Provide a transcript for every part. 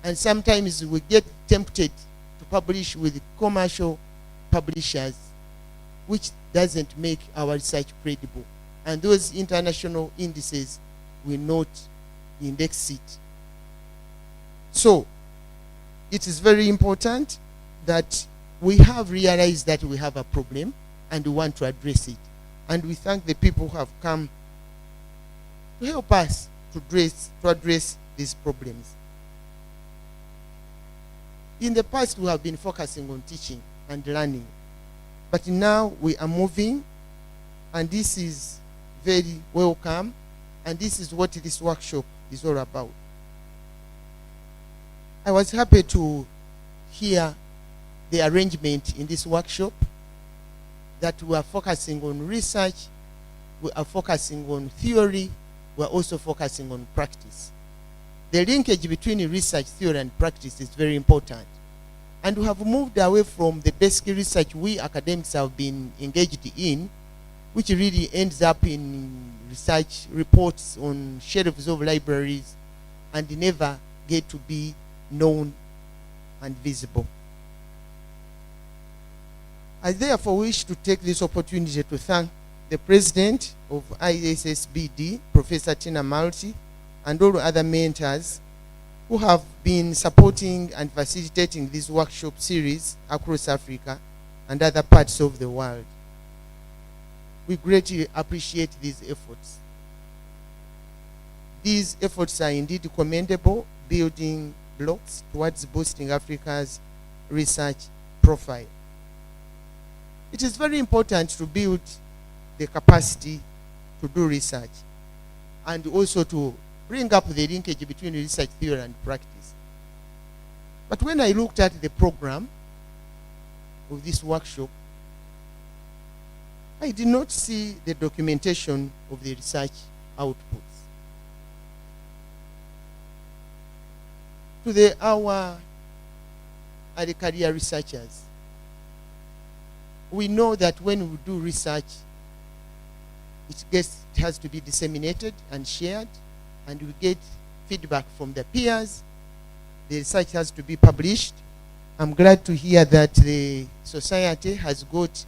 And sometimes we get tempted to publish with commercial publishers, which doesn't make our research credible. And those international indices will not index it. So it is very important that we have realized that we have a problem and we want to address it. And we thank the people who have come to help us to address these problems. In the past, we have been focusing on teaching and learning, but now we are moving, and this is very welcome, and this is what this workshop is all about. I was happy to hear the arrangement in this workshop, that we are focusing on research, we are focusing on theory, we are also focusing on practice. The linkage between research, theory, and practice is very important. And we have moved away from the basic research we academics have been engaged in, which really ends up in research reports on shelves of libraries and never get to be known and visible. I therefore wish to take this opportunity to thank the President of Issbd, Professor Tina Malti, and all other mentors who have been supporting and facilitating this workshop series across Africa and other parts of the world. We greatly appreciate these efforts. These efforts are indeed commendable, building blocks towards boosting Africa's research profile. It is very important to build the capacity to do research and also to bring up the linkage between research, theory, and practice. But when I looked at the program of this workshop, I did not see the documentation of the research outputs. To our early career researchers, we know that when we do research, it has to be disseminated and shared, and we get feedback from the peers. The research has to be published. I'm glad to hear that the society has got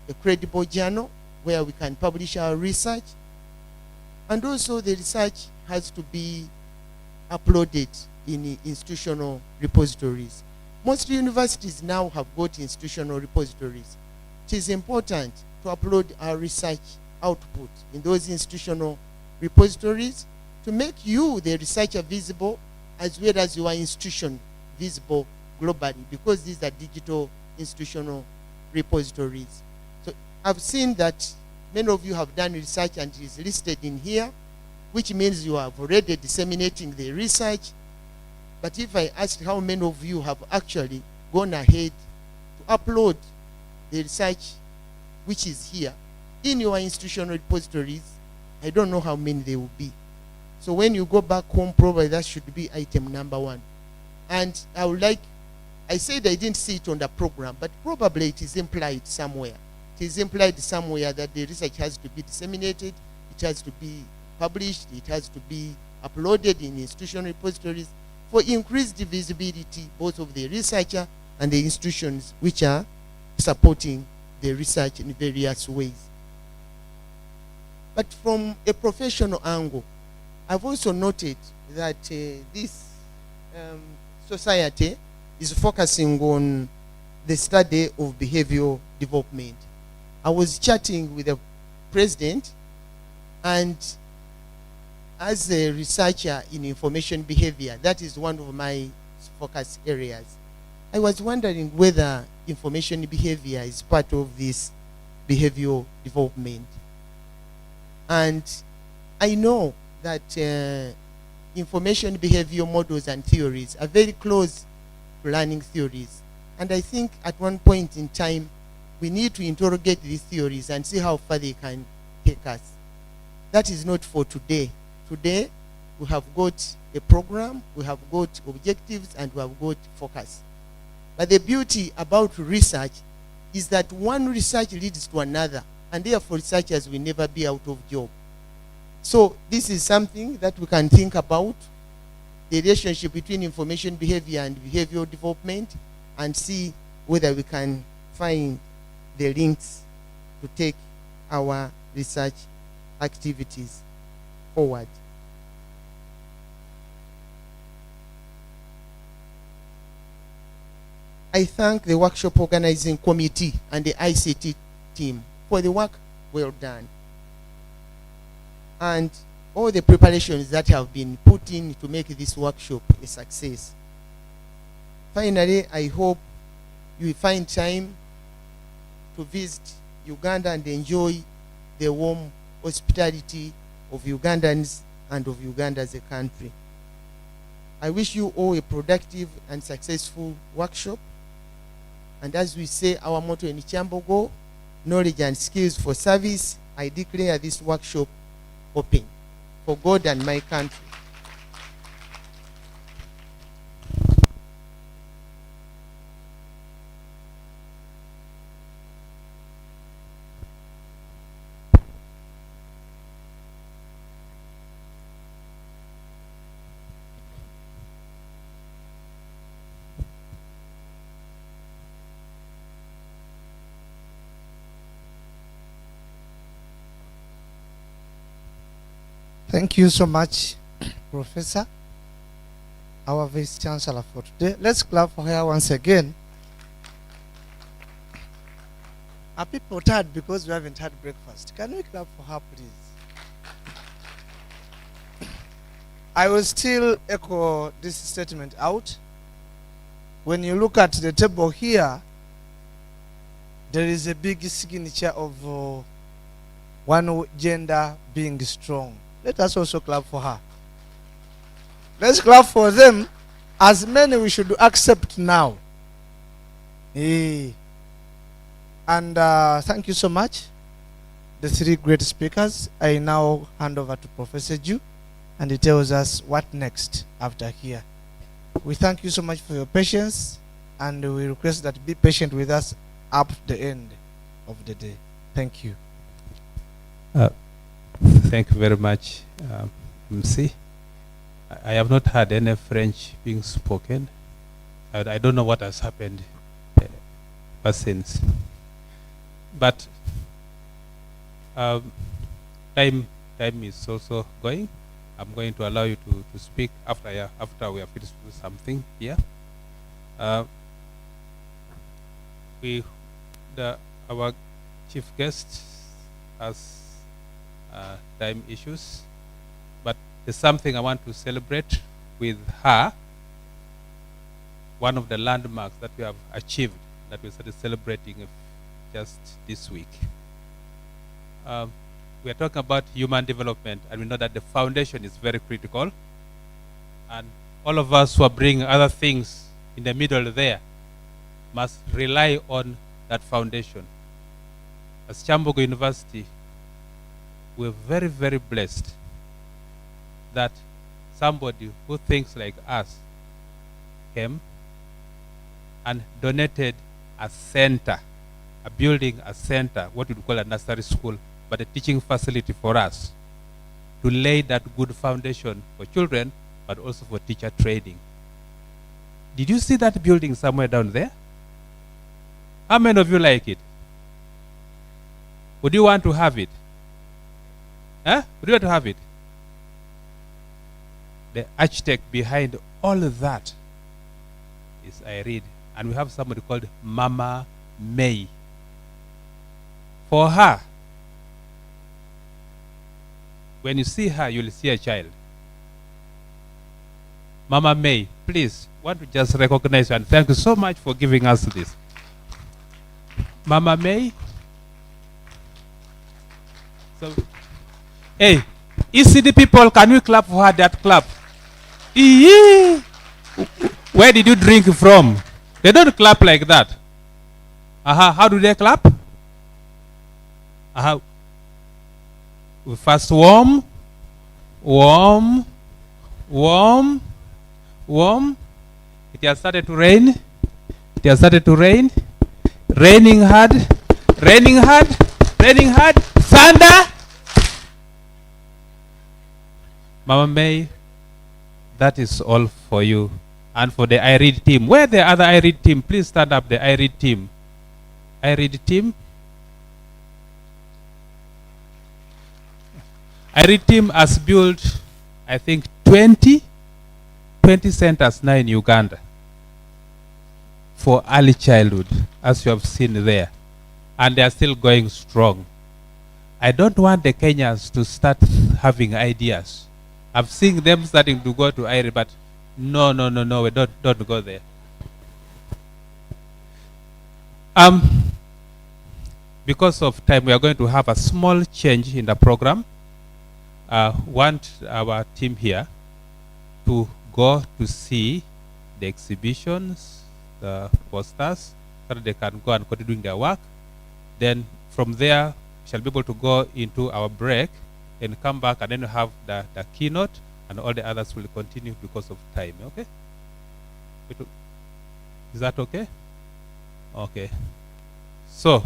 a credible journal where we can publish our research. And also the research has to be uploaded in institutional repositories. Most universities now have got institutional repositories. It is important to upload our research output in those institutional repositories to make you, the researcher, visible, as well as your institution visible globally, because these are digital institutional repositories. So I've seen that many of you have done research and it is listed in here, which means you have already disseminating the research. But if I asked how many of you have actually gone ahead to upload the research which is here in your institutional repositories, I don't know how many there will be. So when you go back home, probably that should be item number 1. And I said I didn't see it on the program, but probably it is implied somewhere. It is implied somewhere that the research has to be disseminated, it has to be published, it has to be uploaded in institutional repositories for increased visibility both of the researcher and the institutions which are supporting the research in various ways. But from a professional angle, I've also noted that this society is focusing on the study of behavioral development. I was chatting with the president, and as a researcher in information behavior, that is one of my focus areas. I was wondering whether information behavior is part of this behavioral development. And I know that information behavior models and theories are very close to learning theories. And I think at one point in time, we need to interrogate these theories and see how far they can take us. That is not for today. Today, we have got a program, we have got objectives, and we have got focus. But the beauty about research is that one research leads to another, and therefore researchers will never be out of job. So this is something that we can think about the relationship between information behavior and behavioral development, and see whether we can find the links to take our research activities forward. I thank the workshop organizing committee and the ICT team for the work well done, and all the preparations that have been put in to make this workshop a success. Finally, I hope you will find time to visit Uganda and enjoy the warm hospitality of Ugandans and of Uganda as a country. I wish you all a productive and successful workshop. And as we say our motto in Kyambogo, knowledge and skills for service, I declare this workshop open for God and my country. Thank you so much, Professor, our Vice Chancellor for today. Let's clap for her once again. Are people tired because we haven't had breakfast? Can we clap for her, please? I will still echo this statement out. When you look at the table here, there is a big signature of one gender being strong. Let us also clap for her. Let's clap for them. As many we should accept now. And thank you so much, the three great speakers. I now hand over to Professor Ju, and he tells us what next after here. We thank you so much for your patience, and we request that be patient with us up to the end of the day. Thank you. Thank you very much, MC. I have not heard any French being spoken. I don't know what has happened ever since. But time is also going. I'm going to allow you to speak after we have finished with something here. Our chief guest has time issues, but there's something I want to celebrate with her. One of the landmarks that we have achieved, that we started celebrating just this week. We are talking about human development, and we know that the foundation is very critical, and all of us who are bringing other things in the middle there must rely on that foundation. As Kyambogo University, we're very, very blessed that somebody who thinks like us came and donated a center, a building, a center, what we call a nursery school, but a teaching facility for us to lay that good foundation for children, but also for teacher training. Did you see that building somewhere down there? How many of you like it? Would you want to have it? Huh? Would you want to have it? The architect behind all of that is Irene, and we have somebody called Mama May. For her, when you see her, you'll see a child. Mama May, please, want to just recognize you and thank you so much for giving us this. Mama May. So, hey, Issbd people, can we clap for her? That clap. Where did you drink from? They don't clap like that. How do they clap? We first warm. It has started to rain. Raining hard. Thunder. Mama May, that is all for you. And for the iRead team, where the other iRead team? Please stand up, the iRead team. iRead team. iRead team has built, I think, 20 centers now in Uganda for early childhood, as you have seen there. And they are still going strong. I don't want the Kenyans to start having ideas. I've seen them starting to go to iRead, but no, we don't go there. Because of time, we are going to have a small change in the program. Want our team here to go to see the exhibitions, the posters, so that they can go and continue doing their work. Then from there, we shall be able to go into our break and come back, and then have the keynote, and all the others will continue because of time. Okay? Is that okay? Okay. So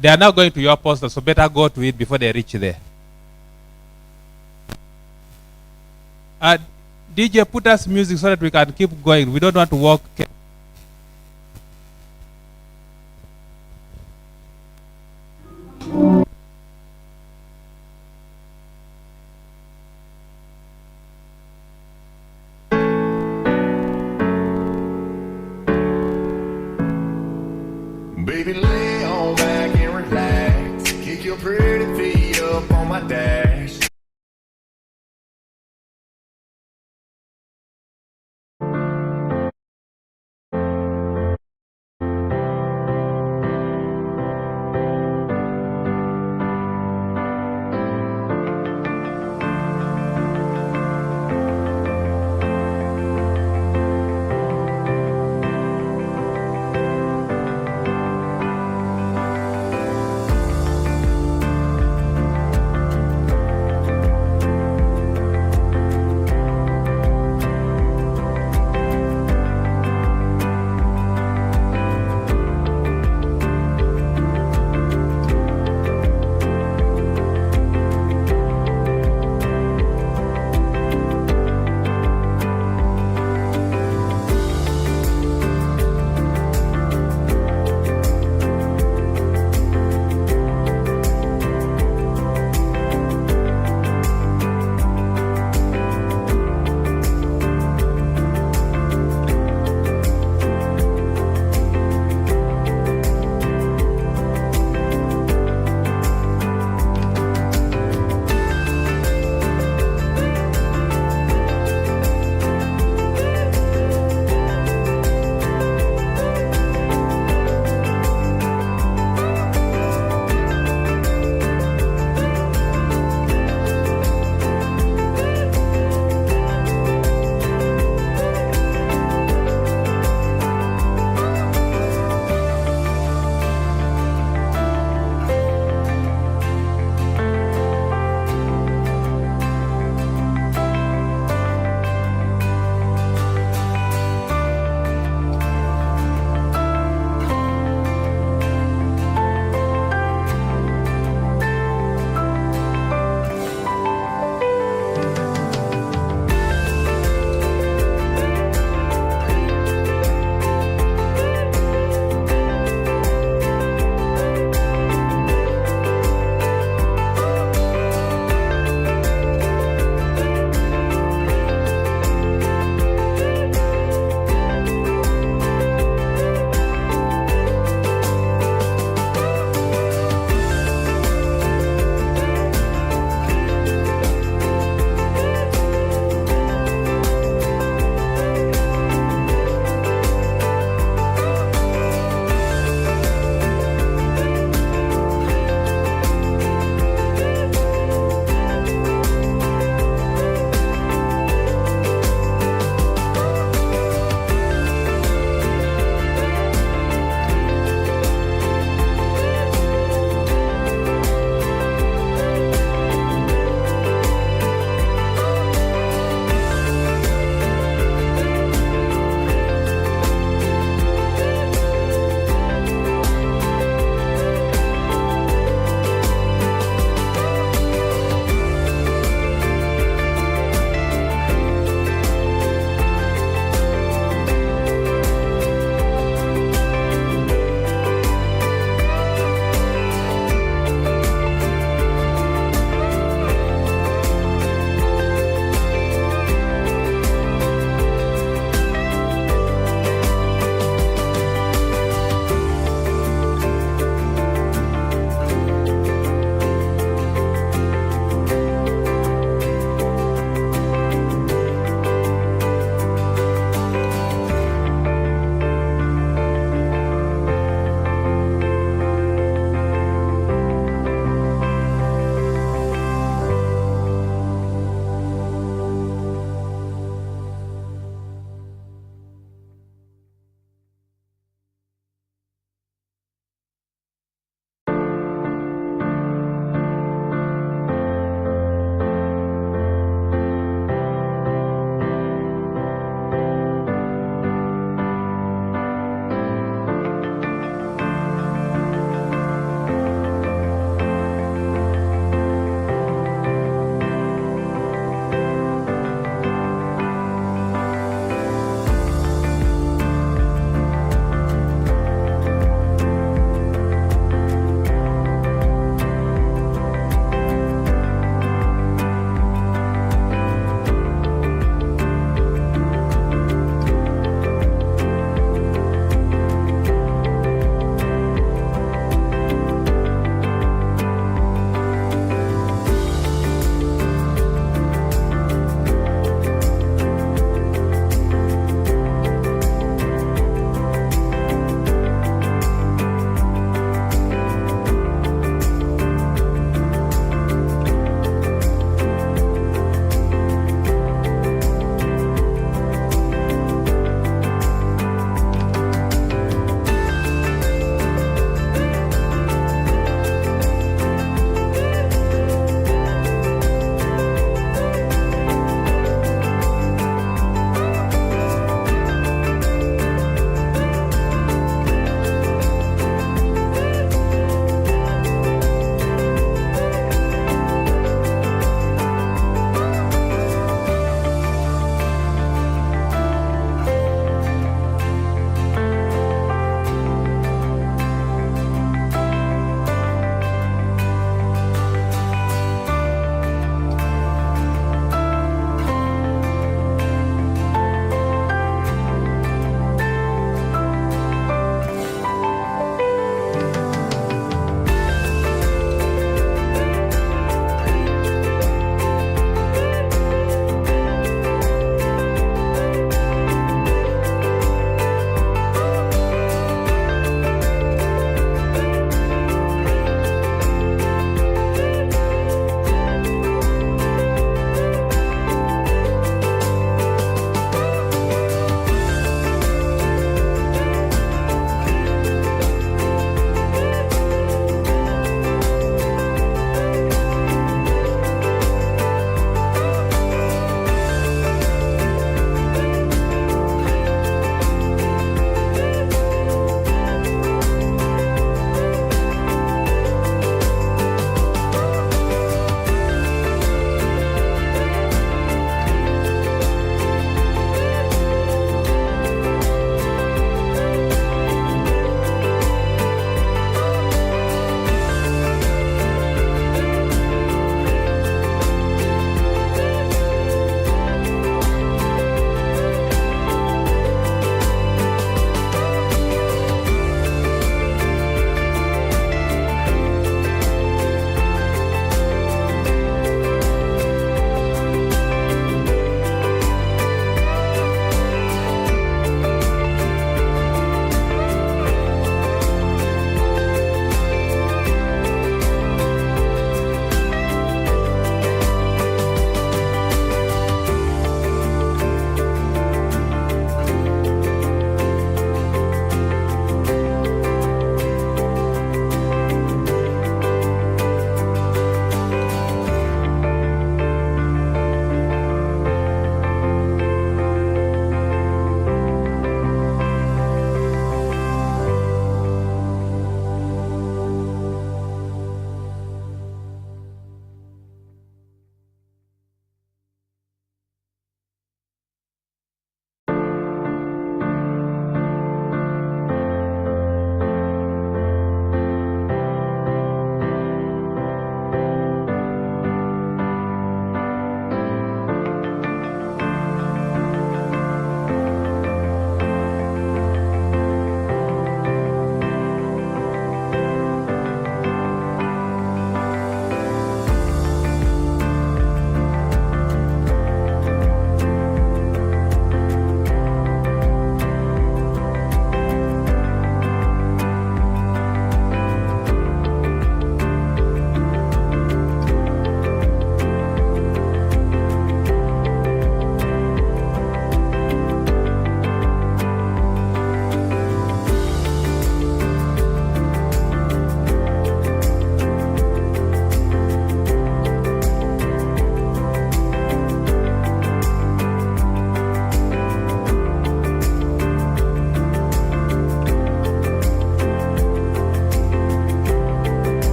they are now going to your poster, so better go to it before they reach there. DJ, put us music so that we can keep going. We don't want to walk. Baby, lay on back and relax. Kick your pretty feet up on my dash.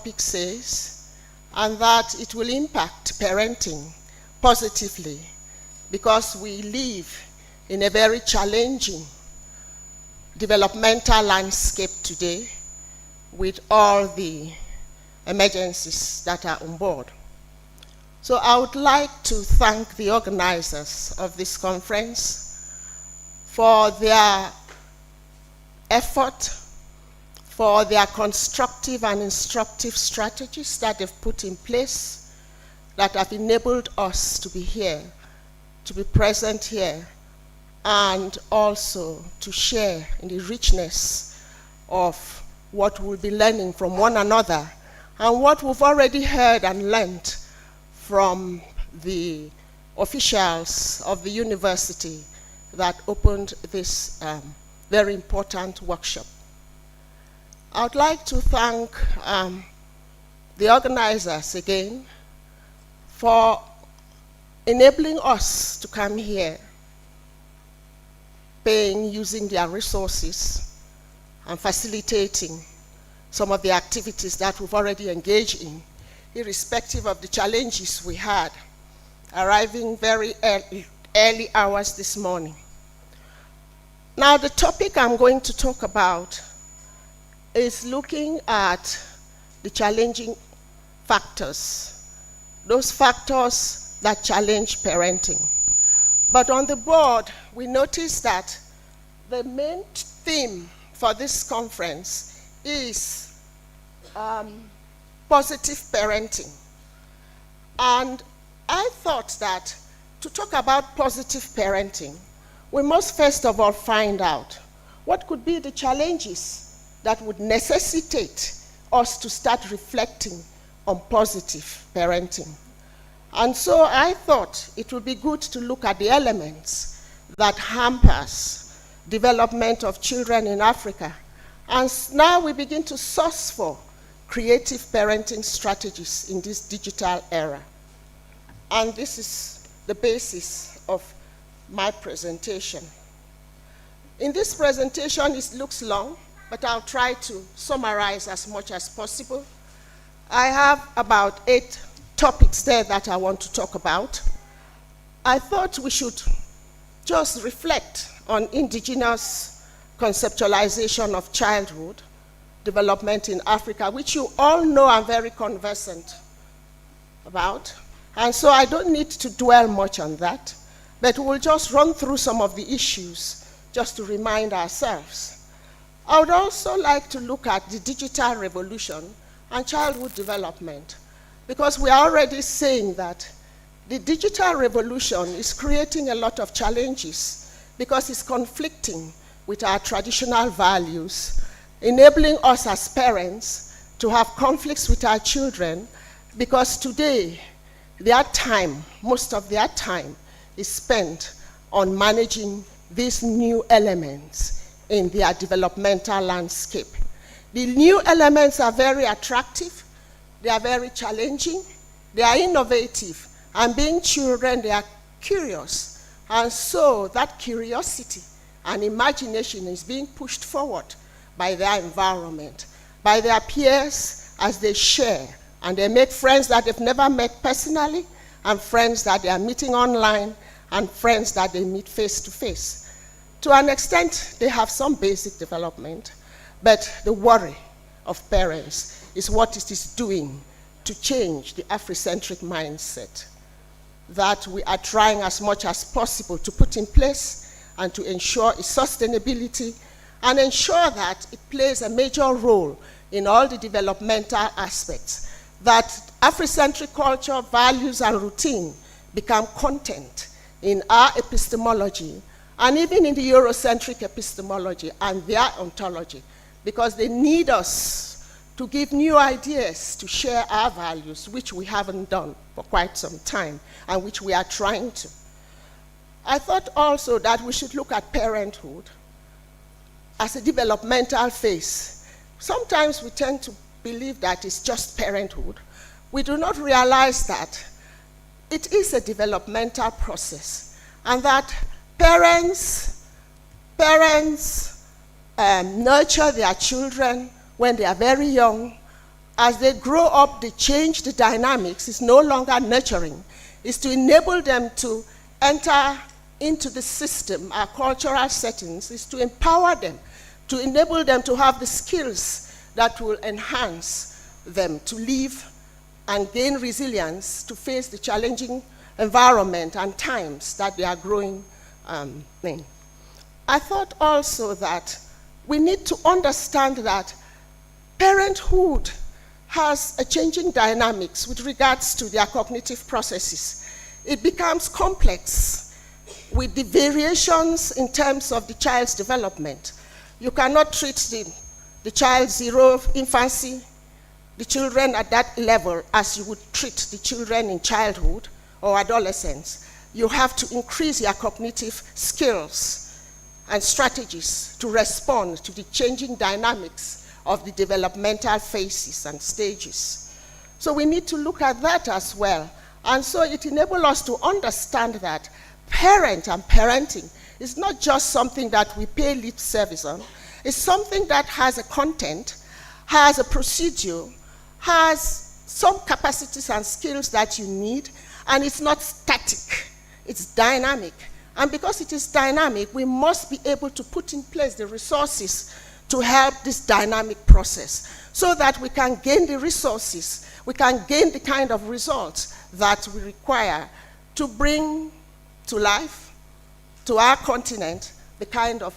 topic says, and that it will impact parenting positively because we live in a very challenging developmental landscape today with all the emergencies that are on board. So I would like to thank the organizers of this conference for their effort, for their constructive and instructive strategies that they've put in place that have enabled us to be here, to be present here, and also to share in the richness of what we'll be learning from one another and what we've already heard and learned from the officials of the university that opened this very important workshop. I would like to thank the organizers again for enabling us to come here, paying, using their resources, and facilitating some of the activities that we've already engaged in, irrespective of the challenges we had, arriving very early hours this morning. Now, the topic I'm going to talk about is looking at the challenging factors, those factors that challenge parenting. But on the board, we notice that the main theme for this conference is positive parenting. And I thought that to talk about positive parenting, we must first of all find out what could be the challenges that would necessitate us to start reflecting on positive parenting. And so I thought it would be good to look at the elements that hampers development of children in Africa. And now we begin to source for creative parenting strategies in this digital era. And this is the basis of my presentation. In this presentation, it looks long, but I'll try to summarize as much as possible. I have about 8 topics there that I want to talk about. I thought we should just reflect on indigenous conceptualization of childhood development in Africa, which you all know I'm very conversant about. And so I don't need to dwell much on that, but we'll just run through some of the issues just to remind ourselves. I would also like to look at the digital revolution and childhood development, because we are already saying that the digital revolution is creating a lot of challenges because it's conflicting with our traditional values, enabling us as parents to have conflicts with our children, because today, their time, most of their time, is spent on managing these new elements in their developmental landscape. The new elements are very attractive, they are very challenging, they are innovative, and being children, they are curious. And so that curiosity and imagination is being pushed forward by their environment, by their peers as they share, and they make friends that they've never met personally, and friends that they are meeting online, and friends that they meet face to face. To an extent, they have some basic development, but the worry of parents is what it is doing to change the Afrocentric mindset that we are trying as much as possible to put in place and to ensure its sustainability and ensure that it plays a major role in all the developmental aspects, that Afrocentric culture, values, and routine become content in our epistemology and even in the Eurocentric epistemology and their ontology, because they need us to give new ideas to share our values, which we haven't done for quite some time and which we are trying to. I thought also that we should look at parenthood as a developmental phase. Sometimes we tend to believe that it's just parenthood. We do not realize that it is a developmental process and that parents nurture their children when they are very young, as they grow up, they change the dynamics. It's no longer nurturing. It's to enable them to enter into the system, our cultural settings. It's to empower them, to enable them to have the skills that will enhance them to live and gain resilience to face the challenging environment and times that they are growing in. I thought also that we need to understand that parenthood has a changing dynamics with regards to their cognitive processes. It becomes complex with the variations in terms of the child's development. You cannot treat the child zero infancy, the children at that level, as you would treat the children in childhood or adolescence. You have to increase your cognitive skills and strategies to respond to the changing dynamics of the developmental phases and stages. So we need to look at that as well. And so it enables us to understand that parent and parenting is not just something that we pay lip service on. It's something that has a content, has a procedure, has some capacities and skills that you need, and it's not static, it's dynamic. And because it is dynamic, we must be able to put in place the resources to help this dynamic process so that we can gain the resources, we can gain the kind of results that we require to bring to life, to our continent, the kind of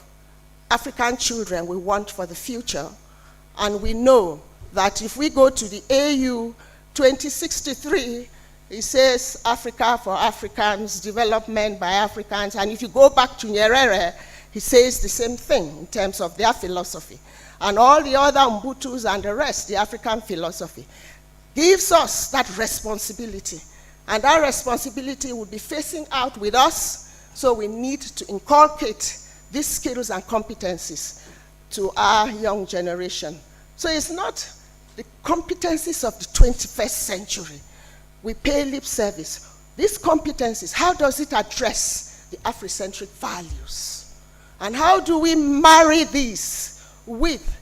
African children we want for the future. And we know that if we go to the AU 2063, it says Africa for Africans, development by Africans. And if you go back to Nyerere, he says the same thing in terms of their philosophy. And all the other Mbutus and the rest, the African philosophy, gives us that responsibility. And that responsibility will be facing out with us, so we need to inculcate these skills and competencies to our young generation. So it's not the competencies of the 21st century. We pay lip service. These competencies, how does it address the Afrocentric values? And how do we marry these with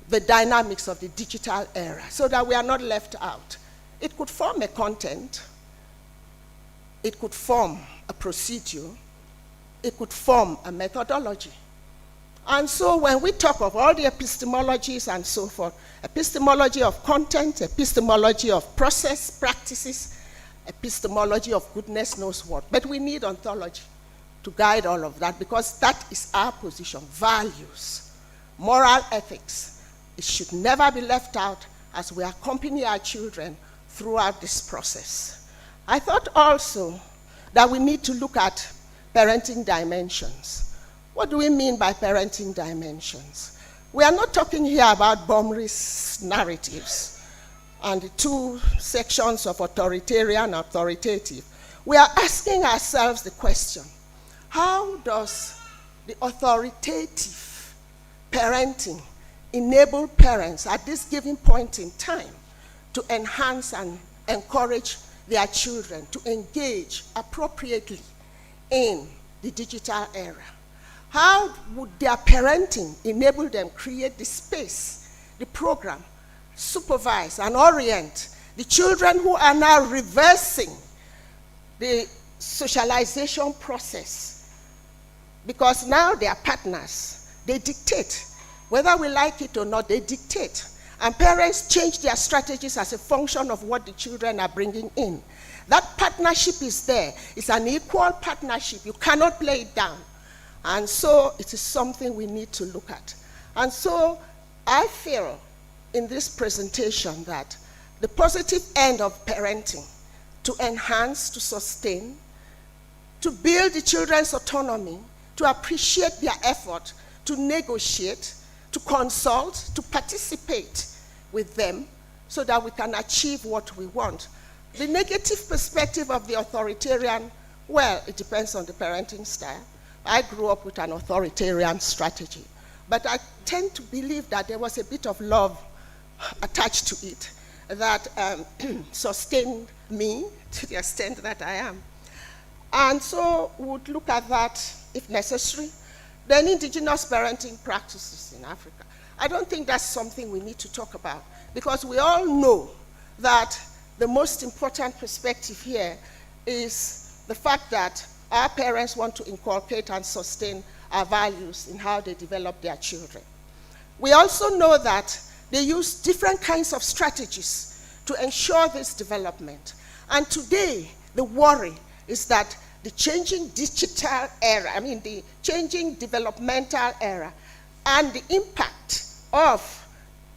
the dynamics of the digital era so that we are not left out? It could form a content, it could form a procedure, it could form a methodology. And so when we talk of all the epistemologies and so forth, epistemology of content, epistemology of process, practices, epistemology of goodness knows what, but we need ontology to guide all of that, because that is our position. Values, moral ethics, it should never be left out as we accompany our children throughout this process. I thought also that we need to look at parenting dimensions. What do we mean by parenting dimensions? We are not talking here about Bomris narratives and the two sections of authoritarian and authoritative. We are asking ourselves the question, how does the authoritative parenting enable parents at this given point in time to enhance and encourage their children to engage appropriately in the digital era? How would their parenting enable them create the space, the program, supervise and orient the children who are now reversing the socialization process? Because now they are partners. They dictate. Whether we like it or not, they dictate. And parents change their strategies as a function of what the children are bringing in. That partnership is there. It's an equal partnership. You cannot play it down. And so it is something we need to look at. And so I feel in this presentation that the positive end of parenting, to enhance, to sustain, to build the children's autonomy, to appreciate their effort, to negotiate, to consult, to participate with them so that we can achieve what we want. The negative perspective of the authoritarian, well, it depends on the parenting style. I grew up with an authoritarian strategy, but I tend to believe that there was a bit of love attached to it that sustained me to the extent that I am. And so we would look at that if necessary. Then indigenous parenting practices in Africa. I don't think that's something we need to talk about, because we all know that the most important perspective here is the fact that our parents want to inculcate and sustain our values in how they develop their children. We also know that they use different kinds of strategies to ensure this development. And today, the worry is that the changing digital era, the changing developmental era, and the impact of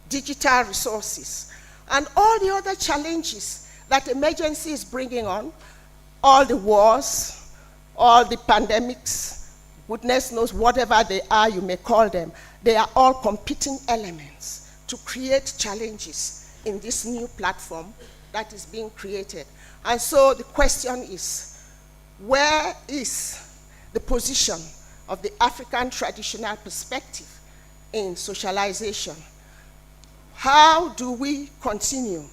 digital resources, and all the other challenges that emergency is bringing on, all the wars, all the pandemics, goodness knows whatever they are, you may call them, they are all competing elements to create challenges in this new platform that is being created. And so the question is, where is the position of the African traditional perspective in socialization? How do we continue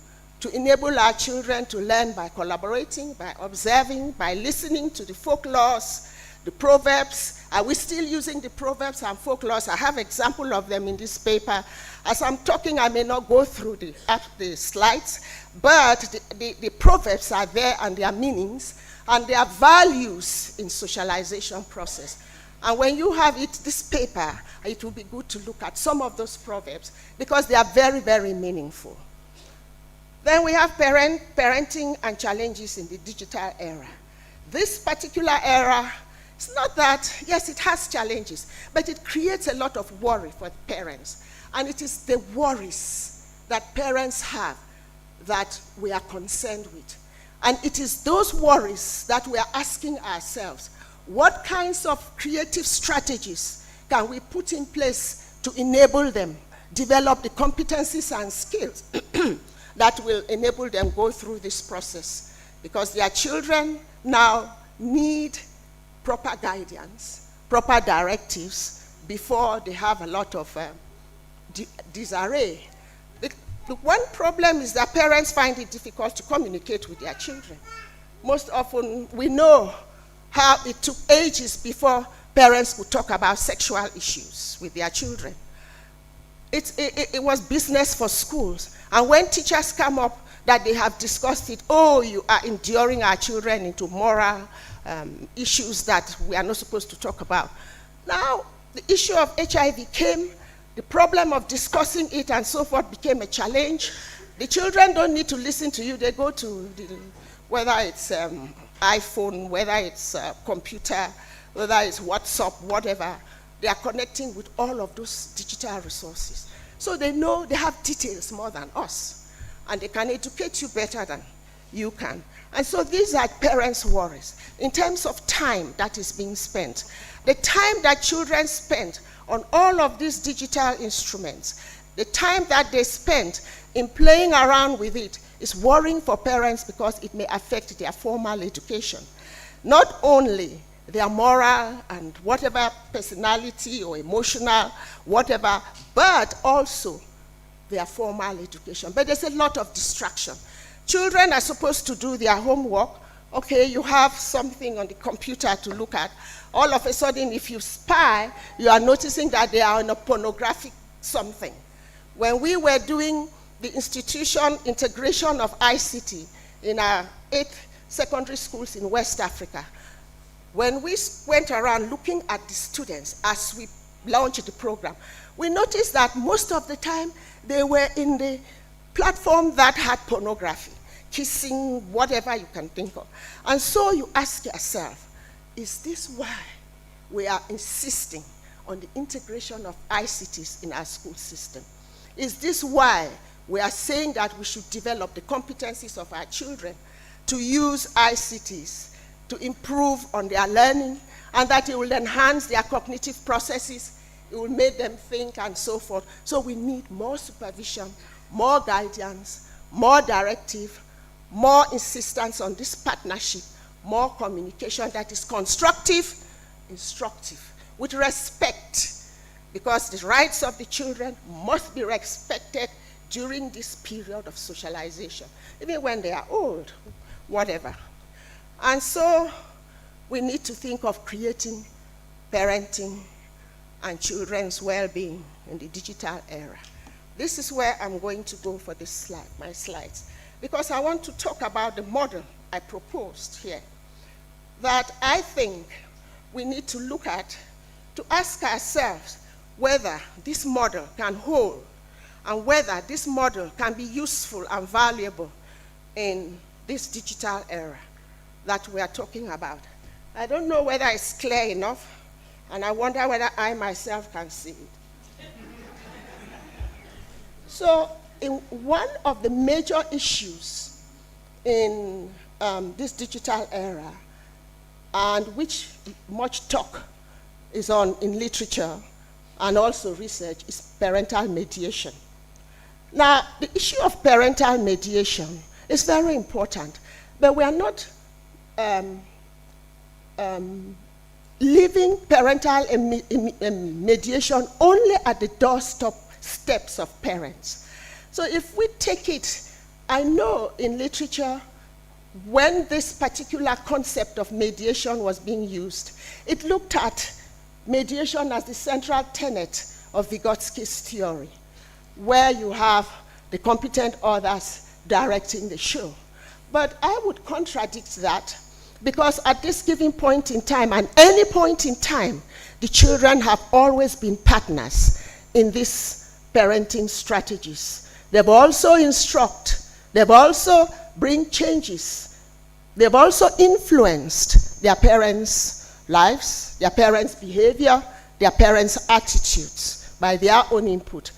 to enable our children to learn by collaborating, by observing, by listening to the folklores, the proverbs? Are we still using the proverbs and folklores? I have examples of them in this paper. As I'm talking, I may not go through the slides, but the proverbs are there and their meanings and their values in socialization process. And when you have this paper, it will be good to look at some of those proverbs because they are very, very meaningful. Then we have parenting and challenges in the digital era. This particular era, it's not that, yes, it has challenges, but it creates a lot of worry for parents. And it is the worries that parents have that we are concerned with. And it is those worries that we are asking ourselves, what kinds of creative strategies can we put in place to enable them develop the competencies and skills that will enable them go through this process? Because their children now need proper guidance, proper directives before they have a lot of disarray. The one problem is that parents find it difficult to communicate with their children. Most often, we know how it took ages before parents could talk about sexual issues with their children. It was business for schools. And when teachers come up that they have discussed it, oh, you are enduring our children into moral issues that we are not supposed to talk about. Now, the issue of HIV came, the problem of discussing it and so forth became a challenge. The children don't need to listen to you. They go to, whether it's iPhone, whether it's computer, whether it's WhatsApp, whatever. They are connecting with all of those digital resources. So they know, they have details more than us. And they can educate you better than you can. And so these are parents' worries. In terms of time that is being spent, the time that children spend on all of these digital instruments, the time that they spend in playing around with it is worrying for parents because it may affect their formal education. Not only their moral and whatever personality or emotional, whatever, but also their formal education. But there's a lot of distraction. Children are supposed to do their homework. Okay, you have something on the computer to look at. All of a sudden, if you spy, you are noticing that they are on a pornographic something. When we were doing the institution integration of ICT in our 8 secondary schools in West Africa, when we went around looking at the students as we launched the program, we noticed that most of the time they were in the platform that had pornography, kissing, whatever you can think of. And so you ask yourself, is this why we are insisting on the integration of ICTs in our school system? Is this why we are saying that we should develop the competencies of our children to use ICTs to improve on their learning, and that it will enhance their cognitive processes, it will make them think and so forth? So we need more supervision, more guidance, more directive, more insistence on this partnership, more communication that is constructive, instructive, with respect, because the rights of the children must be respected during this period of socialization, even when they are old, whatever. And so we need to think of creating parenting and children's well-being in the digital era. This is where I'm going to go for this slide, my slides, because I want to talk about the model I proposed here that I think we need to look at to ask ourselves whether this model can hold and whether this model can be useful and valuable in this digital era that we are talking about. I don't know whether it's clear enough, and I wonder whether I myself can see it. So, in one of the major issues in this digital era, and which much talk is on in literature and also research, is parental mediation. Now, the issue of parental mediation is very important, but we are not leaving parental mediation only at the doorstep steps of parents. So if we take it, I know in literature, when this particular concept of mediation was being used, it looked at mediation as the central tenet of Vygotsky's theory, where you have the competent others directing the show. But I would contradict that, because at this given point in time, and any point in time, the children have always been partners in these parenting strategies. They've also instruct, they've also bring changes, they've also influenced their parents' lives, their parents' behavior, their parents' attitudes by their own input.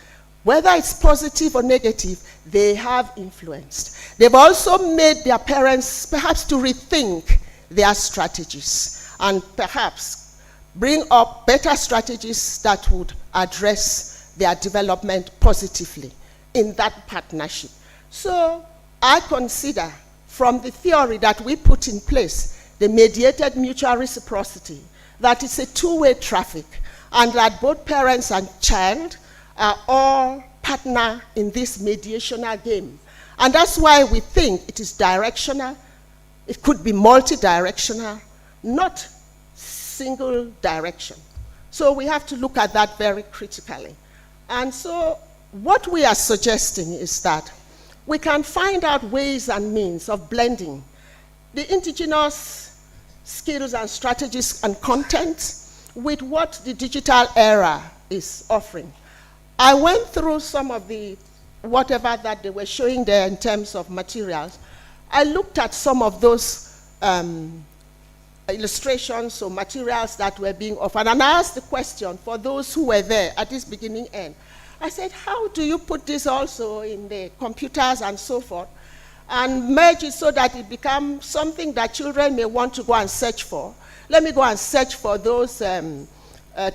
Whether it's positive or negative, they have influenced. They've also made their parents perhaps to rethink their strategies and perhaps bring up better strategies that would address their development positively in that partnership. So I consider, from the theory that we put in place, the mediated mutual reciprocity, that it's a two-way traffic, and that both parents and child are all partner in this mediational game. And that's why we think it is directional, it could be multi-directional, not single direction. So we have to look at that very critically. And so what we are suggesting is that we can find out ways and means of blending the indigenous skills and strategies and content with what the digital era is offering. I went through some of the whatever that they were showing there in terms of materials. I looked at some of those illustrations or materials that were being offered, and I asked the question for those who were there at this beginning end. I said, how do you put this also in the computers and so forth, and merge it so that it becomes something that children may want to go and search for? Let me go and search for those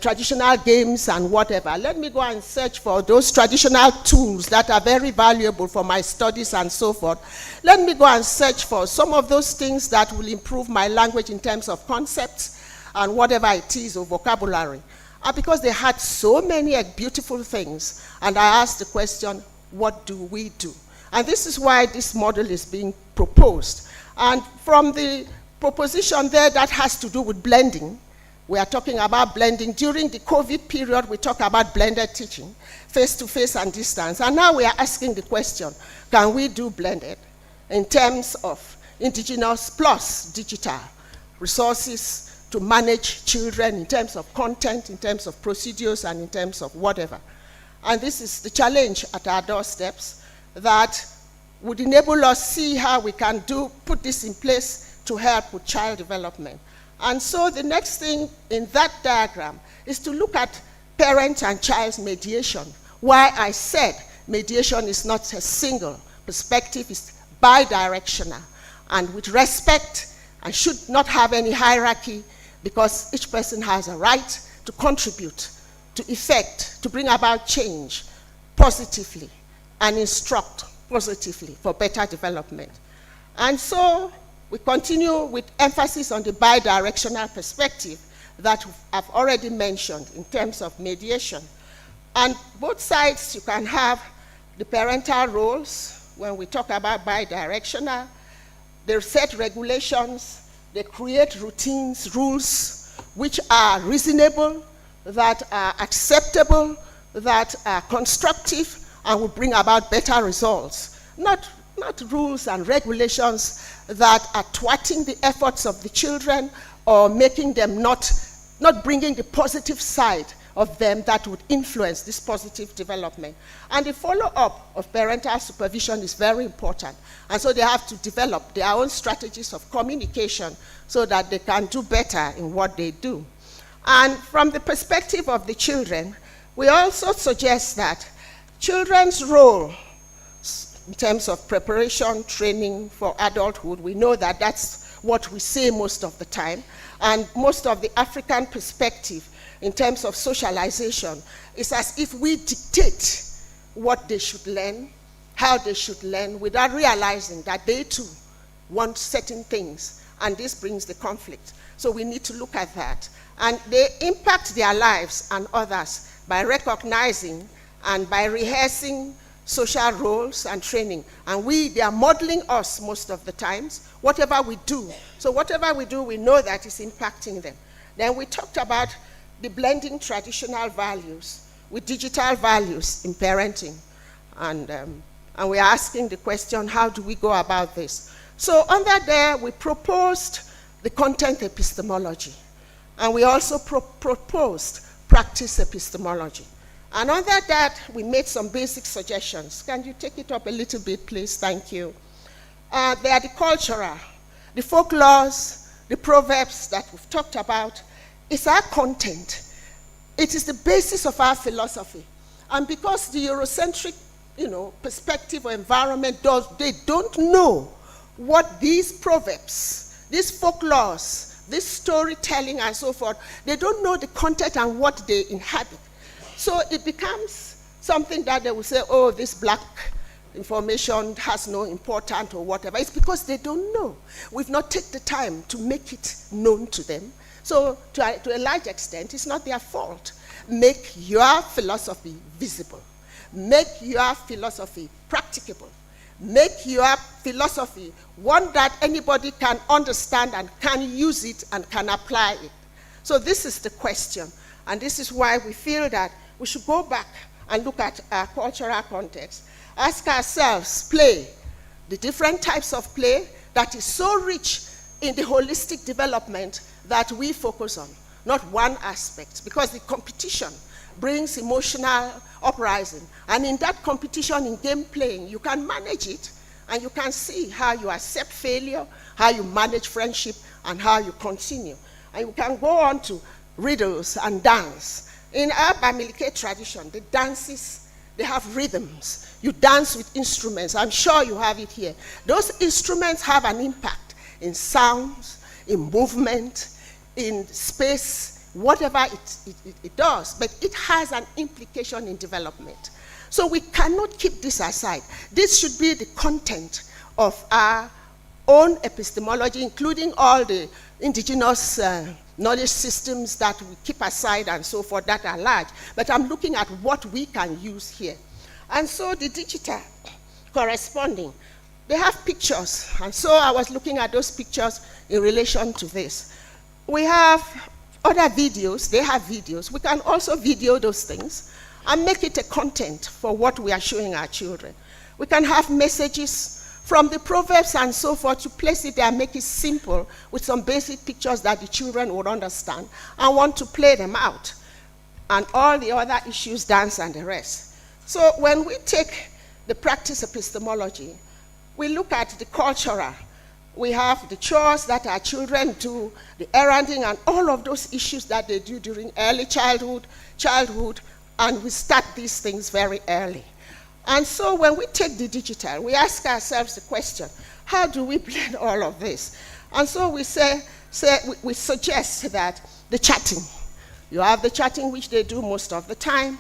traditional games and whatever. Let me go and search for those traditional tools that are very valuable for my studies and so forth. Let me go and search for some of those things that will improve my language in terms of concepts and whatever it is, or vocabulary. And because they had so many beautiful things, and I asked the question, what do we do? And this is why this model is being proposed. And from the proposition there that has to do with blending, we are talking about blending. During the COVID period, we talk about blended teaching, face-to-face and distance. And now we are asking the question, can we do blended in terms of indigenous plus digital resources to manage children in terms of content, in terms of procedures, and in terms of whatever. And this is the challenge at our doorsteps that would enable us see how we can put this in place to help with child development. And so the next thing in that diagram is to look at parent and child's mediation. Why I said mediation is not a single perspective, it's bi-directional and with respect, and should not have any hierarchy, because each person has a right to contribute, to effect, to bring about change positively and instruct positively for better development. And so we continue with emphasis on the bi-directional perspective that I've already mentioned in terms of mediation. And both sides, you can have the parental roles when we talk about bi-directional. They set regulations, they create routines, rules, which are reasonable that are acceptable, that are constructive, and will bring about better results. Not rules and regulations that are thwarting the efforts of the children or making them not bringing the positive side of them that would influence this positive development. And the follow-up of parental supervision is very important. And so they have to develop their own strategies of communication so that they can do better in what they do. And from the perspective of the children, we also suggest that children's role in terms of preparation, training for adulthood, we know that that's what we say most of the time. And most of the African perspective in terms of socialization is as if we dictate what they should learn, how they should learn, without realizing that they too want certain things, and this brings the conflict. So we need to look at that. And they impact their lives and others by recognizing and by rehearsing social roles and training. And they are modeling us most of the times, whatever we do. So whatever we do, we know that is impacting them. Then we talked about the blending traditional values with digital values in parenting. And we're asking the question, how do we go about this? So under there, we proposed the content epistemology. And we also proposed practice epistemology. And under that, we made some basic suggestions. Can you take it up a little bit, please? Thank you. They are the cultural, the folklores, the proverbs that we've talked about. It's our content. It is the basis of our philosophy. And because the Eurocentric, perspective or environment they don't know what these proverbs, these folklores, this storytelling and so forth, they don't know the content and what they inhabit. So it becomes something that they will say, oh, this black information has no importance or whatever. It's because they don't know. We've not taken the time to make it known to them. So to a large extent, it's not their fault. Make your philosophy visible. Make your philosophy practicable. Make your philosophy one that anybody can understand and can use it and can apply it. So this is the question. And this is why we feel that we should go back and look at our cultural context. Ask ourselves, play, the different types of play that is so rich in the holistic development that we focus on, not one aspect, because the competition brings emotional uprising. And in that competition, in game playing, you can manage it, and you can see how you accept failure, how you manage friendship, and how you continue. And you can go on to riddles and dance. In our Bamileke tradition, the dances, they have rhythms. You dance with instruments. I'm sure you have it here. Those instruments have an impact in sounds, in movement, in space, whatever it does, but it has an implication in development. So we cannot keep this aside. This should be the content of our own epistemology, including all the indigenous knowledge systems that we keep aside and so forth that are large. But I'm looking at what we can use here. And so the digital corresponding, they have pictures. And so I was looking at those pictures in relation to this. We have other videos, they have videos. We can also video those things and make it a content for what we are showing our children. We can have messages from the proverbs and so forth to place it there and make it simple with some basic pictures that the children would understand and want to play them out. And all the other issues, dance and the rest. So when we take the practice epistemology, we look at the cultural. We have the chores that our children do, the erranding, and all of those issues that they do during early childhood, and we start these things very early. And so when we take the digital, we ask ourselves the question, how do we blend all of this? And so we we suggest that the chatting, you have the chatting which they do most of the time,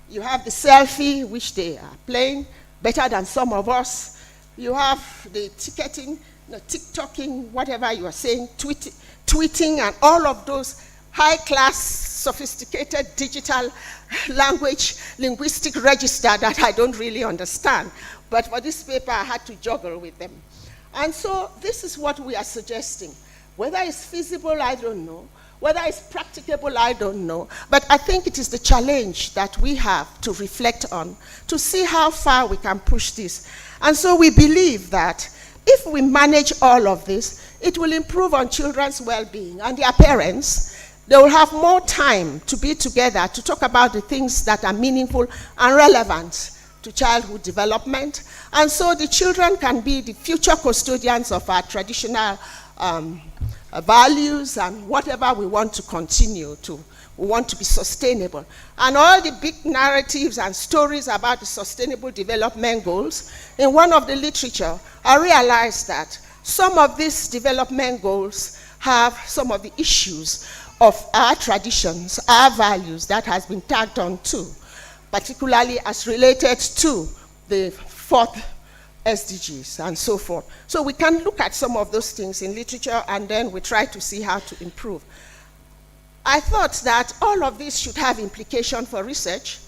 you have the selfie which they are playing better than some of us, you have the ticketing, TikToking, whatever you are saying, tweeting, and all of those high-class, sophisticated digital language, linguistic register that I don't really understand. But for this paper, I had to juggle with them. And so this is what we are suggesting. Whether it's feasible, I don't know. Whether it's practicable, I don't know. But I think it is the challenge that we have to reflect on, to see how far we can push this. And so we believe that if we manage all of this, it will improve on children's well-being and their parents. They will have more time to be together to talk about the things that are meaningful and relevant to childhood development. And so the children can be the future custodians of our traditional values and whatever we want to continue to. We want to be sustainable. And all the big narratives and stories about the Sustainable Development Goals, in one of the literature, I realized that some of these development goals have some of the issues of our traditions, our values that has been tagged on to, particularly as related to the 4th SDGs and so forth. So we can look at some of those things in literature and then we try to see how to improve. I thought that all of this should have implication for research,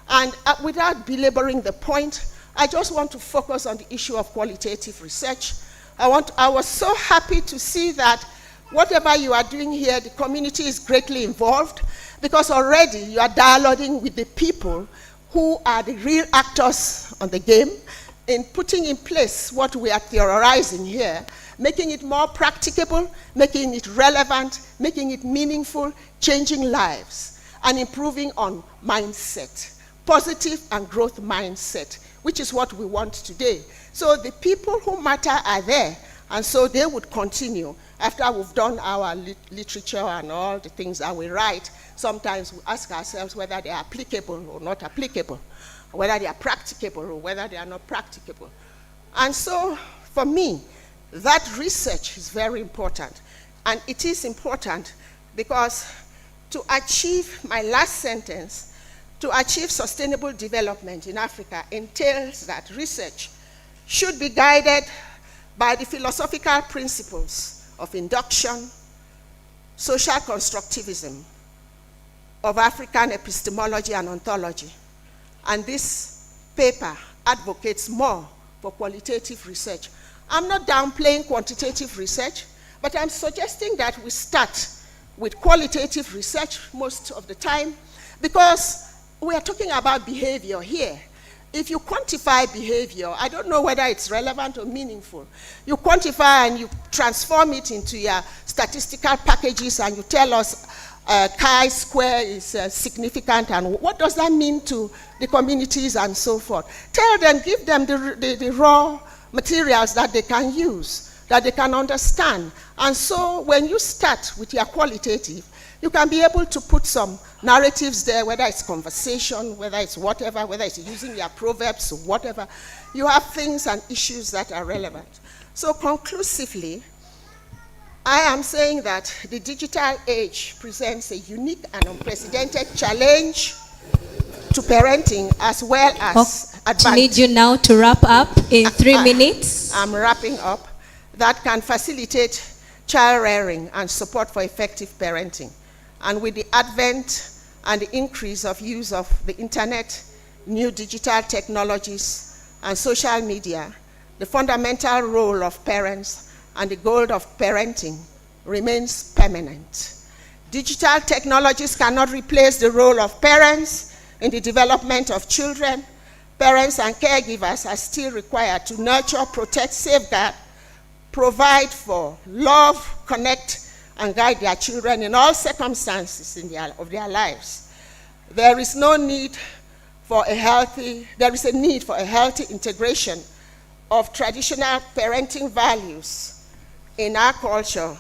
and without belaboring the point, I just want to focus on the issue of qualitative research. I was so happy to see that whatever you are doing here, the community is greatly involved, because already you are dialoguing with the people who are the real actors on the game in putting in place what we are theorizing here, making it more practicable, making it relevant, making it meaningful, changing lives, and improving on mindset, positive and growth mindset, which is what we want today. So the people who matter are there, and so they would continue. After we've done our literature and all the things that we write, sometimes we ask ourselves whether they are applicable or not applicable, whether they are practicable or whether they are not practicable. And so, for me, that research is very important. And it is important because to achieve, my last sentence, to achieve sustainable development in Africa entails that research should be guided by the philosophical principles of induction, social constructivism, of African epistemology and ontology. And this paper advocates more for qualitative research. I'm not downplaying quantitative research, but I'm suggesting that we start with qualitative research most of the time, because we are talking about behavior here. If you quantify behavior, I don't know whether it's relevant or meaningful. You quantify and you transform it into your statistical packages and you tell us chi-square is significant and what does that mean to the communities and so forth. Tell them, give them the raw materials that they can use, that they can understand. And so when you start with your qualitative, you can be able to put some narratives there, whether it's conversation, whether it's whatever, whether it's using your proverbs or whatever. You have things and issues that are relevant. So conclusively, I am saying that the digital age presents a unique and unprecedented challenge to parenting as well as advantage. I need you now to wrap up in 3 minutes. I'm wrapping up. That can facilitate child rearing and support for effective parenting. And with the advent and the increase of use of the internet, new digital technologies, and social media, the fundamental role of parents and the goal of parenting remains permanent. Digital technologies cannot replace the role of parents in the development of children. Parents and caregivers are still required to nurture, protect, safeguard, provide for, love, connect, and guide their children in all circumstances of their lives. There is a need for a healthy integration of traditional parenting values in our culture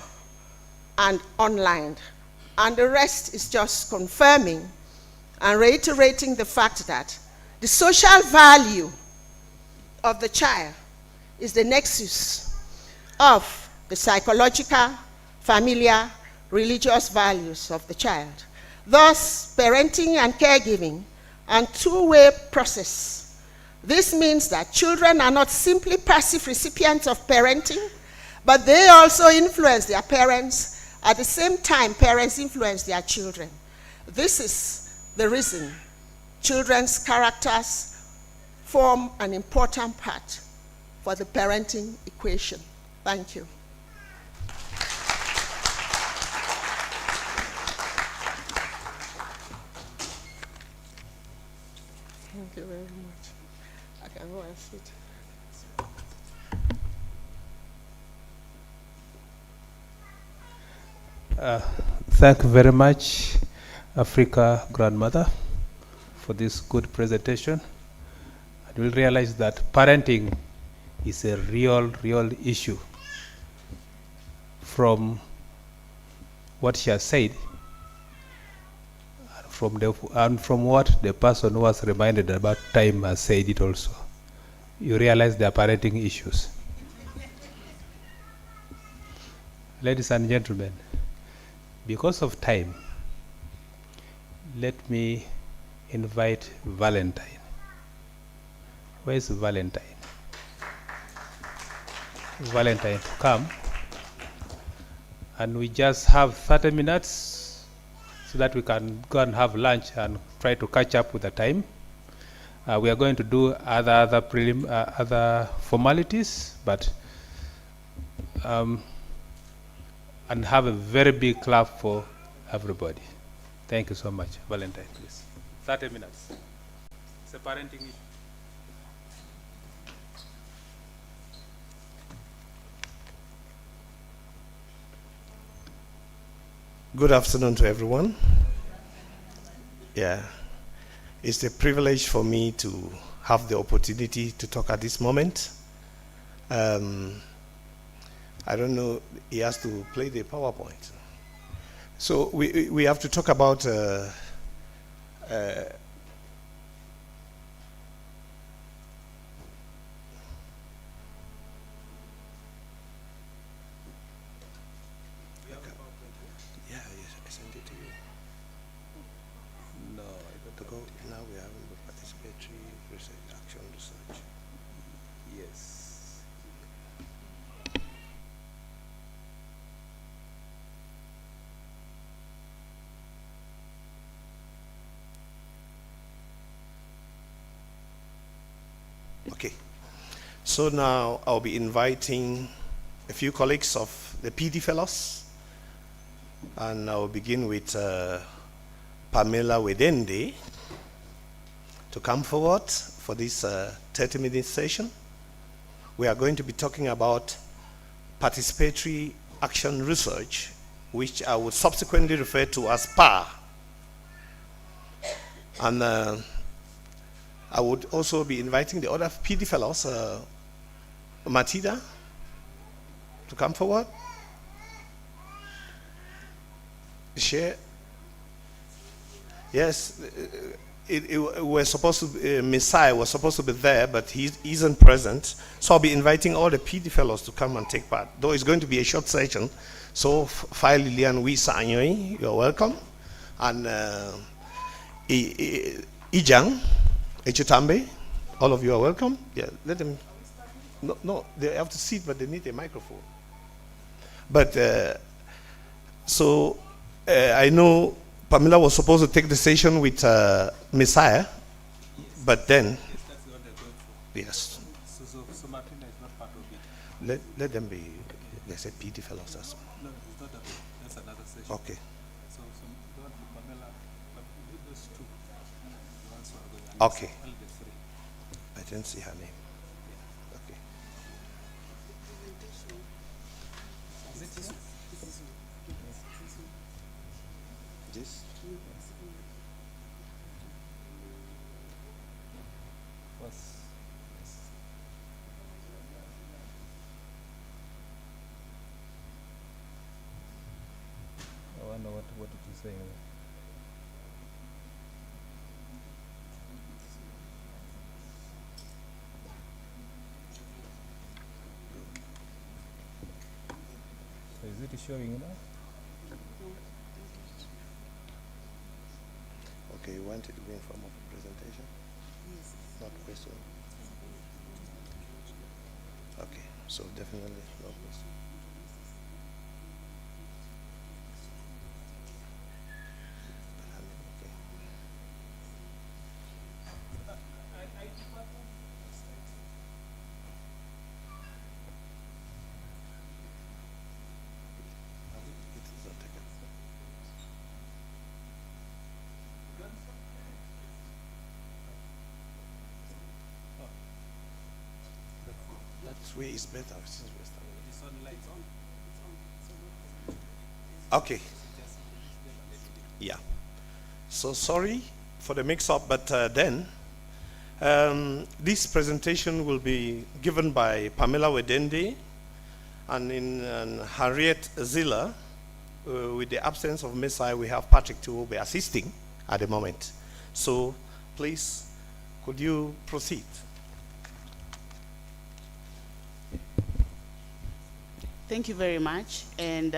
and online. And the rest is just confirming and reiterating the fact that the social value of the child is the nexus of the psychological, familiar, religious values of the child. Thus, parenting and caregiving are a two-way process. This means that children are not simply passive recipients of parenting, but they also influence their parents. At the same time, parents influence their children. This is the reason children's characters form an important part for the parenting equation. Thank you. Thank you very much. I can go and sit. Thank you very much, Africa Grandmother, for this good presentation. And we'll realize that parenting is a real issue. From what she has said, and from what the person who was reminded about time has said it also, you realize there are parenting issues. Ladies and gentlemen, because of time, let me invite Valentine. Where's Valentine? Valentine to come. And we just have 30 minutes so that we can go and have lunch and try to catch up with the time. We are going to do other formalities, but and have a very big clap for everybody. Thank you so much. Valentine, please. 30 minutes. It's a parenting issue. Good afternoon to everyone. Yeah, it's a privilege for me to have the opportunity to talk at this moment. I don't know, he has to play the PowerPoint. So we have to talk about I sent it to you. No, I got to go. Now we are having the participatory research, action research. Yes. Okay. So now I'll be inviting a few colleagues of the PD fellows. And I'll begin with Pamela Wedende to come forward for this 30-minute session. We are going to be talking about participatory action research, which I would subsequently refer to as PAR. And I would also be inviting the other PD fellows, Matida, to come forward. Share. Yes, it was supposed to Messiah was supposed to be there, but he isn't present. So I'll be inviting all the PD fellows to come and take part. Though it's going to be a short session. So Fai Lilian Wisanyoi, you're welcome. And Ijang, Echutambe, all of you are welcome. Yeah, let them. No, they have to sit, but they need a microphone. But I know Pamela was supposed to take the session with Messiah, but then, yes. So Martina is not part of it. Let them be, they said PD fellows as well. No, it's not that. That's another session. Okay. So the one for Pamela, but those two, the ones who are going. Okay. Only the three. I didn't see her name. Okay. Is it here? This? I wonder what did you say? So is it showing now? Okay, you want it to be in form of a presentation? Yes. Not question. Okay, so definitely no question. Okay. It is not taken. Which way is better? Since we're starting? Okay. Yeah. So sorry for the mix-up, but then this presentation will be given by Pamela Wedende and in Harriet Ziller. With the absence of Messiah, we have Patrick who will be assisting at the moment. So please, could you proceed? Thank you very much, and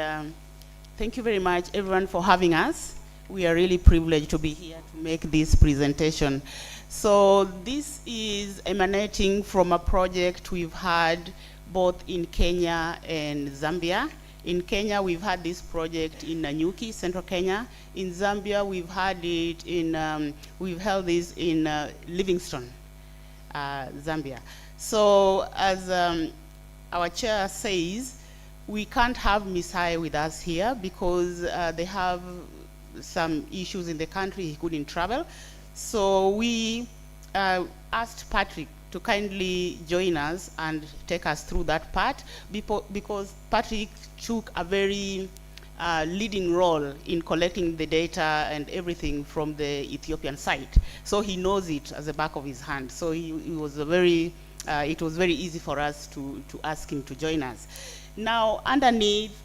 thank you very much everyone for having us. We are really privileged to be here to make this presentation. So this is emanating from a project we've had both in Kenya and Zambia. In Kenya, we've had this project in Nanyuki, Central Kenya. In Zambia, we've had it in, we've held this in Livingstone, Zambia. So as our chair says, we can't have Messiah with us here because they have some issues in the country. He couldn't travel. So we asked Patrick to kindly join us and take us through that part because Patrick took a very leading role in collecting the data and everything from the Ethiopian site. So he knows it as the back of his hand. So it was very easy for us to ask him to join us. Now, underneath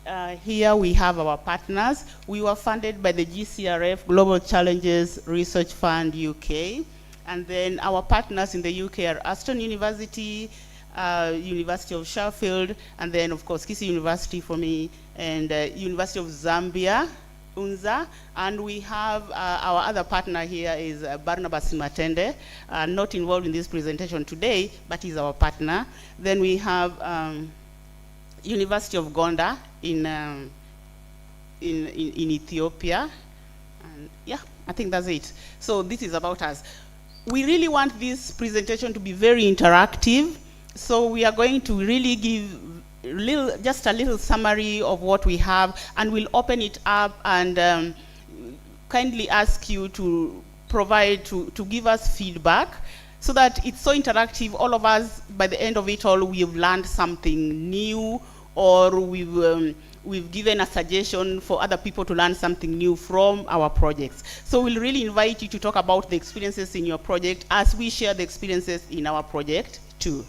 here we have our partners. We were funded by the GCRF, Global Challenges Research Fund UK. And then our partners in the UK are Aston University, University of Sheffield, and then of course Kisii University for me, and University of Zambia, UNZA. And we have our other partner here is Barnabas Matende, not involved in this presentation today, but he's our partner. Then we have University of Gonda in Ethiopia. And yeah, I think that's it. So this is about us. We really want this presentation to be very interactive, so we are going to really give just a little summary of what we have, and we'll open it up and kindly ask you to provide, to give us feedback, so that it's so interactive. All of us, by the end of it all, we've learned something new, or we've given a suggestion for other people to learn something new from our projects. So we'll really invite you to talk about the experiences in your project as we share the experiences in our project too.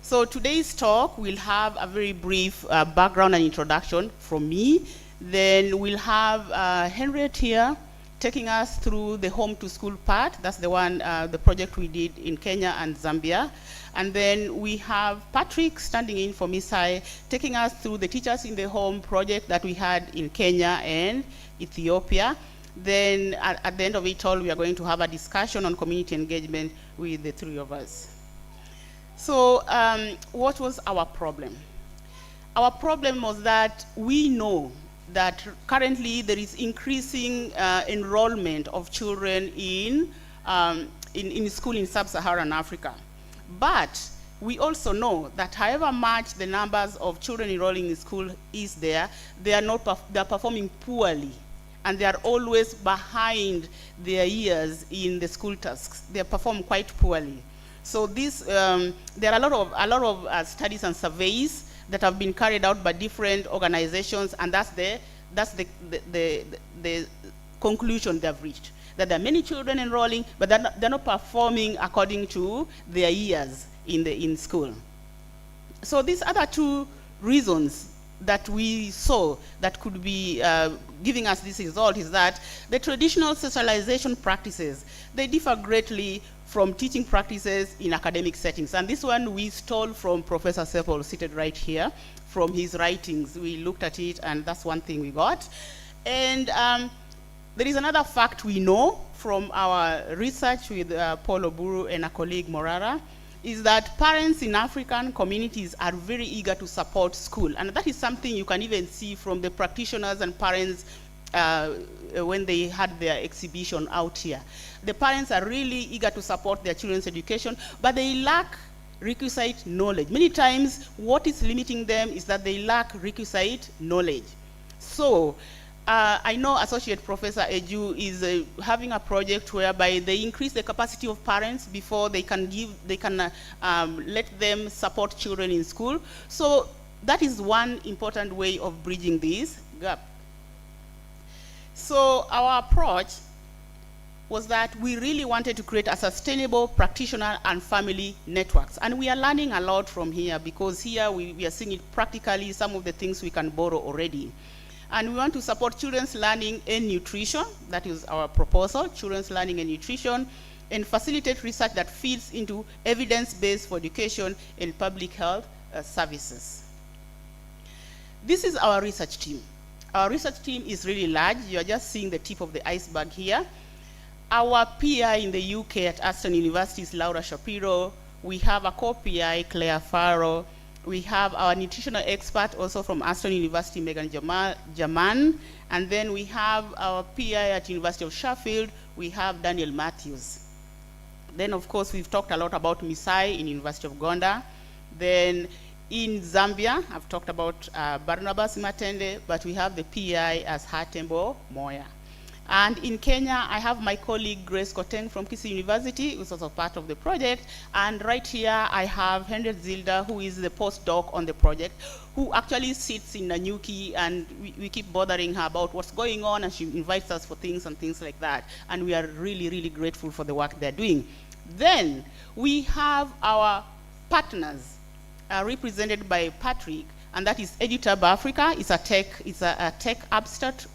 So today's talk will have a very brief background and introduction from me. Then we'll have Henriette here taking us through the home to school part. That's the one, the project we did in Kenya and Zambia. And then we have Patrick standing in for Misai, taking us through the Teachers in the Home project that we had in Kenya and Ethiopia. Then at the end of it all, we are going to have a discussion on community engagement with the three of us. So what was our problem? Our problem was that we know that currently there is increasing enrollment of children in school in sub-Saharan Africa. But we also know that however much the numbers of children enrolling in school is there, they're performing poorly, and they are always behind their years in the school tasks. They perform quite poorly. So this, there are a lot of studies and surveys that have been carried out by different organizations, and that's the conclusion they've reached. That there are many children enrolling, but they're not performing according to their years in school. So these other two reasons that we saw that could be giving us this result is that the traditional socialization practices, they differ greatly from teaching practices in academic settings. And this one we stole from Professor Sepol, seated right here, from his writings. We looked at it, and that's one thing we got. And there is another fact we know from our research with Paul Oburu and a colleague, Morara, is that parents in African communities are very eager to support school. And that is something you can even see from the practitioners and parents when they had their exhibition out here. The parents are really eager to support their children's education, but they lack requisite knowledge. Many times, what is limiting them is that they lack requisite knowledge. So, I know Associate Professor Eju is having a project whereby they increase the capacity of parents before they can let them support children in school. So that is one important way of bridging this gap. So our approach was that we really wanted to create a sustainable practitioner and family networks. And we are learning a lot from here, because here we are seeing it practically, some of the things we can borrow already. And we want to support children's learning and nutrition. That is our proposal, children's learning and nutrition, and facilitate research that feeds into evidence-based for education and public health services. This is our research team. Our research team is really large. You are just seeing the tip of the iceberg here. Our PI in the UK at Aston University is Laura Shapiro. We have a co-PI, Claire Farrow. We have our nutritional expert also from Aston University, Megan Jaman. And then we have our PI at University of Sheffield. We have Daniel Matthews. Then, of course, we've talked a lot about Misai in University of Gonda. Then in Zambia, I've talked about Barnabas Matende, but we have the PI as Hatembo Moya. And in Kenya, I have my colleague Grace Koteng from Kisii University, who's also part of the project. And right here, I have Henriette Zilda, who is the postdoc on the project, who actually sits in Nanyuki, and we keep bothering her about what's going on, and she invites us for things and things like that. And we are really, really grateful for the work they're doing. Then we have our partners, represented by Patrick, and that is EduTab Africa. It's a tech abstract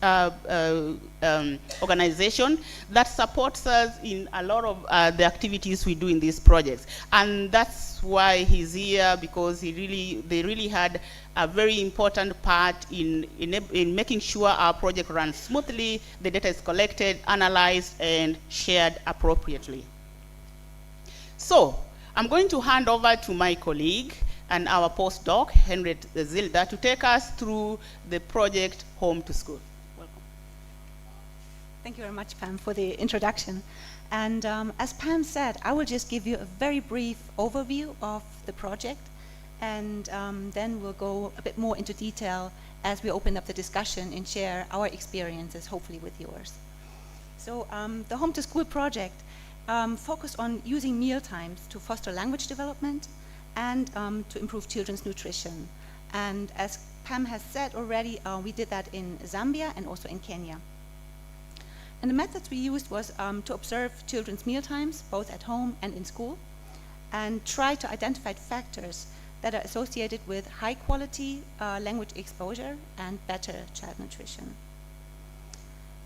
organization that supports us in a lot of the activities we do in these projects. And that's why he's here, because they really had a very important part in making sure our project runs smoothly, the data is collected, analyzed, and shared appropriately. So I'm going to hand over to my colleague and our postdoc, Henriette Zilda, to take us through the project Home to School. Welcome. Thank you very much, Pam, for the introduction. And as Pam said, I will just give you a very brief overview of the project, and then we'll go a bit more into detail as we open up the discussion and share our experiences, hopefully with yours. So the Home to School project focused on using meal times to foster language development and to improve children's nutrition. And as Pam has said already, we did that in Zambia and also in Kenya. And the methods we used was to observe children's meal times, both at home and in school, and try to identify factors that are associated with high quality language exposure and better child nutrition.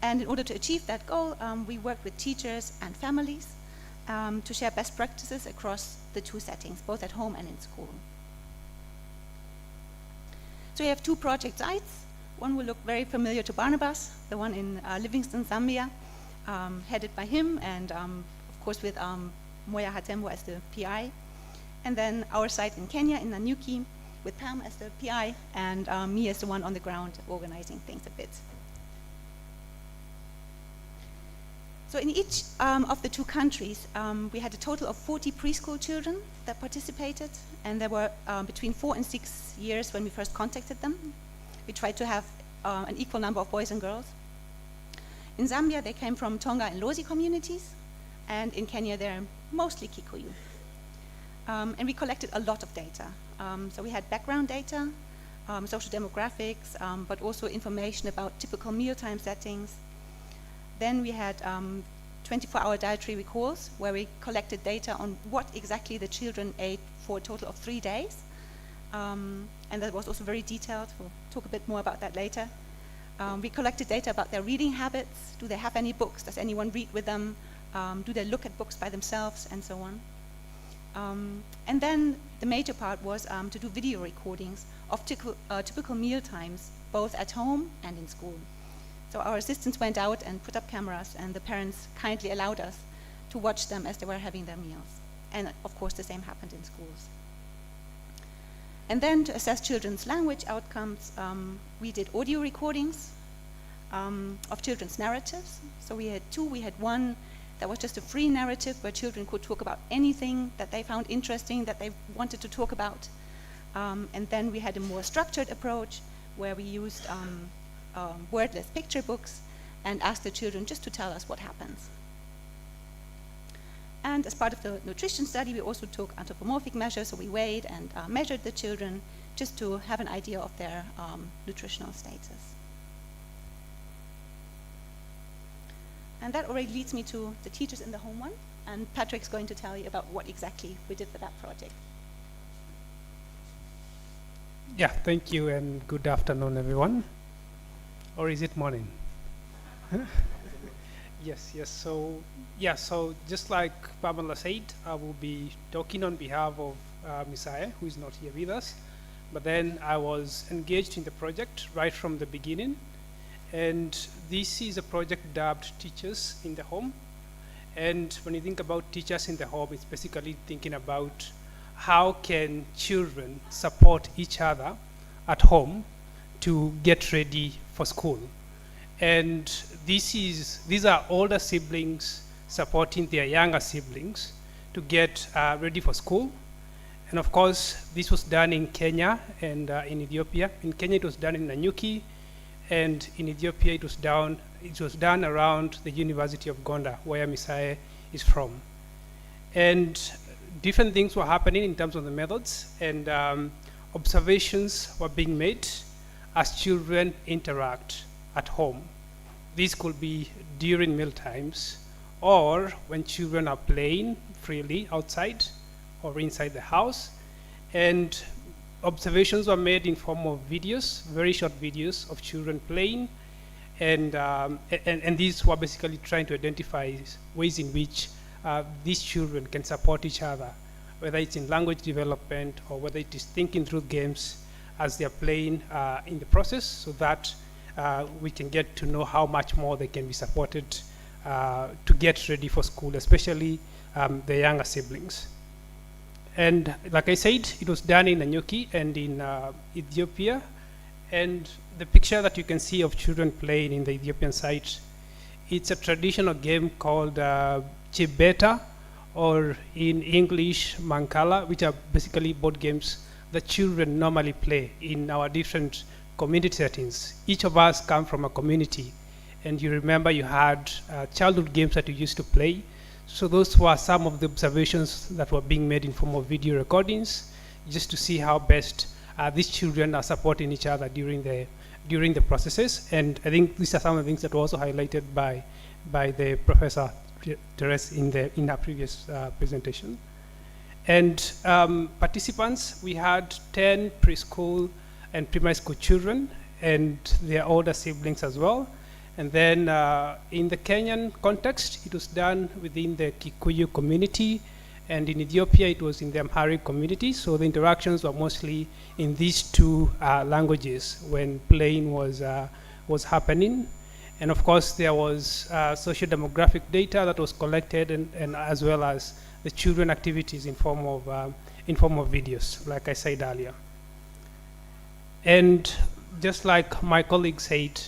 And in order to achieve that goal, we worked with teachers and families to share best practices across the two settings, both at home and in school. So we have two project sites. One will look very familiar to Barnabas, the one in Livingstone, Zambia, headed by him, and of course with Moya Hatembo as the PI. And then our site in Kenya, in Nanyuki, with Pam as the PI, and me as the one on the ground organizing things a bit. So in each of the two countries, we had a total of 40 preschool children that participated, and they were between 4 and 6 years when we first contacted them. We tried to have an equal number of boys and girls. In Zambia, they came from Tonga and Lozi communities, and in Kenya, they're mostly Kikuyu. And we collected a lot of data. So we had background data, social demographics, but also information about typical mealtime settings. Then we had 24-hour dietary recalls, where we collected data on what exactly the children ate for a total of 3 days. And that was also very detailed. We'll talk a bit more about that later. We collected data about their reading habits. Do they have any books? Does anyone read with them? Do they look at books by themselves? And so on. And then the major part was to do video recordings of typical meal times, both at home and in school. So our assistants went out and put up cameras, and the parents kindly allowed us to watch them as they were having their meals. And of course, the same happened in schools. And then to assess children's language outcomes, we did audio recordings of children's narratives. So we had two. We had one that was just a free narrative where children could talk about anything that they found interesting, that they wanted to talk about. And then we had a more structured approach where we used wordless picture books and ask the children just to tell us what happens. And as part of the nutrition study, we also took anthropomorphic measures, so we weighed and measured the children just to have an idea of their nutritional status. And that already leads me to the teachers in the home one, and Patrick's going to tell you about what exactly we did for that project. Yeah, thank you, and good afternoon, everyone. Or is it morning? Yes. So just like Pamela said, I will be talking on behalf of Messiah, who is not here with us. But then I was engaged in the project right from the beginning. And this is a project dubbed Teachers in the Home. And when you think about teachers in the home, it's basically thinking about how can children support each other at home to get ready for school. And these are older siblings supporting their younger siblings to get ready for school. And of course, this was done in Kenya and in Ethiopia. In Kenya, it was done in Nanyuki, and in Ethiopia, it was done around the University of Gonda, where Messiah is from. And different things were happening in terms of the methods, and observations were being made as children interact at home. This could be during meal times, or when children are playing freely outside or inside the house. And observations were made in form of videos, very short videos of children playing, and these were basically trying to identify ways in which these children can support each other, whether it's in language development or whether it is thinking through games as they're playing in the process, so that we can get to know how much more they can be supported to get ready for school, especially the younger siblings. And like I said, it was done in Nanyuki and in Ethiopia. And the picture that you can see of children playing in the Ethiopian site, it's a traditional game called Chibeta, or in English, Mankala, which are basically board games that children normally play in our different community settings. Each of us come from a community, and you remember you had childhood games that you used to play. So those were some of the observations that were being made in form of video recordings, just to see how best these children are supporting each other during the processes. And I think these are some of the things that were also highlighted by the Professor Therese in her previous presentation. And participants, we had 10 preschool and primary school children and their older siblings as well. And then in the Kenyan context, it was done within the Kikuyu community, and in Ethiopia, it was in the Amharic community. So the interactions were mostly in these two languages when playing was happening. And of course, there was socio-demographic data that was collected, and as well as the children activities in form of videos, like I said earlier. And just like my colleague said,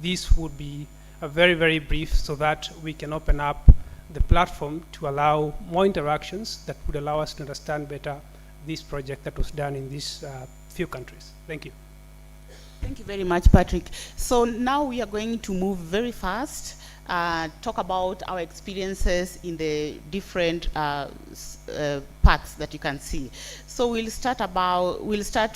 this would be a very, very brief, so that we can open up the platform to allow more interactions that would allow us to understand better this project that was done in these few countries. Thank you. Thank you very much, Patrick. So now we are going to move very fast, talk about our experiences in the different parts that you can see. So we'll start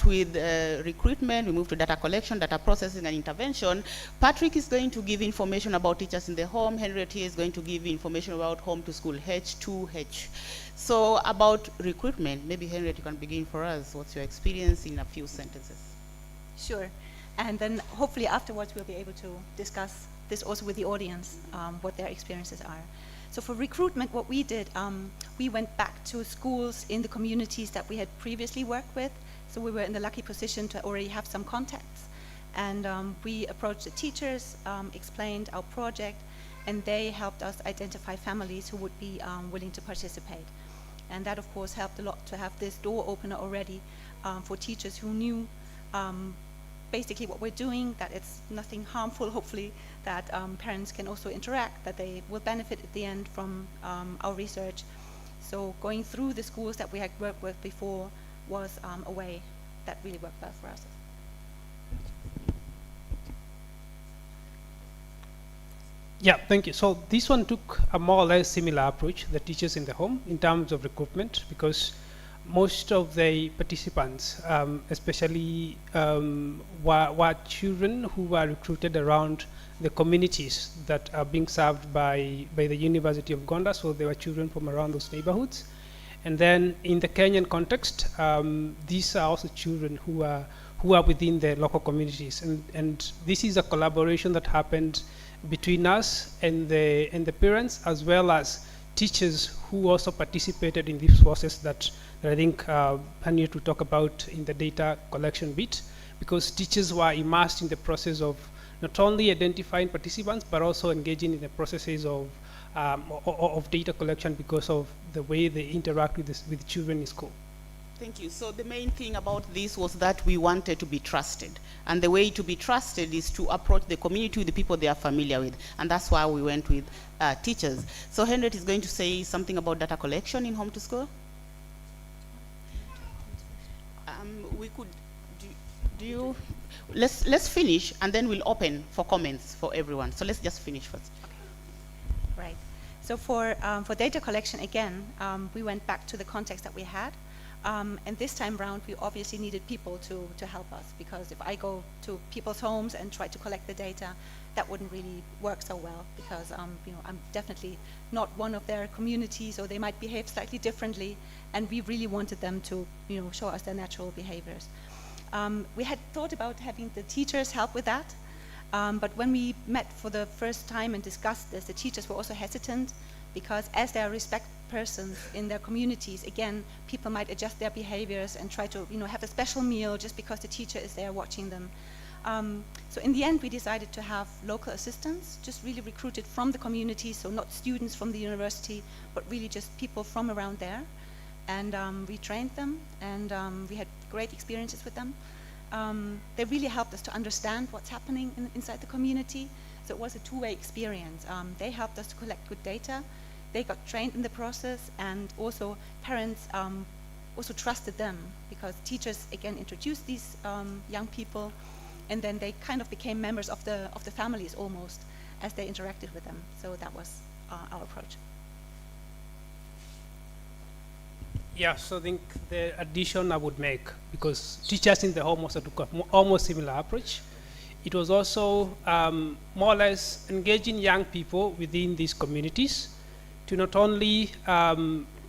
with recruitment. We move to data collection, data processing, and intervention. Patrick is going to give information about teachers in the home. Henriette here is going to give information about home to school, H2H. So about recruitment, maybe Henriette, you can begin for us. What's your experience in a few sentences? Sure. And then hopefully afterwards we'll be able to discuss this also with the audience, what their experiences are. So for recruitment, what we did, we went back to schools in the communities that we had previously worked with. So we were in the lucky position to already have some contacts. And we approached the teachers, explained our project, and they helped us identify families who would be willing to participate. And that, of course, helped a lot to have this door opener already for teachers who knew basically what we're doing, that it's nothing harmful, hopefully, that parents can also interact, that they will benefit at the end from our research. So going through the schools that we had worked with before was a way that really worked well for us. Yeah, thank you. So this one took a more or less similar approach, the teachers in the home, in terms of recruitment, because most of the participants, especially were children who were recruited around the communities that are being served by the University of Gonda, so they were children from around those neighborhoods. And then in the Kenyan context, these are also children who are within the local communities. And this is a collaboration that happened between us and the parents, as well as teachers who also participated in this process that I think I need to talk about in the data collection bit, because teachers were immersed in the process of not only identifying participants, but also engaging in the processes of data collection because of the way they interact with children in school. Thank you. So the main thing about this was that we wanted to be trusted. And the way to be trusted is to approach the community with the people they are familiar with. And that's why we went with teachers. So Henriette is going to say something about data collection in Home to School. We could, let's finish and then we'll open for comments for everyone. So let's just finish first. Right. So for data collection, again, we went back to the context that we had. And this time round, we obviously needed people to help us, because if I go to people's homes and try to collect the data, that wouldn't really work so well, because I'm definitely not one of their communities, or they might behave slightly differently, and we really wanted them to show us their natural behaviors. We had thought about having the teachers help with that, but when we met for the first time and discussed this, the teachers were also hesitant, because as they are respect persons in their communities, again, people might adjust their behaviors and try to have a special meal just because the teacher is there watching them. So in the end, we decided to have local assistants, just really recruited from the community, so not students from the university, but really just people from around there. And we trained them, and we had great experiences with them. They really helped us to understand what's happening inside the community. So it was a two-way experience. They helped us to collect good data. They got trained in the process, and also parents also trusted them, because teachers again introduced these young people, and then they kind of became members of the families almost as they interacted with them. So that was our approach. Yeah, so I think the addition I would make, because teachers in the home also took an almost similar approach. It was also more or less engaging young people within these communities to not only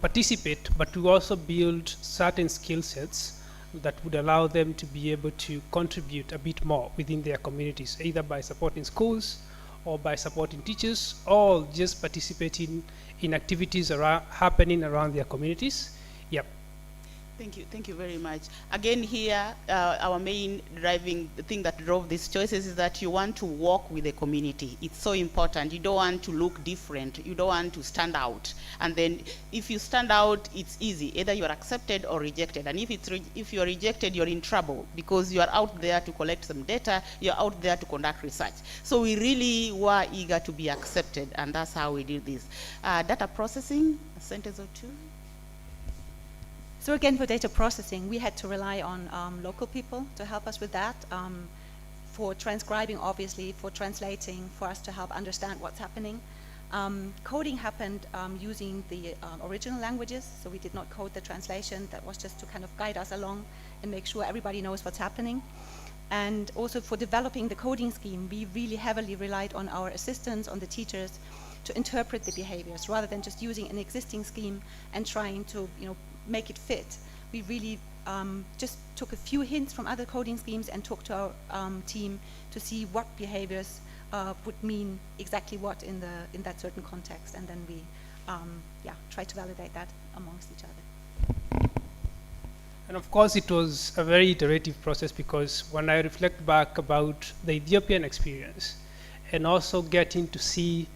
participate, but to also build certain skill sets that would allow them to be able to contribute a bit more within their communities, either by supporting schools or by supporting teachers, or just participating in activities happening around their communities. Yep. Thank you very much. Again here, our main driving thing that drove these choices is that you want to walk with the community. It's so important. You don't want to look different. You don't want to stand out. And then if you stand out, it's easy. Either you are accepted or rejected. And if you are rejected, you're in trouble, because you are out there to collect some data. You're out there to conduct research. So we really were eager to be accepted, and that's how we did this. Data processing, a sentence or two. So again, for data processing, we had to rely on local people to help us with that, for transcribing, obviously, for translating, for us to help understand what's happening. Coding happened using the original languages, so we did not code the translation. That was just to kind of guide us along and make sure everybody knows what's happening. And also for developing the coding scheme, we really heavily relied on our assistants, on the teachers, to interpret the behaviors, rather than just using an existing scheme and trying to make it fit. We really just took a few hints from other coding schemes and talked to our team to see what behaviors would mean exactly what in that certain context, and then we tried to validate that amongst each other. And of course, it was a very iterative process, because when I reflect back about the Ethiopian experience and also getting to see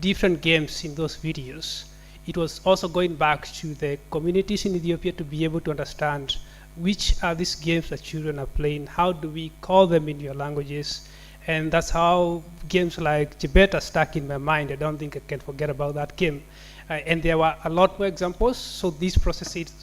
different games in those videos, it was also going back to the communities in Ethiopia to be able to understand which are these games that children are playing, how do we call them in your languages, and that's how games like Jebet are stuck in my mind. I don't think I can forget about that game. And there were a lot more examples, so these processes,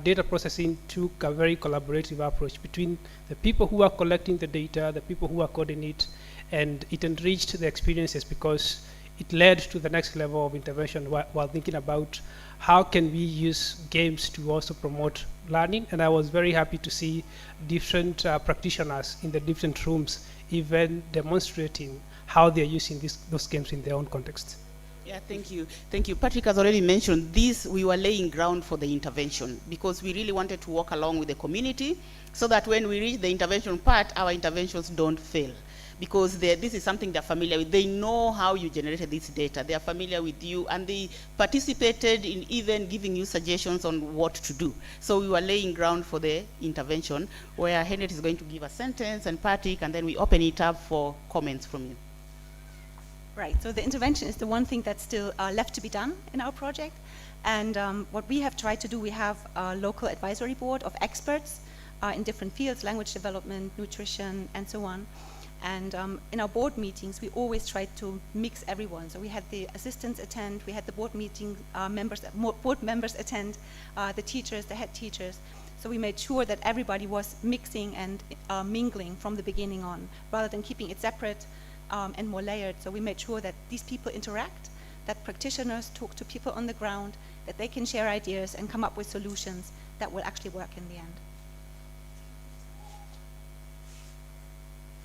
data processing took a very collaborative approach between the people who are collecting the data, the people who are coding it, and it enriched the experiences, because it led to the next level of intervention while thinking about how can we use games to also promote learning. And I was very happy to see different practitioners in the different rooms even demonstrating how they're using those games in their own context. Yeah, thank you. Thank you. Patrick has already mentioned this. We were laying ground for the intervention because we really wanted to walk along with the community so that when we reach the intervention part, our interventions don't fail. Because this is something they're familiar with. They know how you generated this data. They are familiar with you, and they participated in even giving you suggestions on what to do. So we were laying ground for the intervention, where Henriette is going to give a sentence, and Patrick, and then we open it up for comments from you. Right, so the intervention is the one thing that's still left to be done in our project. And what we have tried to do, we have a local advisory board of experts in different fields, language development, nutrition, and so on. And in our board meetings, we always tried to mix everyone. So we had the assistants attend, we had the board meeting board members attend, the teachers, the head teachers. So we made sure that everybody was mixing and mingling from the beginning on, rather than keeping it separate and more layered. So we made sure that these people interact, that practitioners talk to people on the ground, that they can share ideas and come up with solutions that will actually work in the end.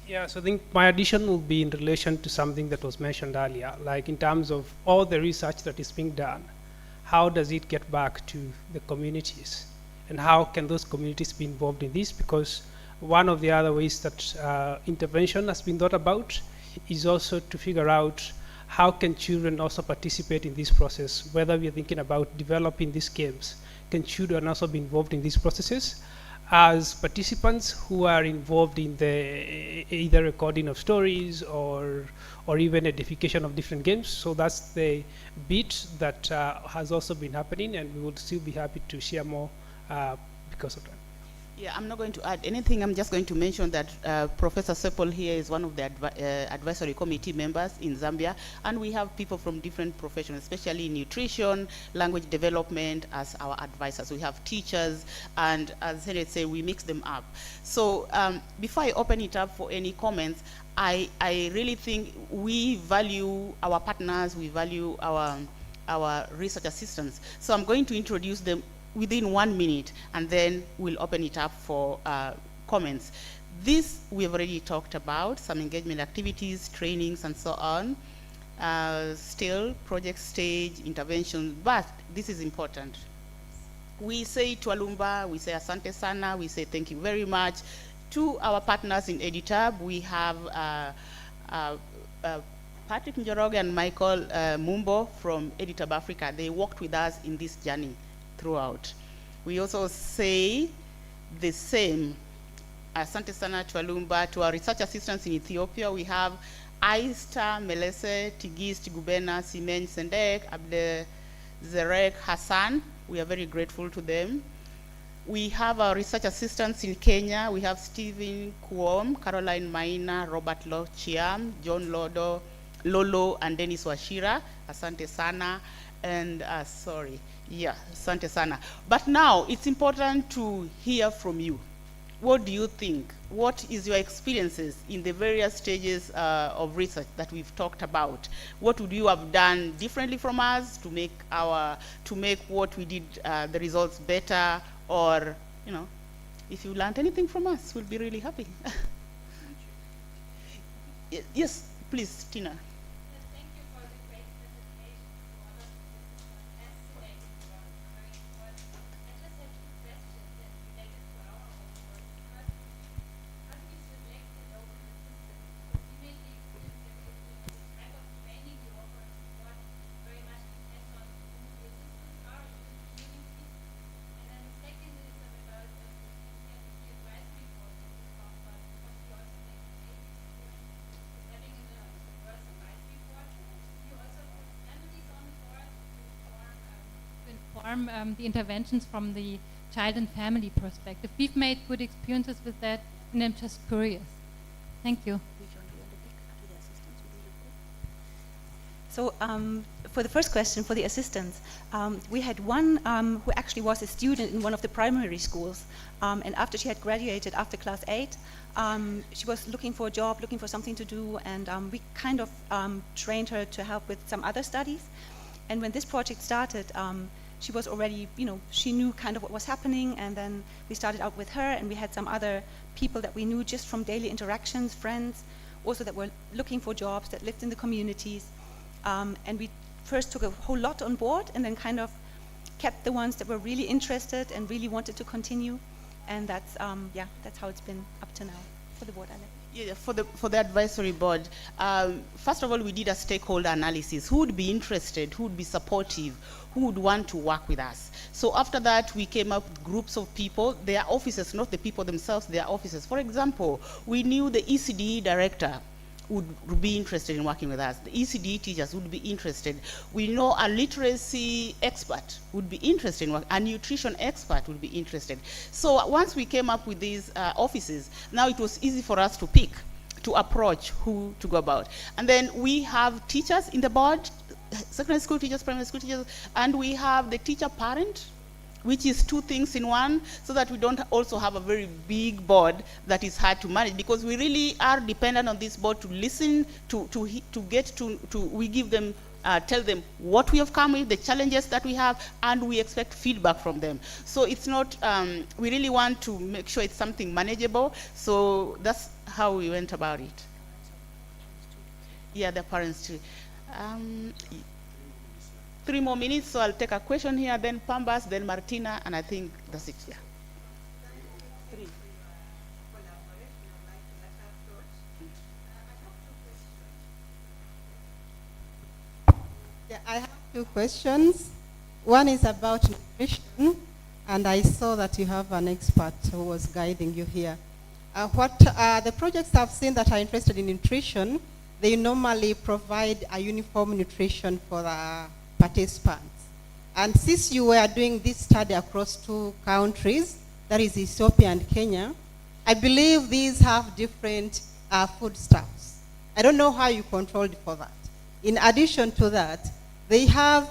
Yeah, so I think my addition will be in relation to something that was mentioned earlier, like in terms of all the research that is being done, how does it get back to the communities? And how can those communities be involved in this? Because one of the other ways that intervention has been thought about is also to figure out how can children also participate in this process, whether we are thinking about developing these games. Can children also be involved in these processes as participants who are involved in the either recording of stories or even edification of different games? So that's the bit that has also been happening, and we would still be happy to share more because of that. Yeah, I'm not going to add anything. I'm just going to mention that Professor Seppel here is one of the advisory committee members in Zambia, and we have people from different professions, especially nutrition, language development, as our advisors. We have teachers, and as Henriette said, we mix them up. So before I open it up for any comments, I really think we value our partners, we value our research assistants. So I'm going to introduce them within 1 minute, and then we'll open it up for comments. This we've already talked about, some engagement activities, trainings, and so on. Still, project stage, intervention, but this is important. We say Twalumba, we say Asante Sana, we say thank you very much. To our partners in EDITAB, we have Patrick Njoroge and Michael Mumbo from EDITAB Africa. They worked with us in this journey throughout. We also say the same, Asante Sana Twalumba. To our research assistants in Ethiopia, we have Aista Melese, Tigist Gubena, Simeny Sendek, Abdezerek Hassan. We are very grateful to them. We have our research assistants in Kenya. We have Stephen Kuom, Caroline Maina, Robert Lo Chiam, John Lolo, and Dennis Washira. Asante Sana. And Asante Sana. But now it's important to hear from you. What do you think? What is your experiences in the various stages of research that we've talked about? What would you have done differently from us to make what we did the results better? Or, if you learned anything from us, we'll be really happy. Yes, please, Tina. The interventions from the child and family perspective. We've made good experiences with that, and I'm just curious. Thank you. So for the first question, for the assistants, we had one who actually was a student in one of the primary schools, and after she had graduated, after class 8, she was looking for a job, looking for something to do, and we kind of trained her to help with some other studies. And when this project started, she was already, she knew kind of what was happening, and then we started out with her, and we had some other people that we knew just from daily interactions, friends, also that were looking for jobs, that lived in the communities. And we first took a whole lot on board, and then kind of kept the ones that were really interested and really wanted to continue. And that's how it's been up to now for the board. Yeah, for the advisory board, first of all, we did a stakeholder analysis. Who would be interested? Who would be supportive? Who would want to work with us? So after that, we came up with groups of people. Their officers, not the people themselves, their officers. For example, we knew the Issbd director would be interested in working with us. The Issbd teachers would be interested. We know a literacy expert would be interested in work. A nutrition expert would be interested. So once we came up with these offices, now it was easy for us to pick, to approach who to go about. And then we have teachers in the board, secondary school teachers, primary school teachers, and we have the teacher parent, which is two things in one, so that we don't also have a very big board that is hard to manage, because we really are dependent on this board to listen, we give them, tell them what we have come with, the challenges that we have, and we expect feedback from them. So it's not, we really want to make sure it's something manageable, so that's how we went about it. Yeah, the parents too. 3 more minutes, so I'll take a question here, then Pambas, then Martina, and I think that's it. Yeah. 3. Yeah, I have 2 questions. One is about nutrition, and I saw that you have an expert who was guiding you here. The projects I've seen that are interested in nutrition, they normally provide a uniform nutrition for the participants. And since you were doing this study across 2 countries, that is Ethiopia and Kenya, I believe these have different foodstuffs. I don't know how you controlled for that. In addition to that, they have,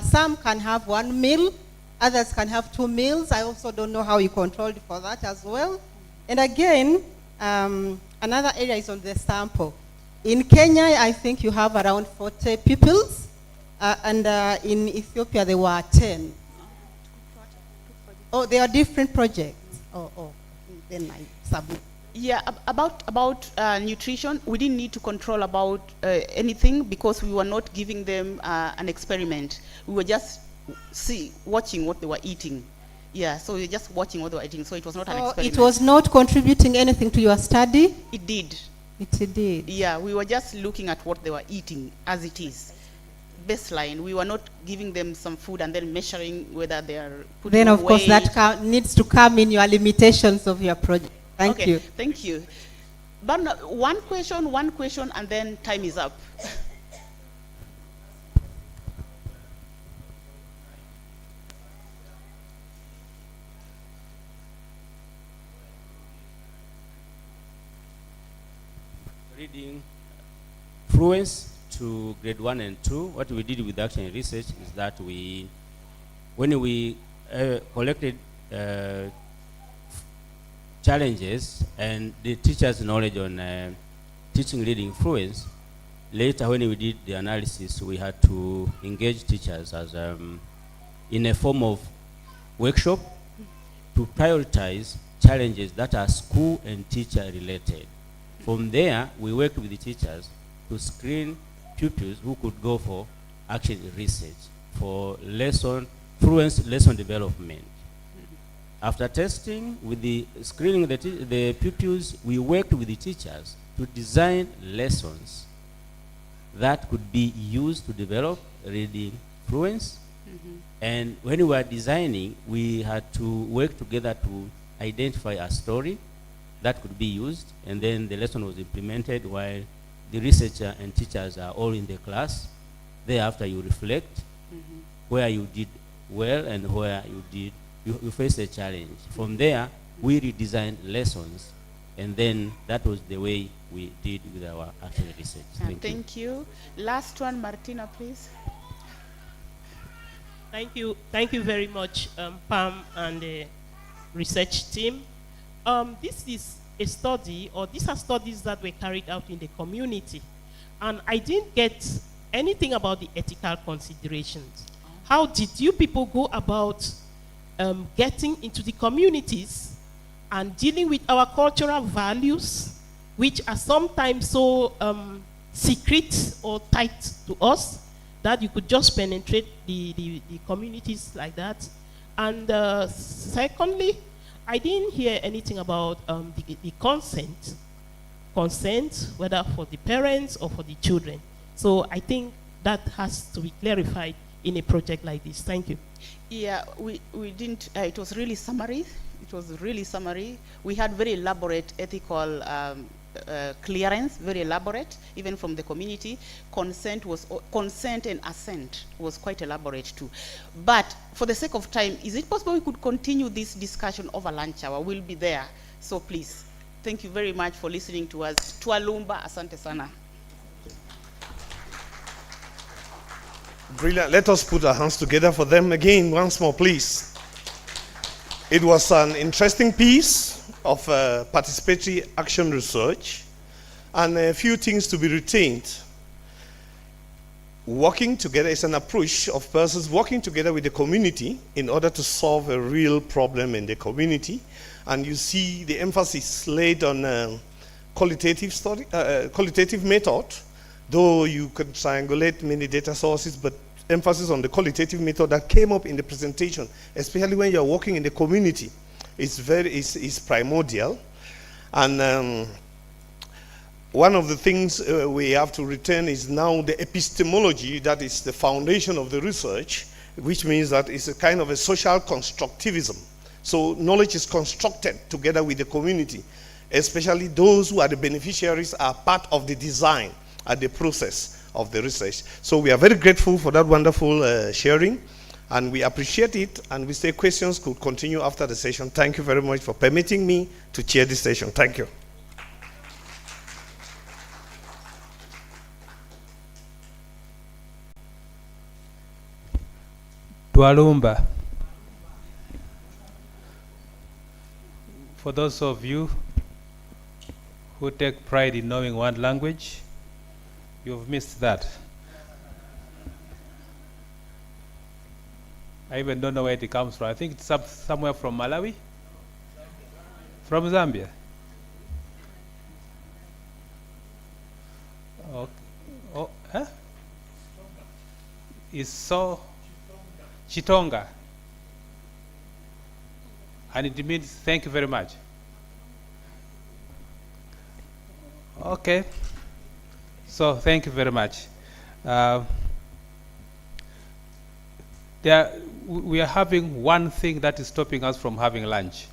some can have 1 meal, others can have 2 meals. I also don't know how you controlled for that as well. And again, another area is on the sample. In Kenya, I think you have around 40 pupils, and in Ethiopia there were 10. Oh, they are different projects. Then I submit. Yeah, about nutrition, we didn't need to control about anything, because we were not giving them an experiment. We were just watching what they were eating. Yeah, so we were just watching what they were eating, so it was not an experiment. It was not contributing anything to your study? It did. It did. Yeah, we were just looking at what they were eating as it is. Baseline. We were not giving them some food and then measuring whether they are putting Then, of weight. course, that needs to come in your limitations of your project. Thank you. Thank you. But no, one question, and then time is up. Reading fluence to grade 1 and 2, what we did with action research is that when we collected challenges and the teachers' knowledge on teaching reading fluence, later when we did the analysis, we had to engage teachers as in a form of workshop to prioritize challenges that are school and teacher related. From there, we worked with the teachers to screen pupils who could go for action research for fluence lesson development. After testing with the screening the pupils, we worked with the teachers to design lessons that could be used to develop reading fluence. And when we were designing, we had to work together to identify a story that could be used, and then the lesson was implemented while the researcher and teachers are all in the class. Thereafter, you reflect where you did well and where you faced a challenge. From there, we redesigned lessons And then that was the way we did with our action research. Thank you. Last one, Martina, please. Thank you very much, Pam and the research team. This is a study, or these are studies that were carried out in the community. And I didn't get anything about the ethical considerations. How did you people go about getting into the communities and dealing with our cultural values, which are sometimes so secret or tight to us, that you could just penetrate the communities like that? And secondly, I didn't hear anything about the consent, whether for the parents or for the children. So I think that has to be clarified in a project like this. Thank you. Yeah, we didn't, it was really summary. It was really summary. We had very elaborate ethical clearance, very elaborate, even from the community. Consent and assent was quite elaborate too. But for the sake of time, is it possible we could continue this discussion over lunch hour? We'll be there. So please, thank you very much for listening to us. Tualumba, asante sana. Brilliant. Let us put our hands together for them again once more, please. It was an interesting piece of participatory action research, and a few things to be retained. Working together is an approach of persons working together with the community in order to solve a real problem in the community. And you see the emphasis laid on qualitative method, though you could triangulate many data sources, but emphasis on the qualitative method that came up in the presentation, especially when you're working in the community, is primordial. And one of the things we have to return is now the epistemology that is the foundation of the research, which means that it's a kind of a social constructivism. So knowledge is constructed together with the community, especially those who are the beneficiaries are part of the design and the process of the research. So we are very grateful for that wonderful sharing, and we appreciate it, and we say questions could continue after the session. Thank you very much for permitting me to chair this session. Thank you. Tualumba. For those of you who take pride in knowing one language, you've missed that. I even don't know where it comes from. I think it's somewhere from Malawi? From Zambia? Okay. Oh, huh? It's so Chitonga. And it means thank you very much. Okay. So thank you very much. We are having one thing that is stopping us from having lunch.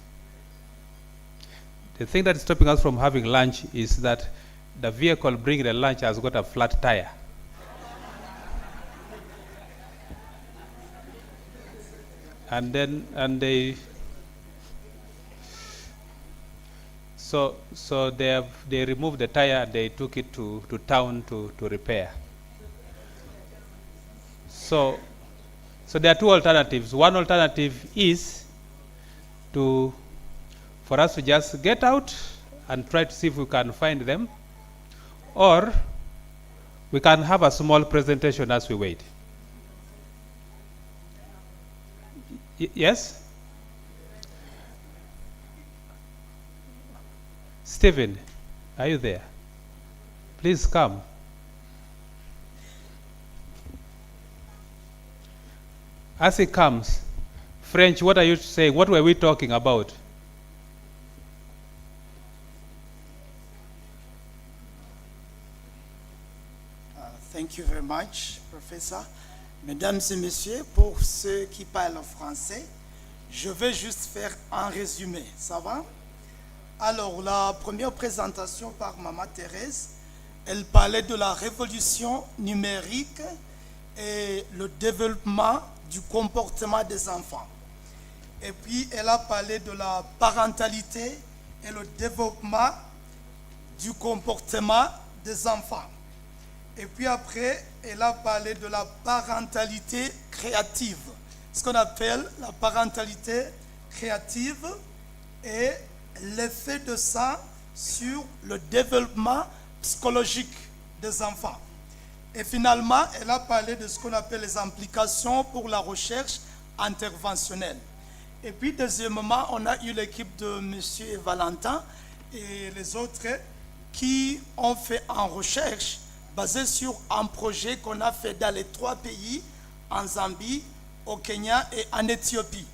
The thing that is stopping us from having lunch is that the vehicle bringing the lunch has got a flat tire. So they removed the tire, they took it to town to repair. So there are two alternatives. One alternative is for us to just get out and try to see if we can find them, or we can have a small presentation as we wait. Yes? Stephen, are you there? Please come. As he comes, French, what are you saying? What were we talking about? Thank you very much, Professor. Mesdames et messieurs, pour ceux qui parlent français, je vais juste faire un résumé. Ça va? Alors, la première présentation par Maman Thérèse, elle parlait de la révolution numérique et le développement du comportement des enfants. Et puis, elle a parlé de la parentalité et le développement du comportement des enfants. Et puis après, elle a parlé de la parentalité créative, ce qu'on appelle la parentalité créative et l'effet de ça sur le développement psychologique des enfants. Et finalement, elle a parlé de ce qu'on appelle les implications pour la recherche interventionnelle. Et puis, deuxièmement, on a eu l'équipe de M. Valentin et les autres qui ont fait une recherche basée sur un projet qu'on a fait dans les 3 pays, en Zambie, au Kenya et en Éthiopie.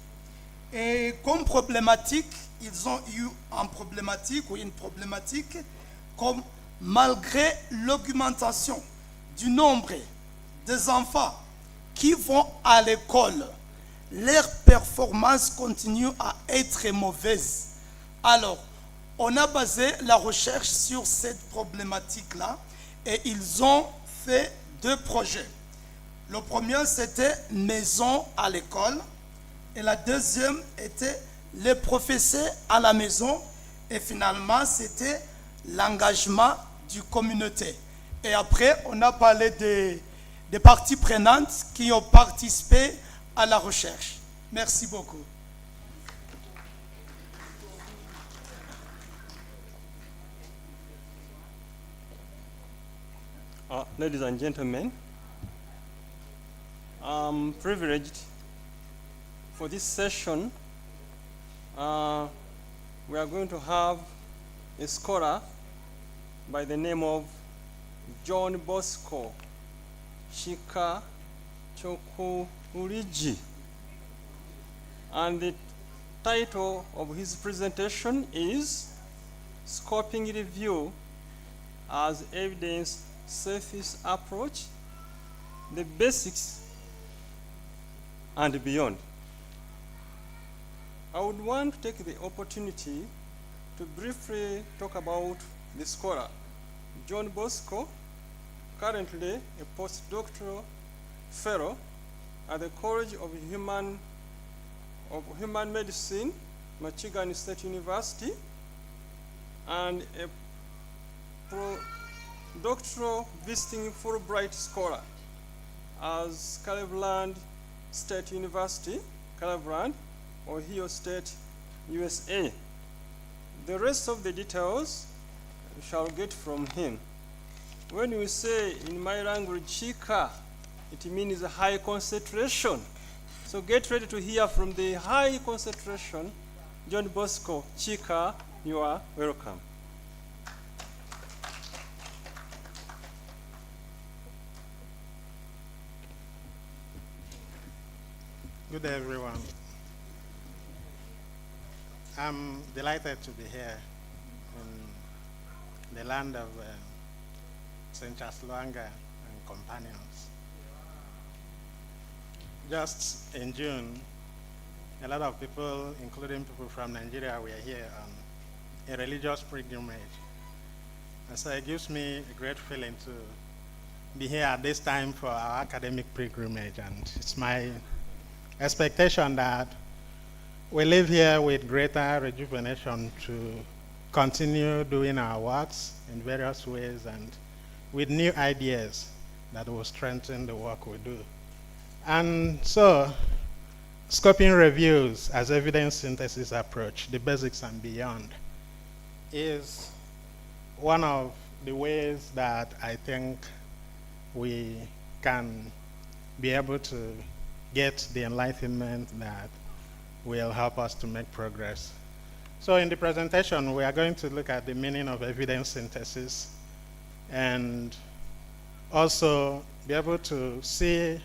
Et comme problématique, ils ont eu une problématique comme malgré l'augmentation du nombre des enfants qui vont à l'école, leur performance continue à être mauvaise. Alors, on a basé la recherche sur cette problématique-là et ils ont fait 2 projets. Le premier, c'était maison à l'école et la deuxième était les professeurs à la maison et finalement, c'était l'engagement du communauté. Et après, on a parlé des parties prenantes qui ont participé à la recherche. Merci beaucoup. Ladies and gentlemen, I'm privileged for this session. We are going to have a scholar by the name of John Bosco Chika Chokuriji. And the title of his presentation is Scoping Review as Evidence Surface Approach, the Basics and Beyond. I would want to take the opportunity to briefly talk about the scholar. John Bosco, currently a postdoctoral fellow at the College of Human Medicine, Michigan State University, and a doctoral visiting Fulbright scholar as Cleveland State University, Cleveland, Ohio State, USA. The rest of the details we shall get from him. When we say in my language Chika, it means a high concentration. So get ready to hear from the high concentration. John Bosco Chika, you are welcome. Good day, everyone. I'm delighted to be here in the land of St. Charles Luanga and companions. Just in June, a lot of people, including people from Nigeria, were here on a religious pilgrimage. And so it gives me a great feeling to be here at this time for our academic pilgrimage. And it's my expectation that we live here with greater rejuvenation to continue doing our works in various ways and with new ideas that will strengthen the work we do. And so, scoping reviews as evidence synthesis approach, the basics and beyond, is one of the ways that I think we can be able to get the enlightenment that will help us to make progress. So in the presentation, we are going to look at the meaning of evidence synthesis and also be able to see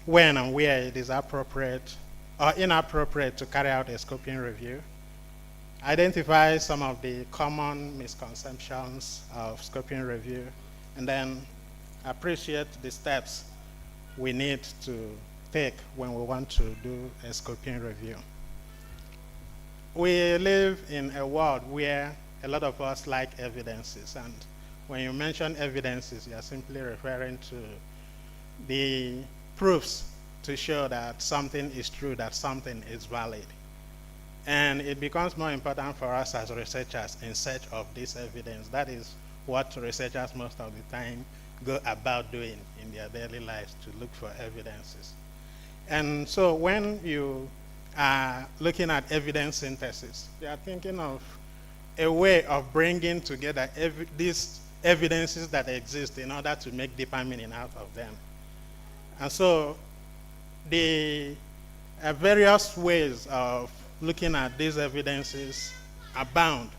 when and where it is appropriate or inappropriate to carry out a scoping review, identify some of the common misconceptions of scoping review, and then appreciate the steps we need to take when we want to do a scoping review. We live in a world where a lot of us like evidences, and when you mention evidences, you are simply referring to the proofs to show that something is true, that something is valid. And it becomes more important for us as researchers in search of this evidence. That is what researchers most of the time go about doing in their daily lives, to look for evidences. And so when you are looking at evidence synthesis, you are thinking of a way of bringing together these evidences that exist in order to make deeper meaning out of them. And so the various ways of looking at these evidences abound.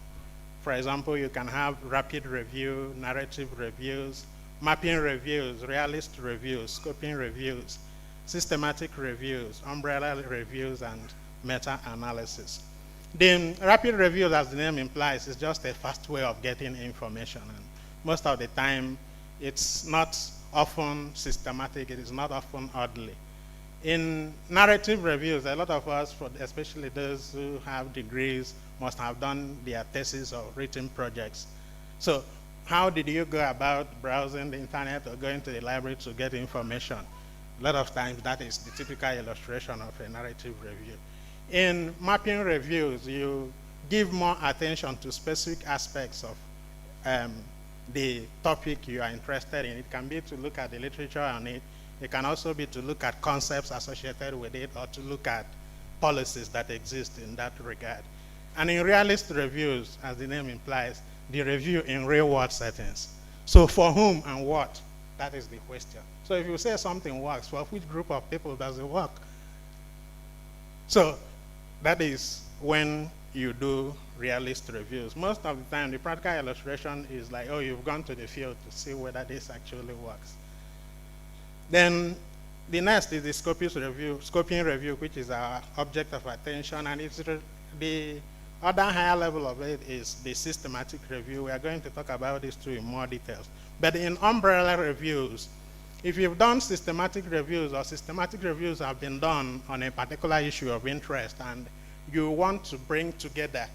For example, you can have rapid review, narrative reviews, mapping reviews, realist reviews, scoping reviews, systematic reviews, umbrella reviews, and meta-analysis. The rapid reviews, as the name implies, is just a fast way of getting information. And most of the time, it's not often systematic, it is not often orderly. In narrative reviews, a lot of us, especially those who have degrees, must have done their thesis or written projects. So how did you go about browsing the internet or going to the library to get information? A lot of times that is the typical illustration of a narrative review. In mapping reviews, you give more attention to specific aspects of the topic you are interested in. It can be to look at the literature on it. It can also be to look at concepts associated with it, or to look at policies that exist in that regard. And in realist reviews, as the name implies, the review in real-world settings. So for whom and what? That is the question. So if you say something works, for which group of people does it work? So that is when you do realist reviews. Most of the time, the practical illustration is like, oh, you've gone to the field to see whether this actually works. Then the next is the scoping review, which is our object of attention, and it's the other higher level of it is the systematic review. We are going to talk about this too in more details. But in umbrella reviews, if you've done systematic reviews, or systematic reviews have been done on a particular issue of interest, and you want to bring together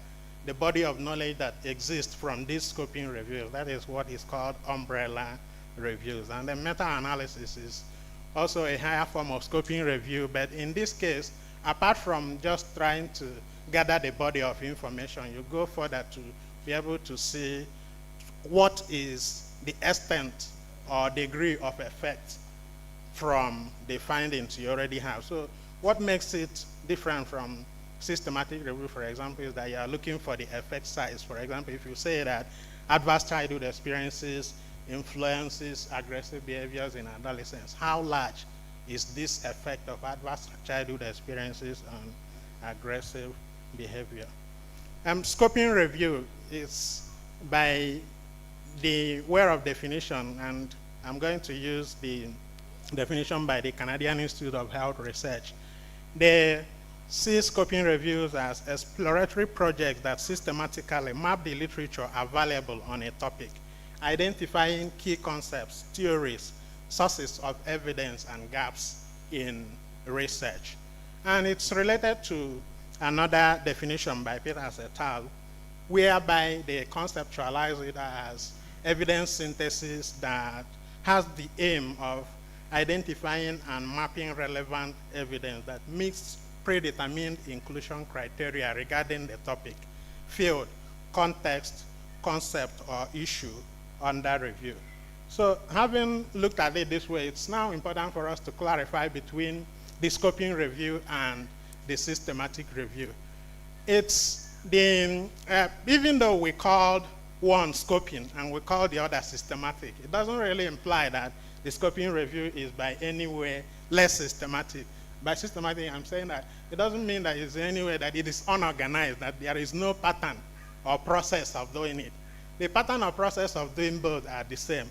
the body of knowledge that exists from these scoping reviews, that is what is called umbrella reviews. And then meta-analysis is also a higher form of scoping review, but in this case, apart from just trying to gather the body of information, you go further to be able to see what is the extent or degree of effect from the findings you already have. So what makes it different from systematic review, for example, is that you are looking for the effect size. For example, if you say that adverse childhood experiences influences aggressive behaviors in adolescence, how large is this effect of adverse childhood experiences on aggressive behavior? Scoping review is by the way of definition, and I'm going to use the definition by the Canadian Institute of Health Research. They see scoping reviews as exploratory projects that systematically map the literature available on a topic, identifying key concepts, theories, sources of evidence, and gaps in research. And it's related to another definition by Peters et al., whereby they conceptualize it as evidence synthesis that has the aim of identifying and mapping relevant evidence that meets predetermined inclusion criteria regarding the topic, field, context, concept, or issue under review. So having looked at it this way, it's now important for us to clarify between the scoping review and the systematic review. It's the, even though we called one scoping and we call the other systematic, it doesn't really imply that the scoping review is by any way less systematic. By systematic, I'm saying that it doesn't mean that it's in any way that it is unorganized, that there is no pattern or process of doing it. The pattern or process of doing both are the same.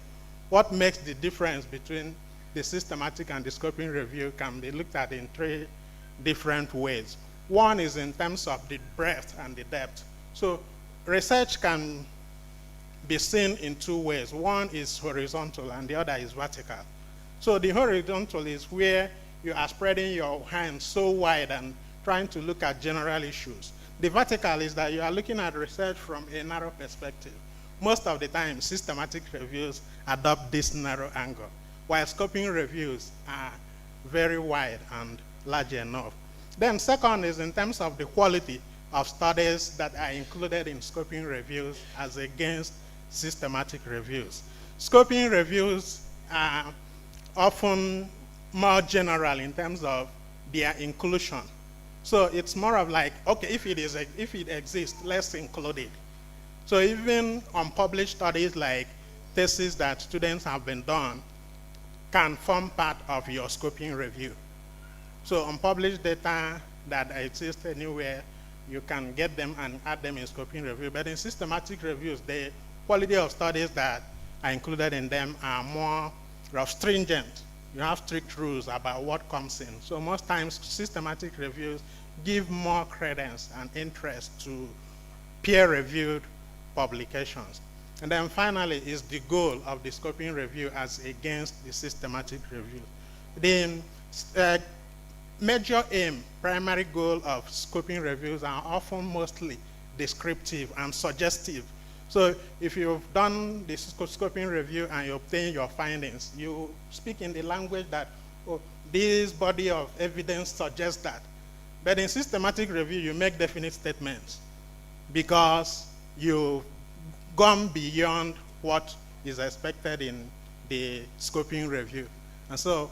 What makes the difference between the systematic and the scoping review can be looked at in three different ways. One is in terms of the breadth and the depth. So research can be seen in two ways. One is horizontal and the other is vertical. So the horizontal is where you are spreading your hands so wide and trying to look at general issues. The vertical is that you are looking at research from a narrow perspective. Most of the time, systematic reviews adopt this narrow angle, while scoping reviews are very wide and large enough. Then second is in terms of the quality. of studies that are included in scoping reviews as against systematic reviews. Scoping reviews are often more general in terms of their inclusion. So it's more of like, okay, if it exists, let's include it. So even unpublished studies like theses that students have been done can form part of your scoping review. So unpublished data that exist anywhere, you can get them and add them in scoping review. But in systematic reviews, the quality of studies that are included in them are more stringent. You have strict rules about what comes in. So most times, systematic reviews give more credence and interest to peer-reviewed publications. And then finally is the goal of the scoping review as against the systematic review. The major aim, primary goal of scoping reviews are often mostly descriptive and suggestive. So if you've done the scoping review and you obtain your findings, you speak in the language that, oh, this body of evidence suggests that. But in systematic review, you make definite statements because you've gone beyond what is expected in the scoping review. And so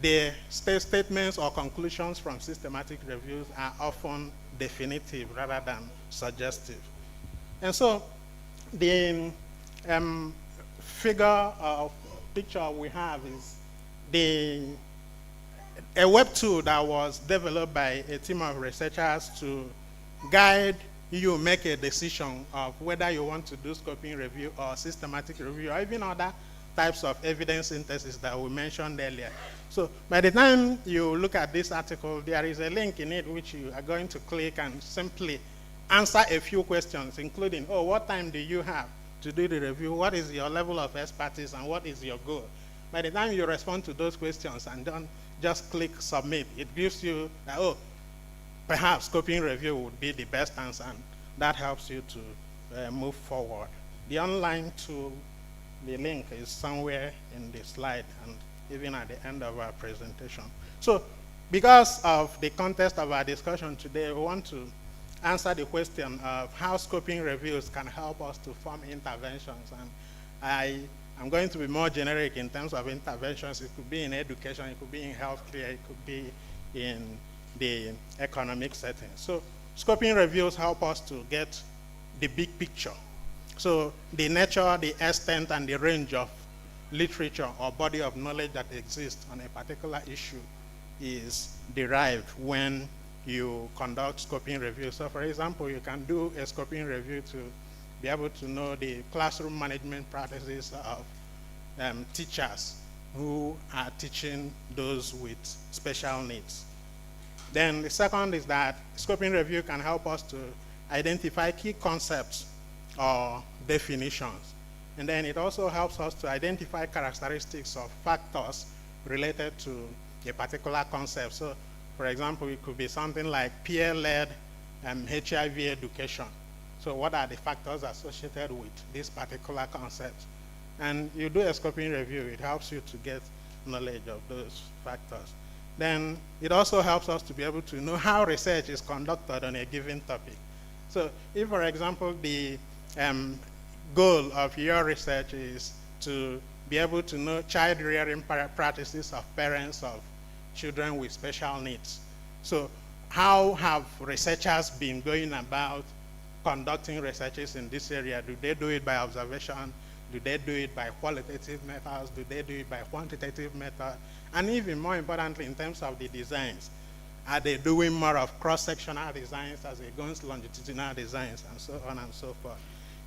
the statements or conclusions from systematic reviews are often definitive rather than suggestive. And so the figure or picture we have is a web tool that was developed by a team of researchers to guide you make a decision of whether you want to do scoping review or systematic review or even other types of evidence synthesis that we mentioned earlier. So by the time you look at this article, there is a link in it which you are going to click and simply answer a few questions, including, oh, what time do you have to do the review? What is your level of expertise and what is your goal? By the time you respond to those questions and don't just click submit, it gives you, oh, perhaps scoping review would be the best answer, and that helps you to move forward. The online tool, the link is somewhere in the slide and even at the end of our presentation. So because of the context of our discussion today, we want to answer the question of how scoping reviews can help us to form interventions. And I am going to be more generic in terms of interventions. It could be in education, it could be in healthcare, it could be in the economic setting. So scoping reviews help us to get the big picture. So the nature, the extent, and the range of literature or body of knowledge that exists on a particular issue is derived when you conduct scoping review. So for example, you can do a scoping review to be able to know the classroom management practices of teachers who are teaching those with special needs. Then the second is that scoping review can help us to identify key concepts or definitions. And then it also helps us to identify characteristics of factors related to a particular concept. So for example, it could be something like peer-led HIV education. So what are the factors associated with this particular concept? And you do a scoping review, it helps you to get knowledge of those factors. Then it also helps us to be able to know how research is conducted on a given topic. So if, for example, the goal of your research is to be able to know child rearing practices of parents of children with special needs. So how have researchers been going about conducting researches in this area? Do they do it by observation? Do they do it by qualitative methods? Do they do it by quantitative methods? And even more importantly, in terms of the designs, are they doing more of cross-sectional designs as against longitudinal designs, and so on and so forth?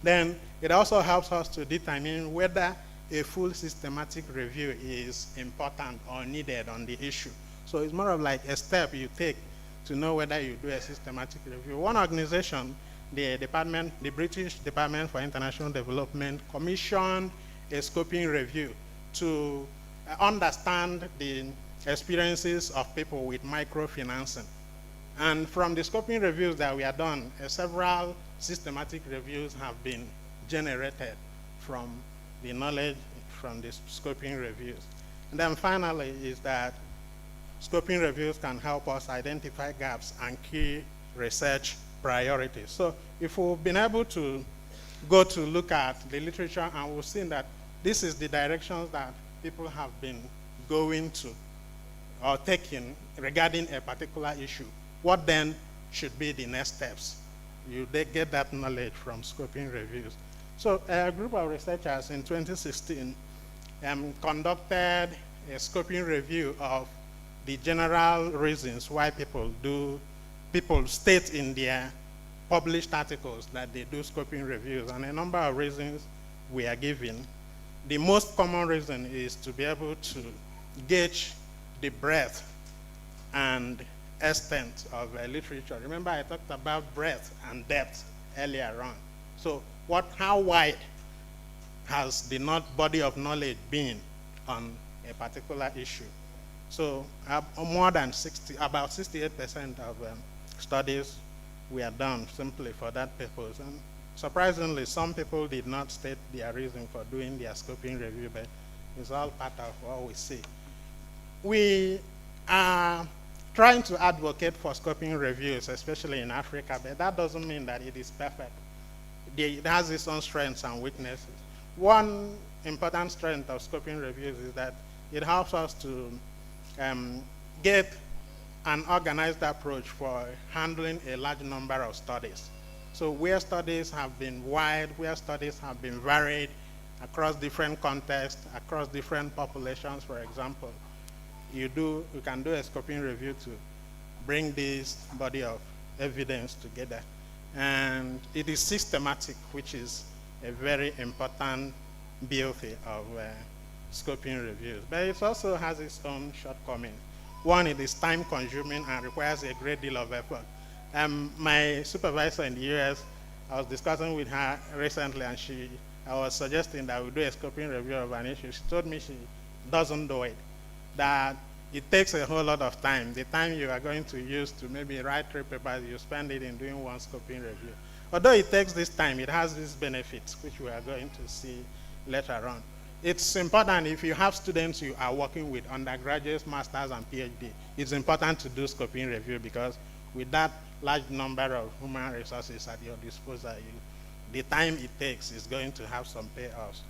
Then it also helps us to determine whether a full systematic review is important or needed on the issue. So it's more of like a step you take to know whether you do a systematic review. One organization, the British Department for International Development, commissioned a scoping review to understand the experiences of people with microfinancing. And from the scoping reviews that we have done, several systematic reviews have been generated from the knowledge from the scoping reviews. And then finally is that scoping reviews can help us identify gaps and key research priorities. So if we've been able to go to look at the literature and we've seen that this is the directions that people have been going to or taking regarding a particular issue, what then should be the next steps? They get that knowledge from scoping reviews. So a group of researchers in 2016 conducted a scoping review of the general reasons why people state in their published articles that they do scoping reviews, and a number of reasons we are given. The most common reason is to be able to gauge the breadth and extent of literature. Remember I talked about breadth and depth earlier on. So how wide has the body of knowledge been on a particular issue? So more than about 68% of studies were done simply for that purpose. And surprisingly, some people did not state their reason for doing their scoping review, but it's all part of what we see. We are trying to advocate for scoping reviews, especially in Africa, but that doesn't mean that it is perfect. It has its own strengths and weaknesses. One important strength of scoping reviews is that it helps us to get an organized approach for handling a large number of studies. So where studies have been wide, where studies have been varied across different contexts, across different populations, for example, you can do a scoping review to bring this body of evidence together. And it is systematic, which is a very important beauty of scoping reviews. But it also has its own shortcomings. One, it is time consuming and requires a great deal of effort. My supervisor in the US, I was discussing with her recently, and I was suggesting that we do a scoping review of an issue. She told me she doesn't do it, that it takes a whole lot of time. The time you are going to use to maybe write 3 papers, you spend it in doing one scoping review. Although it takes this time, it has these benefits, which we are going to see later on. It's important if you have students you are working with, undergraduates, masters, and PhD, it's important to do scoping review, because with that large number of human resources at your disposal, the time it takes is going to have some payoffs.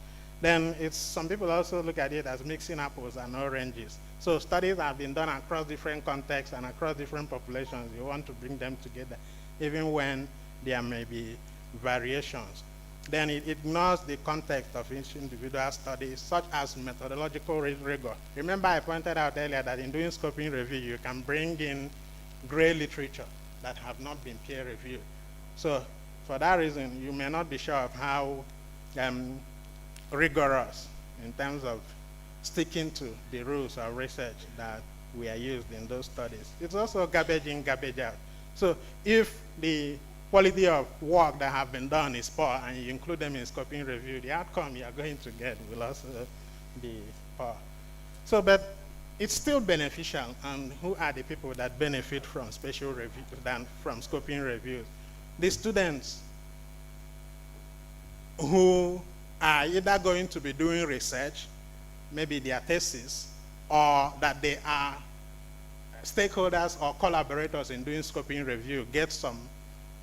Then some people also look at it as mixing apples and oranges. So studies have been done across different contexts and across different populations. You want to bring them together, even when there may be variations. Then it ignores the context of each individual study, such as methodological rigor. Remember I pointed out earlier that in doing scoping review, you can bring in gray literature that have not been peer reviewed. So for that reason, you may not be sure of how rigorous in terms of sticking to the rules of research that we are used in those studies. It's also garbage in, garbage out. So if the quality of work that have been done is poor and you include them in scoping review, the outcome you are going to get will also be poor. So, but it's still beneficial, and who are the people that benefit from spatial review than from scoping reviews? The students who are either going to be doing research, maybe their thesis, or that they are stakeholders or collaborators in doing scoping review, get some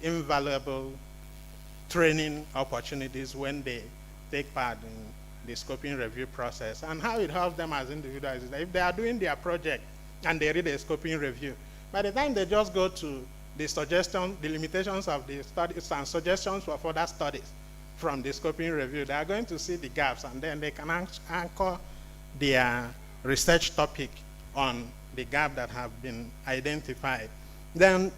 invaluable training opportunities when they take part in the scoping review process. And how it helps them as individuals is that if they are doing their project and they read a scoping review, by the time they just go to the suggestion, the limitations of the studies and suggestions for further studies from the scoping review, they are going to see the gaps, and then they can anchor their research topic on the gap that have been identified. Then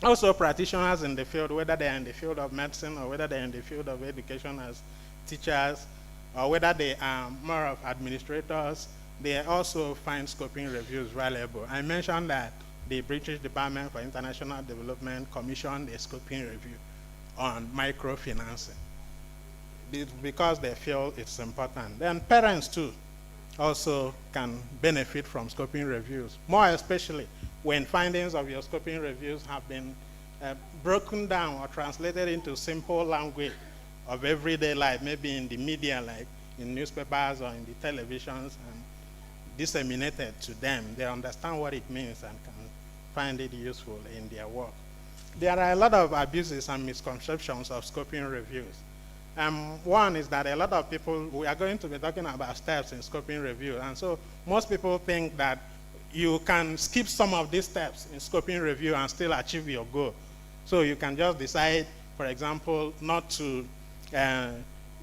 also practitioners in the field, whether they are in the field of medicine or whether they are in the field of education as teachers, or whether they are more of administrators, they also find scoping reviews valuable. I mentioned that the British Department for International Development commissioned a scoping review on microfinancing because they feel it's important. Then parents too also can benefit from scoping reviews, more especially when findings of your scoping reviews have been broken down or translated into simple language of everyday life, maybe in the media, like in newspapers or in the televisions, and disseminated to them. They understand what it means and can find it useful in their work. there are a lot of abuses and misconceptions of scoping reviews. One is that a lot of people, we are going to be talking about steps in scoping review, and so most people think that you can skip some of these steps in scoping review and still achieve your goal. So you can just decide, for example, not to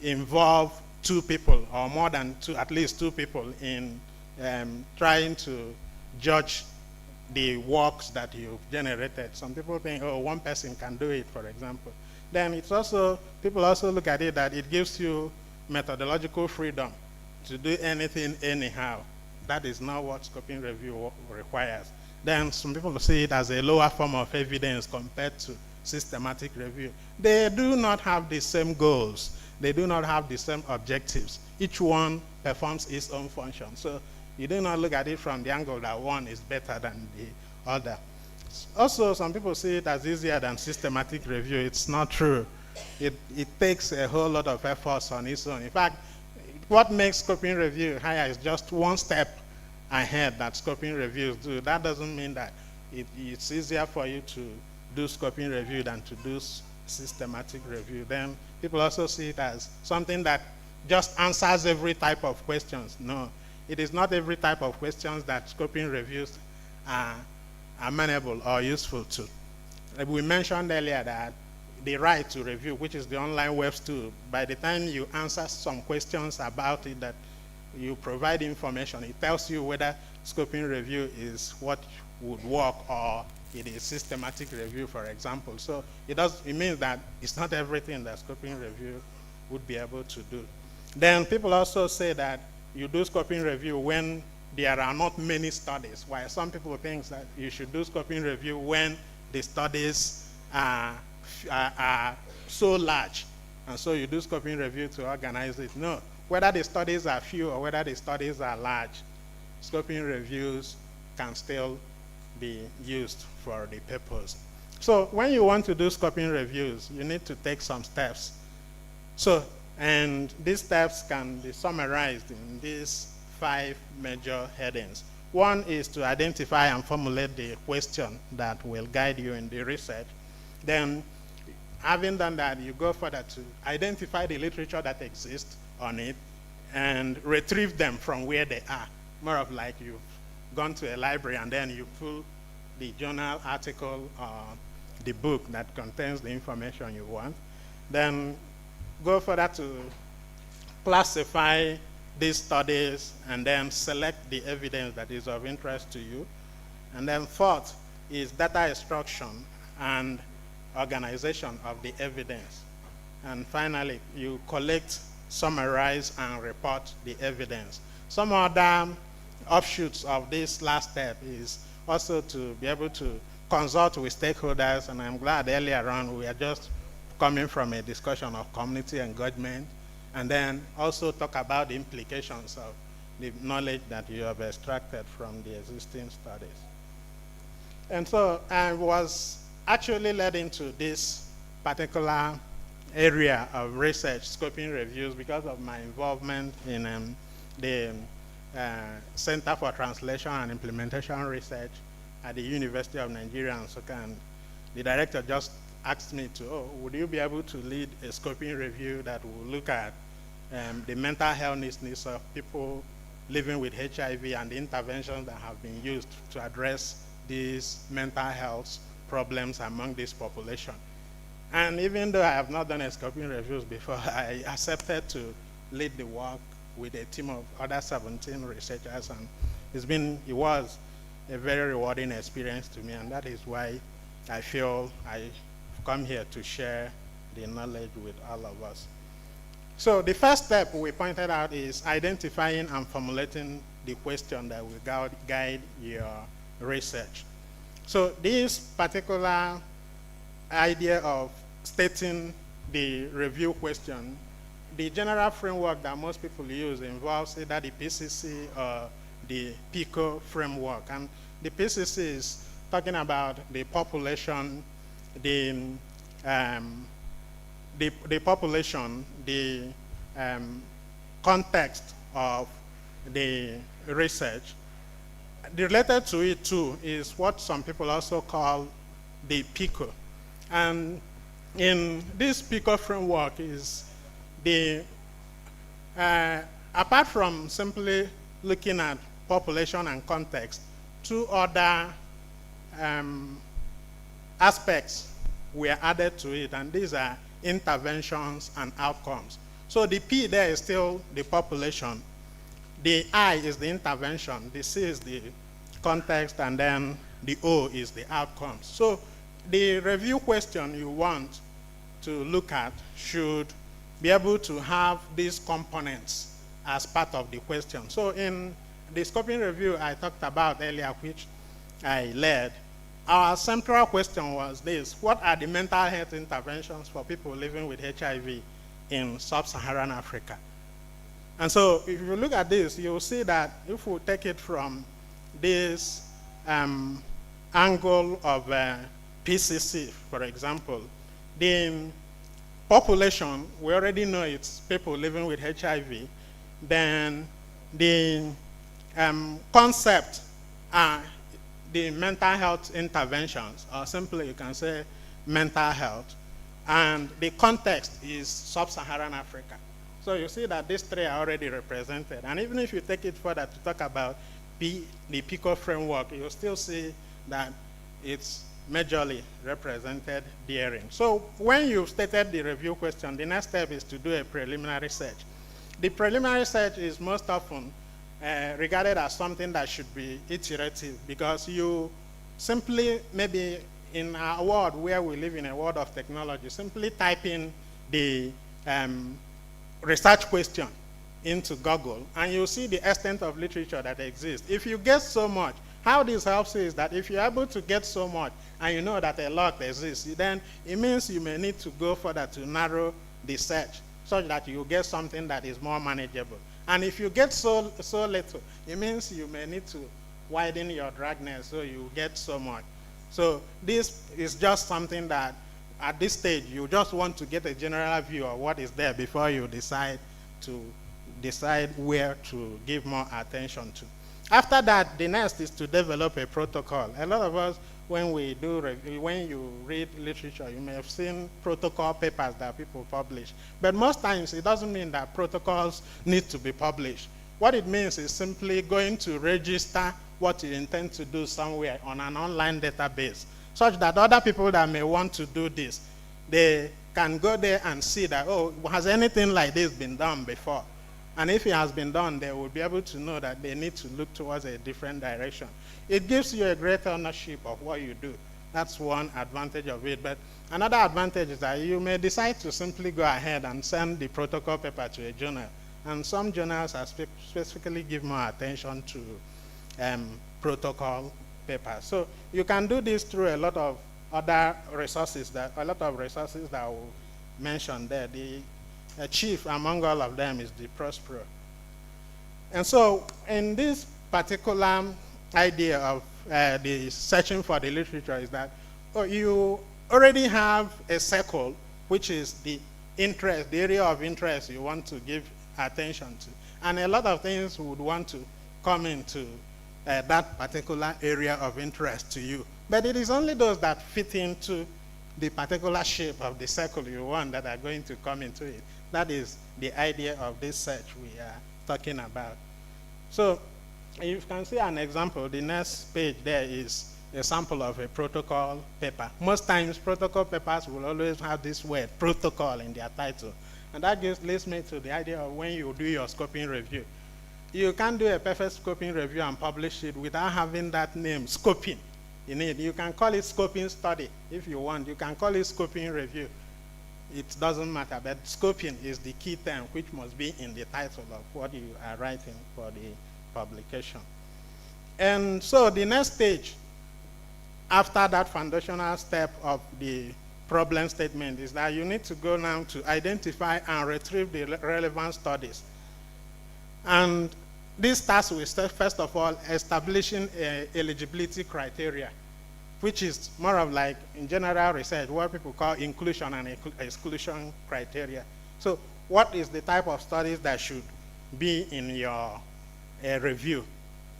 involve two people or more than two, at least two people in trying to judge the works that you've generated. Some people think, oh, one person can do it, for example. Then it's also, people also look at it that it gives you methodological freedom to do anything anyhow. That is not what scoping review requires. Then some people see it as a lower form of evidence compared to systematic review. They do not have the same goals. They do not have the same objectives. Each one performs its own function. So you do not look at it from the angle that one is better than the other. Also, some people see it as easier than systematic review. It's not true. It takes a whole lot of efforts on its own. In fact, what makes scoping review higher is just one step ahead that scoping reviews do. That doesn't mean that it's easier for you to do scoping review than to do systematic review. Then people also see it as something that just answers every type of questions. No, it is not every type of questions that scoping reviews are amenable or useful to. We mentioned earlier that the right to review, which is the online web tool, by the time you answer some questions about it, that you provide information, it tells you whether scoping review is what would work or it is systematic review, for example. So it means that it's not everything that scoping review would be able to do. Then people also say that you do scoping review when there are not many studies, while some people think that you should do scoping review when the studies are so large, and so you do scoping review to organize it. No, whether the studies are few or whether the studies are large, scoping reviews can still be used for the purpose. So when you want to do scoping reviews, you need to take some steps. So, and these steps can be summarized in these 5 major headings. One is to identify and formulate the question that will guide you in the research. Then, having done that, you go further to identify the literature that exists on it and retrieve them from where they are. More of like you've gone to a library and then you pull the journal article or the book that contains the information you want. Then go further to classify these studies and then select the evidence that is of interest to you. And then fourth is data extraction and organization of the evidence. And finally, you collect, summarize, and report the evidence. Some other offshoots of this last step is also to be able to consult with stakeholders, and I'm glad earlier on we are just coming from a discussion of community engagement, and then also talk about the implications of the knowledge that you have extracted from the existing studies. And so I was actually led into this particular area of research, scoping reviews, because of my involvement in the Center for Translation and Implementation Research at the University of Nigeria. And so the director just asked me to, would you be able to lead a scoping review that will look at the mental health needs of people living with HIV and the interventions that have been used to address these mental health problems among this population. And even though I have not done a scoping reviews before, I accepted to lead the work with a team of other 17 researchers, and it was a very rewarding experience to me, and that is why I feel I've come here to share the knowledge with all of us. So the first step we pointed out is identifying and formulating the question that will guide your research. So this particular idea of stating the review question, the general framework that most people use involves either the PCC or the PICO framework. And the PCC is talking about the population, the population, the context of the research. Related to it too is what some people also call the PICO. And in this PICO framework is the, apart from simply looking at population and context, two other aspects were added to it, and these are interventions and outcomes. So the P there is still the population, the I is the intervention, the C is the context, and then the O is the outcomes. So the review question you want to look at should be able to have these components as part of the question. So in the scoping review I talked about earlier, which I led, our central question was this: what are the mental health interventions for people living with HIV in sub-Saharan Africa? And so if you look at this, you'll see that if we take it from this angle of PCC, for example, the population, we already know it's people living with HIV. Then the concept are the mental health interventions, or simply you can say mental health. And the context is sub-Saharan Africa. So you see that these three are already represented. And even if you take it further to talk about the PICO framework, you'll still see that it's majorly represented therein. So when you've stated the review question, the next step is to do a preliminary search. The preliminary search is most often regarded as something that should be iterative, because you simply, maybe in a world where we live in a world of technology, simply type in the research question into Google, and you'll see the extent of literature that exists. If you get so much, how this helps you is that if you're able to get so much and you know that a lot exists, then it means you may need to go further to narrow the search such that you get something that is more manageable. And if you get so little, it means you may need to widen your dragnet so you get so much. So this is just something that at this stage you just want to get a general view of what is there before you decide where to give more attention to. After that, the next is to develop a protocol. A lot of us, when you read literature, you may have seen protocol papers that people publish. But most times, it doesn't mean that protocols need to be published. What it means is simply going to register what you intend to do somewhere on an online database, such that other people that may want to do this, they can go there and see that, oh, has anything like this been done before? And if it has been done, they will be able to know that they need to look towards a different direction. It gives you a great ownership of what you do. That's one advantage of it. But another advantage is that you may decide to simply go ahead and send the protocol paper to a journal. And some journals are specifically give more attention to protocol papers. So you can do this through a lot of other resources that I will mention there. The chief among all of them is the Prospero. And so in this particular idea of the searching for the literature is that you already have a circle, which is the interest, the area of interest you want to give attention to. And a lot of things would want to come into that particular area of interest to you. But it is only those that fit into the particular shape of the circle you want that are going to come into it. That is the idea of this search we are talking about. So you can see an example. The next page there is a sample of a protocol paper. Most times protocol papers will always have this word protocol in their title. And that just leads me to the idea of when you do your scoping review. You can't do a perfect scoping review and publish it without having that name, scoping, in it. You can call it scoping study if you want. You can call it scoping review. It doesn't matter, but scoping is the key term which must be in the title of what you are writing for the publication. And so the next stage after that foundational step of the problem statement is that you need to go now to identify and retrieve the relevant studies. And this starts with, first of all, establishing eligibility criteria, which is more of like, in general research, what people call inclusion and exclusion criteria. So what is the type of studies that should be in your review?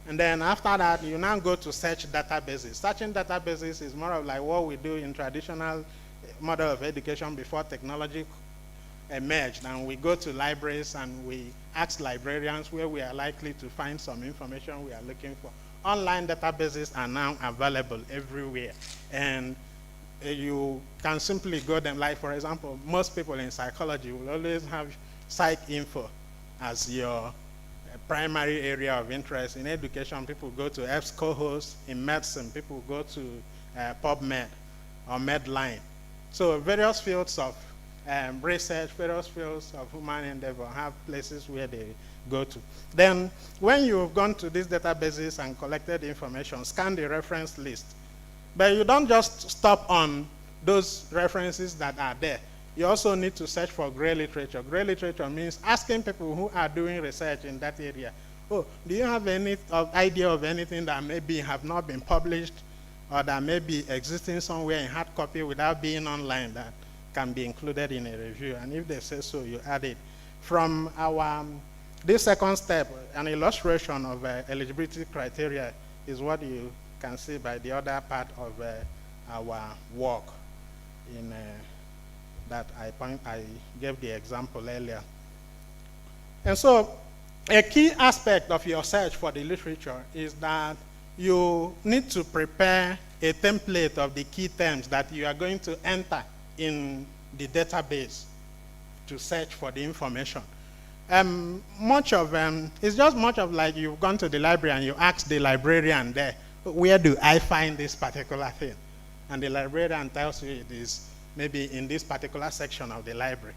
And then after that, you now go to search databases. Searching databases is more of like what we do in traditional model of education before technology emerged, and we go to libraries and we ask librarians where we are likely to find some information we are looking for. Online databases are now available everywhere, and you can simply go them. Like, for example, most people in psychology will always have PsycInfo as your primary area of interest. In education, people go to EBSCOhost. In medicine, people go to PubMed or Medline. So various fields of research, various fields of human endeavor have places where they go to. Then when you've gone to these databases and collected information, scan the reference list. But you don't just stop on those references that are there. You also need to search for gray literature. Gray literature means asking people who are doing research in that area, oh, do you have any idea of anything that maybe have not been published or that may be existing somewhere in hard copy without being online that can be included in a review? And if they say so, you add it. From our, this second step, an illustration of eligibility criteria is what you can see by the other part of our work in that I gave the example earlier. And so a key aspect of your search for the literature is that you need to prepare a template of the key terms that you are going to enter in the database to search for the information. It's just much of like you've gone to the library and you ask the librarian there, where do I find this particular thing? And the librarian tells you it is maybe in this particular section of the library.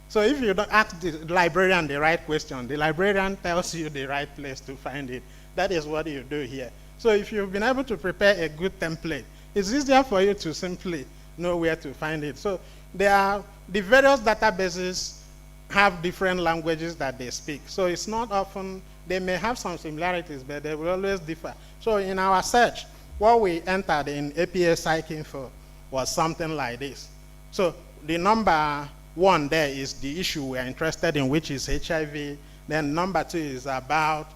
So if you don't ask the librarian the right question, the librarian tells you the right place to find it. That is what you do here. So if you've been able to prepare a good template, it's easier for you to simply know where to find it. So the various databases have different languages that they speak. So it's not often, they may have some similarities, but they will always differ. So in our search, what we entered in APA PsycInfo was something like this. So the number one there is the issue we are interested in, which is HIV. Then number two is about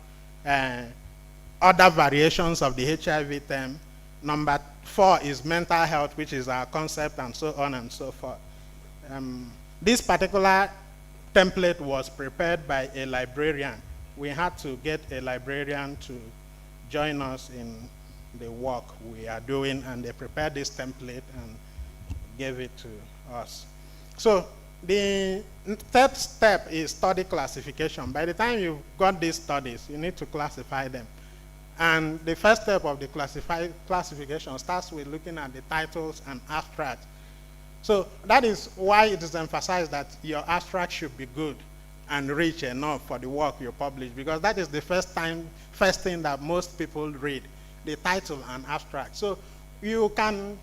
other variations of the HIV term. Number four is mental health, which is our concept, and so on and so forth. This particular template was prepared by a librarian. We had to get a librarian to join us in the work we are doing, and they prepared this template and gave it to us. So the third step is study classification. By the time you've got these studies, you need to classify them. And the first step of the classification starts with looking at the titles and abstract. So that is why it is emphasized that your abstract should be good and rich enough for the work you publish, because that is the first thing that most people read, the title and abstract. So you can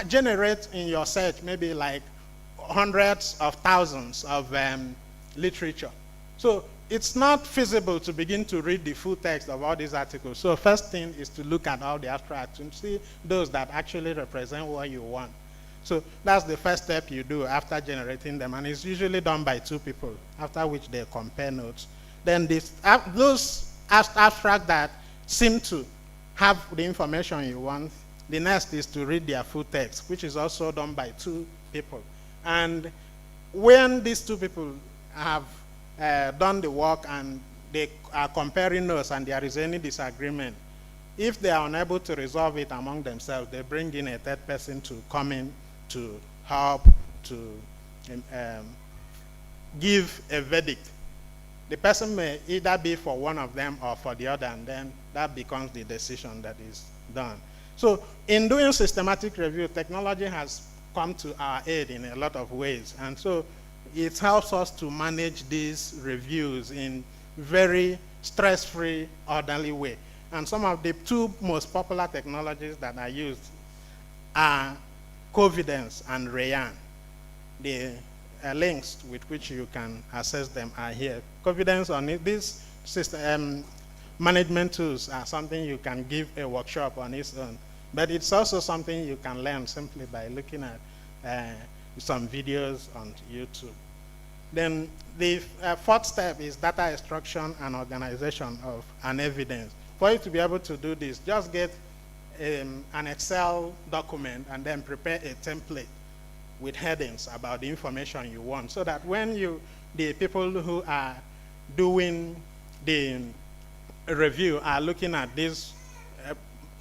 generate in your search maybe like hundreds of thousands of literature. So it's not feasible to begin to read the full text of all these articles. So first thing is to look at all the abstracts and see those that actually represent what you want. So that's the first step you do after generating them, and it's usually done by two people, after which they compare notes. Then those abstracts that seem to have the information you want, the next is to read their full text, which is also done by two people. And when these two people have done the work and they are comparing notes and there is any disagreement, if they are unable to resolve it among themselves, they bring in a third person to come in to help to give a verdict. The person may either be for one of them or for the other, and then that becomes the decision that is done. So in doing systematic review, technology has come to our aid in a lot of ways. And so it helps us to manage these reviews in very stress-free, orderly way. And some of the two most popular technologies that are used are Covidence and Rayan. The links with which you can access them are here. Covidence on it, these system management tools are something you can give a workshop on its own. But it's also something you can learn simply by looking at some videos on YouTube. Then the fourth step is data extraction and organization of an evidence. For you to be able to do this, just get an Excel document and then prepare a template with headings about the information you want, so that when the people who are doing the review are looking at this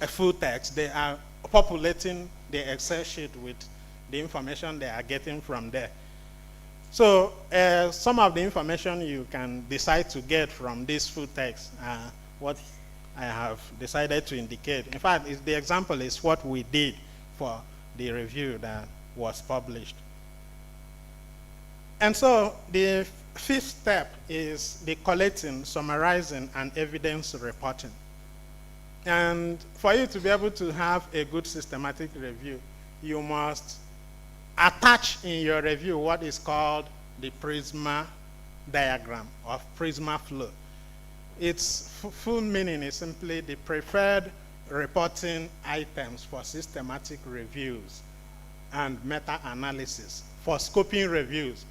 full text, they are populating the Excel sheet with the information they are getting from there. So some of the information you can decide to get from this full text are what I have decided to indicate. In fact, the example is what we did for the review that was published. And so the fifth step is the collecting, summarizing, and evidence reporting. And for you to be able to have a good systematic review, you must attach in your review what is called the Prisma diagram of Prisma flow. Its full meaning is simply the preferred reporting items for systematic reviews and meta-analysis for scoping reviews.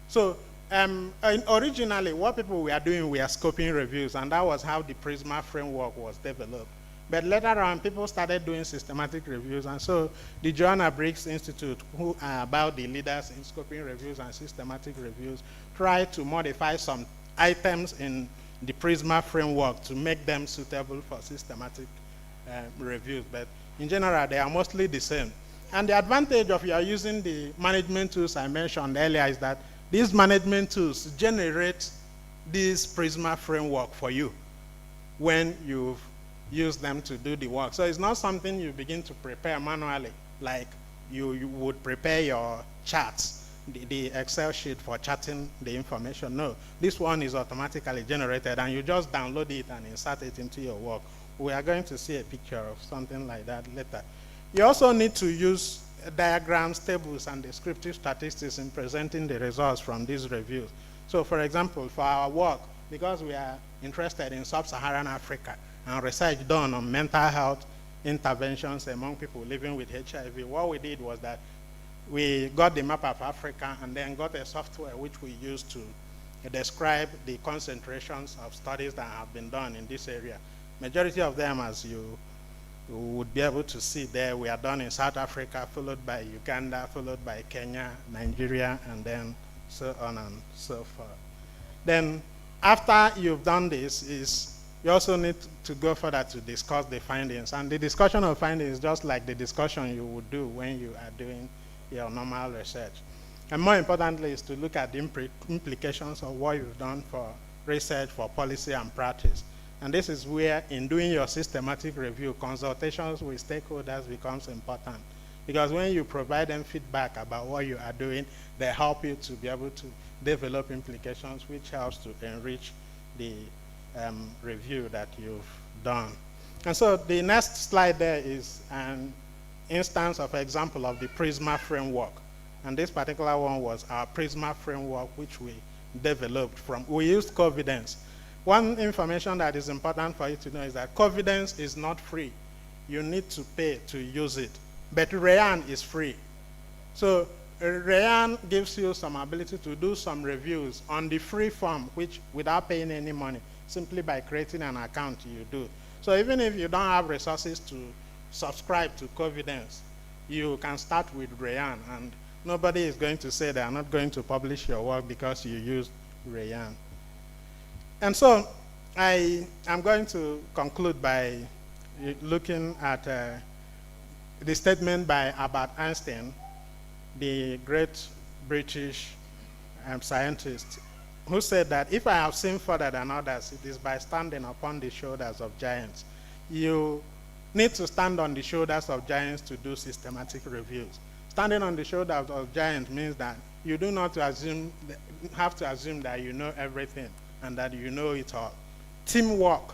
So originally, what people were doing were scoping reviews, and that was how the Prisma framework was developed. But later on, people started doing systematic reviews, and so the Joanna Briggs Institute, who are about the leaders in scoping reviews and systematic reviews, tried to modify some items in the Prisma framework to make them suitable for systematic reviews. But in general, they are mostly the same. And the advantage of your using the management tools I mentioned earlier is that these management tools generate this Prisma framework for you when you've used them to do the work. So it's not something you begin to prepare manually, like you would prepare your charts, the Excel sheet for charting the information. No, this one is automatically generated, and you just download it and insert it into your work. We are going to see a picture of something like that later. You also need to use diagrams, tables, and descriptive statistics in presenting the results from these reviews. So for example, for our work, because we are interested in sub-Saharan Africa and research done on mental health interventions among people living with HIV, what we did was that we got the map of Africa and then got a software which we used to describe the concentrations of studies that have been done in this area. Majority of them, as you would be able to see there, we are done in South Africa, followed by Uganda, followed by Kenya, Nigeria, and then so on and so forth. Then after you've done this, you also need to go further to discuss the findings. And the discussion of findings is just like the discussion you would do when you are doing your normal research. And more importantly is to look at the implications of what you've done for research, for policy and practice. And this is where, in doing your systematic review, consultations with stakeholders becomes important. Because when you provide them feedback about what you are doing, they help you to be able to develop implications, which helps to enrich the review that you've done. And so the next slide there is an instance of example of the Prisma framework. And this particular one was our Prisma framework, which we developed from. We used Covidence. One information that is important for you to know is that Covidence is not free. You need to pay to use it. But Rayan is free. So Rayan gives you some ability to do some reviews on the free form, which without paying any money, simply by creating an account you do. So even if you don't have resources to subscribe to Covidence, you can start with Rayan, and nobody is going to say they are not going to publish your work because you used Rayan. And so I am going to conclude by looking at the statement by Albert Einstein, the great British scientist, who said that if I have seen further than others, it is by standing upon the shoulders of giants. You need to stand on the shoulders of giants to do systematic reviews. Standing on the shoulders of giants means that you do not have to assume that you know everything and that you know it all. Teamwork,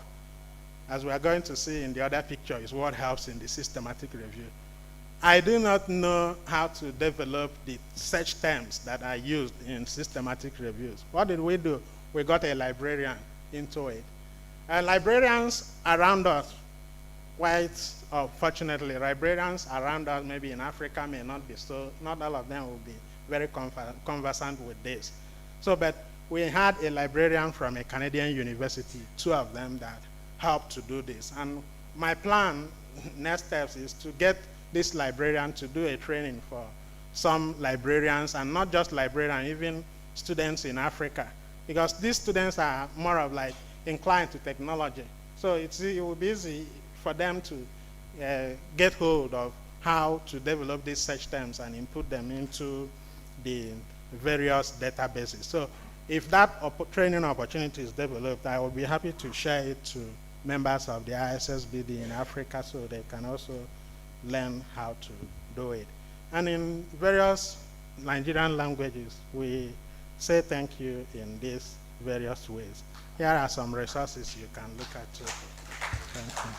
as we are going to see in the other picture, is what helps in the systematic review. I do not know how to develop the search terms that are used in systematic reviews. What did we do? We got a librarian into it. And librarians around us, fortunately, librarians around us, maybe in Africa, may not be so, not all of them will be very conversant with this. So, but we had a librarian from a Canadian university, 2 of them that helped to do this. And my plan, next steps, is to get this librarian to do a training for some librarians, and not just librarians, even students in Africa, because these students are more of like inclined to technology. So it will be easy for them to get hold of how to develop these search terms and input them into the various databases. So if that training opportunity is developed, I will be happy to share it to members of the Issbd in Africa so they can also learn how to do it. And in various Nigerian languages, we say thank you in these various ways. Here are some resources you can look at too. Thank you.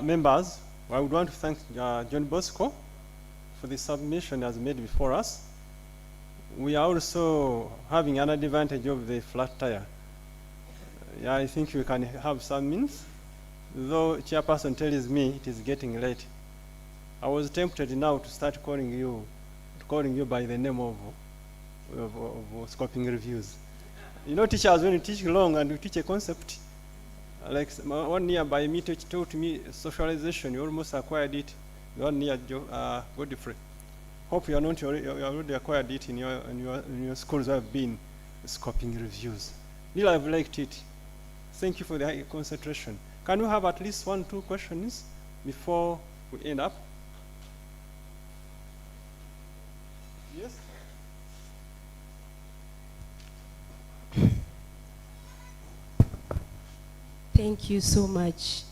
Members, I would want to thank John Bosco for the submission he has made before us. We are also having an advantage of the flat tire. Yeah, I think we can have some means, though chairperson tells me it is getting late. I was tempted now to start calling you by the name of scoping reviews. You know, teachers, when you teach long and you teach a concept, like one year by me taught me socialization, you almost acquired it. 1 year, Godfrey. Hope you are not you already acquired it in your schools who have been scoping reviews. Really, I've liked it. Thank you for the high concentration. Can we have at least 1 or 2 questions before we end up? Yes? Thank you so much,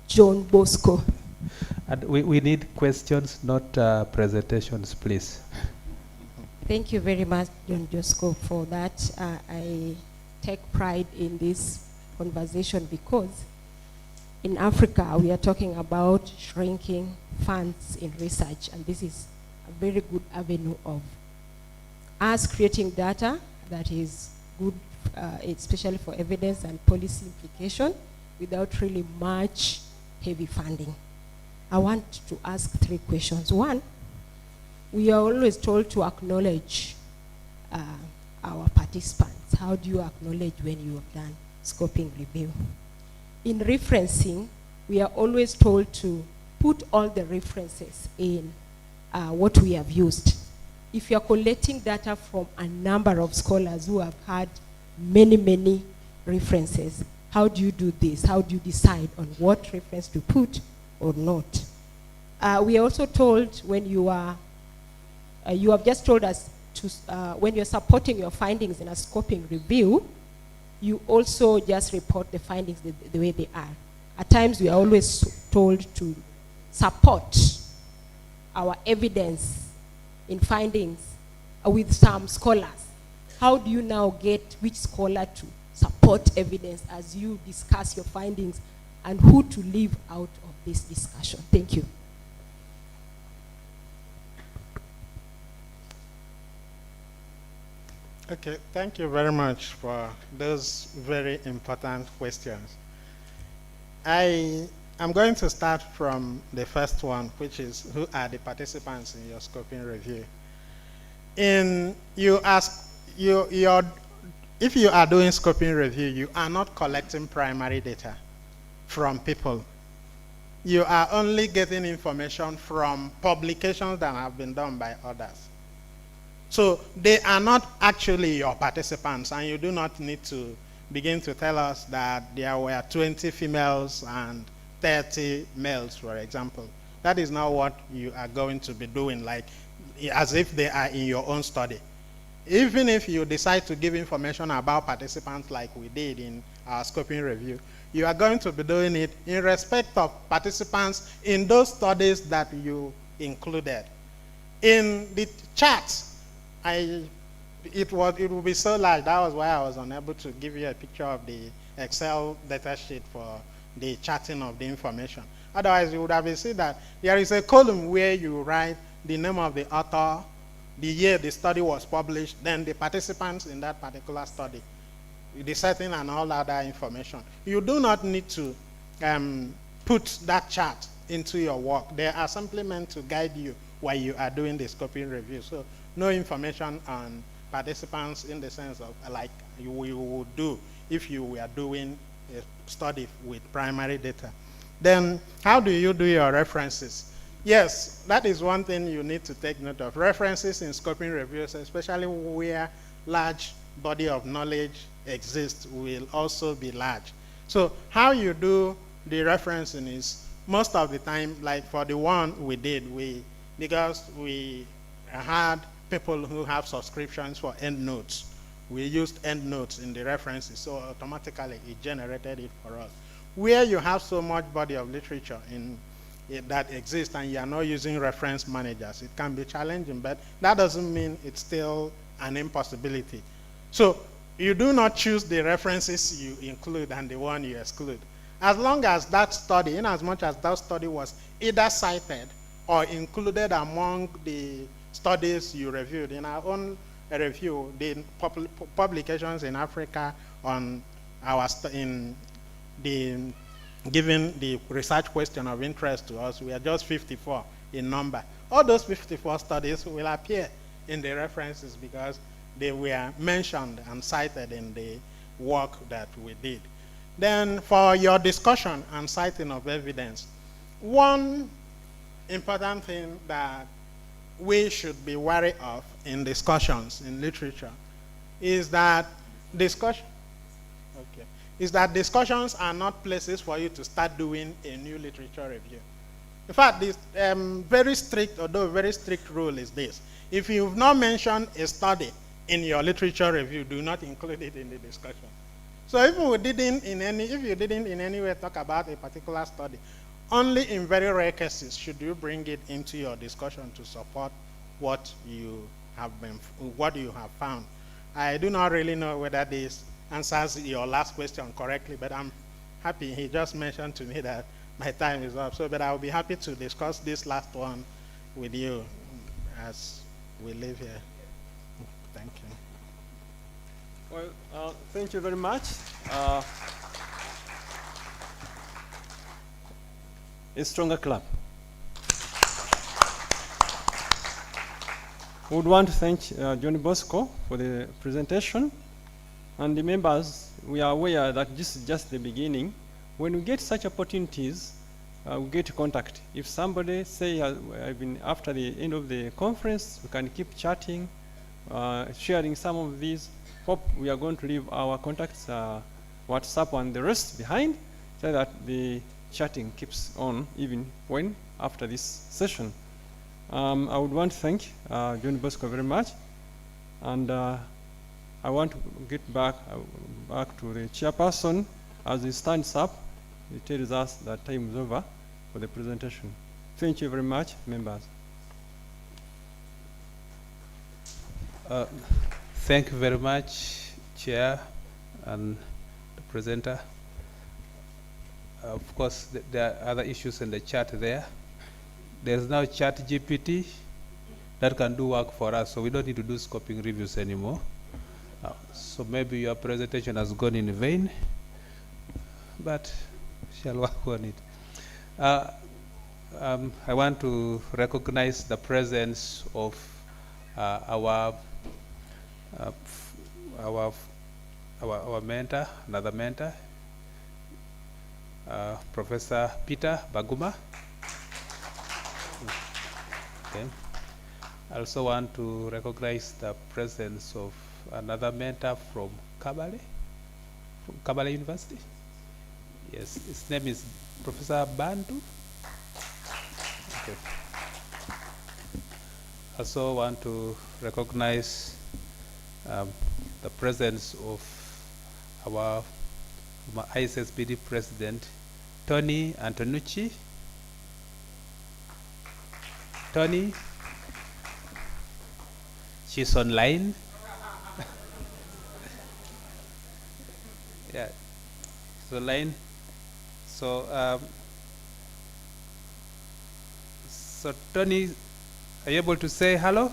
John Bosco. And we need questions, not presentations, please. Thank you very much, John Bosco, for that. I take pride in this conversation because in Africa, we are talking about shrinking funds in research, and this is a very good avenue of us creating data that is good, especially for evidence and policy implication, without really much heavy funding. I want to ask 3 questions. 1, we are always told to acknowledge our participants. How do you acknowledge when you have done scoping review? In referencing, we are always told to put all the references in what we have used. If you are collecting data from a number of scholars who have had many references, how do you do this? How do you decide on what reference to put or not? We are also told when you are, you have just told us to, when you're supporting your findings in a scoping review, you also just report the findings the way they are. At times we are always told to support our evidence in findings with some scholars. How do you now get which scholar to support evidence as you discuss your findings and who to leave out of this discussion? Thank you. Okay, thank you very much for those very important questions. I am going to start from the first one, which is who are the participants in your scoping review. If you are doing scoping review, you are not collecting primary data from people. You are only getting information from publications that have been done by others. So they are not actually your participants, and you do not need to begin to tell us that there were 20 females and 30 males, for example. That is not what you are going to be doing, like as if they are in your own study. Even if you decide to give information about participants like we did in our scoping review, you are going to be doing it in respect of participants in those studies that you included. In the charts, it would be so large. That was why I was unable to give you a picture of the Excel data sheet for the charting of the information. Otherwise, you would have seen that there is a column where you write the name of the author, the year the study was published, then the participants in that particular study, the setting and all other information. You do not need to put that chart into your work. They are simply meant to guide you while you are doing the scoping review. So no information on participants in the sense of like you would do if you were doing a study with primary data. Then how do you do your references? Yes, that is one thing you need to take note of. References in scoping reviews, especially where large body of knowledge exists, will also be large. So how you do the referencing is most of the time, like for the one we did, because we had people who have subscriptions for endnotes, we used endnotes in the references, so automatically it generated it for us. Where you have so much body of literature that exists and you are not using reference managers, it can be challenging, but that doesn't mean it's still an impossibility. So you do not choose the references you include and the one you exclude. As long as that study, in as much as that study was either cited or included among the studies you reviewed. In our own review, the publications in Africa on our given the research question of interest to us, we are just 54 in number. All those 54 studies will appear in the references because they were mentioned and cited in the work that we did. Then for your discussion and citing of evidence, one important thing that we should be wary of in discussions in literature is that discussions are not places for you to start doing a new literature review. In fact, this very strict rule is this: if you've not mentioned a study in your literature review, do not include it in the discussion. So if you didn't in any way talk about a particular study, only in very rare cases should you bring it into your discussion to support what you have found. I do not really know whether this answers your last question correctly, but I'm happy. He just mentioned to me that my time is up. So, but I'll be happy to discuss this last one with you as we leave here. Thank you. Well, thank you very much. A stronger clap. We would want to thank John Bosco for the presentation. And the members, we are aware that this is just the beginning. When we get such opportunities, we get contact. If somebody say, I've been after the end of the conference, we can keep chatting, sharing some of these. Hope we are going to leave our contacts, WhatsApp and the rest behind, so that the chatting keeps on even when after this session. I would want to thank John Bosco very much, and I want to get back to the chairperson as he stands up. He tells us that time is over for the presentation. Thank you very much, members. Thank you very much, Chair and the presenter. Of course, there are other issues in the chat there. There's now Chat GPT that can do work for us, so we don't need to do scoping reviews anymore. So maybe your presentation has gone in vain, but shall work on it. I want to recognize the presence of our mentor, another mentor, Professor Peter Baguma. Okay. I also want to recognize the presence of another mentor from Kabale University. Yes, his name is Professor Bandu. Okay. Also want to recognize the presence of our Issbd President, Tony Antonucci. Tony, she's online. Yeah, so line. So, so Tony, are you able to say hello?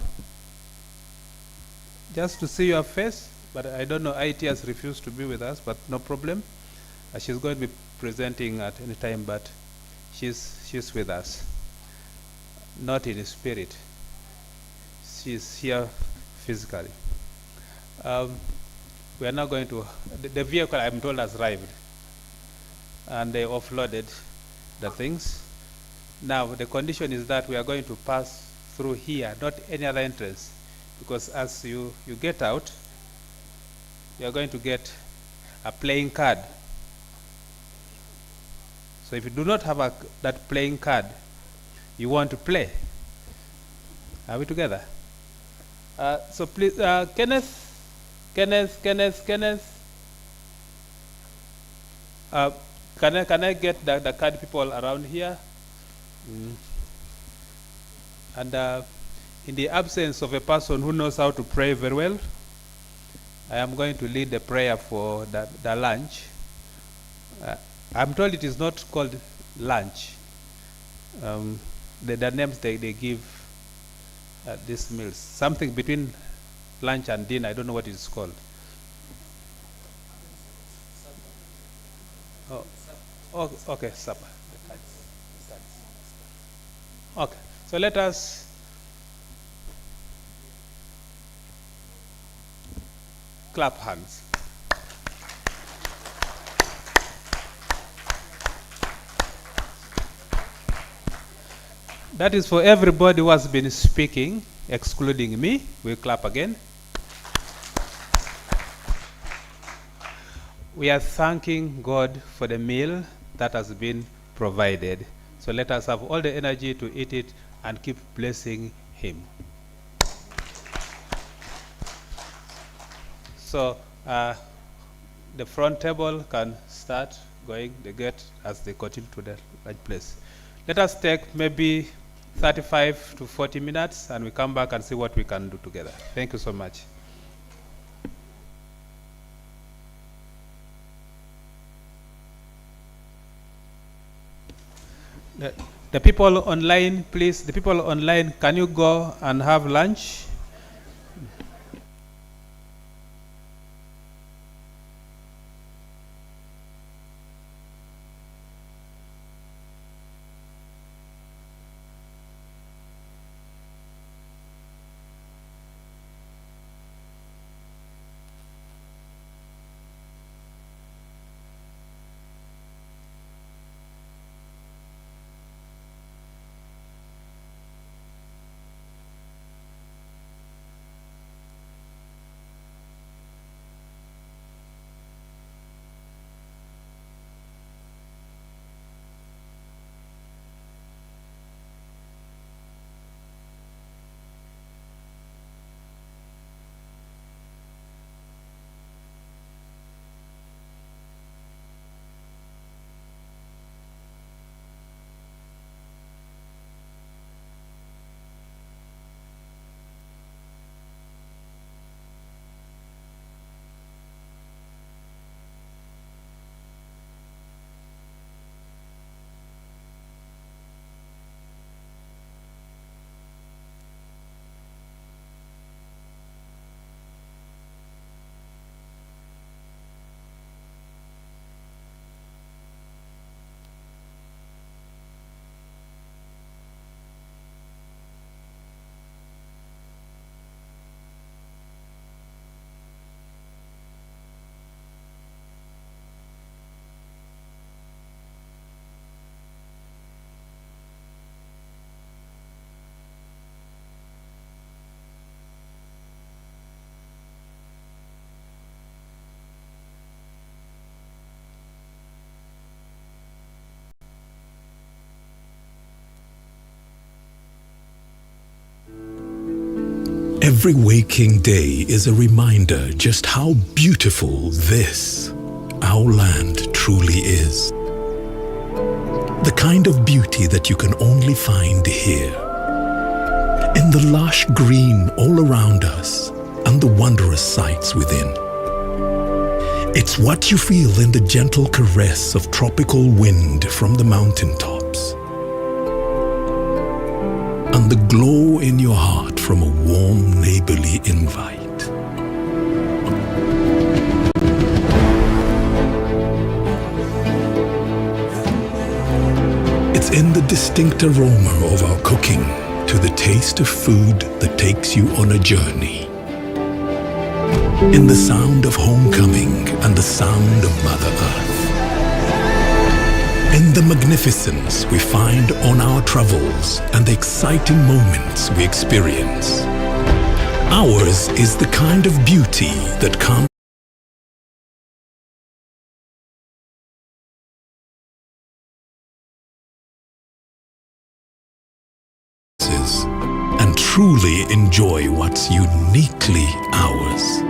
Just to see your face, but I don't know, IT has refused to be with us, but no problem. She's going to be presenting at any time, but she's with us. Not in spirit. She's here physically. We are now going to, the vehicle I'm told has arrived, and they offloaded the things. Now the condition is that we are going to pass through here, not any other entrance, because as you get out, you are going to get a playing card. So if you do not have that playing card, you want to play. Are we together? So please, Kenneth. Can I get the card people around here? And in the absence of a person who knows how to pray very well, I am going to lead the prayer for the lunch. I'm told it is not called lunch. The names they give these meals, something between lunch and dinner. I don't know what it's called. Oh, okay, supper. Okay, so let us clap hands. That is for everybody who has been speaking, excluding me. We'll clap again. We are thanking God for the meal that has been provided. So let us have all the energy to eat it and keep blessing Him. So the front table can start going the gate as they continue to the right place. Let us take maybe 35 to 40 minutes and we come back and see what we can do together. Thank you so much. The people online, please, the people online, can you go and have lunch? Every waking day is a reminder just how beautiful this, our land, truly is. The kind of beauty that you can only find here. In the lush green all around us and the wondrous sights within. It's what you feel in the gentle caress of tropical wind from the mountaintops. And the glow in your heart from a warm neighborly invite. It's in the distinct aroma of our cooking to the taste of food that takes you on a journey. In the sound of homecoming and the sound of Mother Earth. In the magnificence we find on our travels and the exciting moments we experience. Ours is the kind of beauty that comes and truly enjoy what's uniquely ours.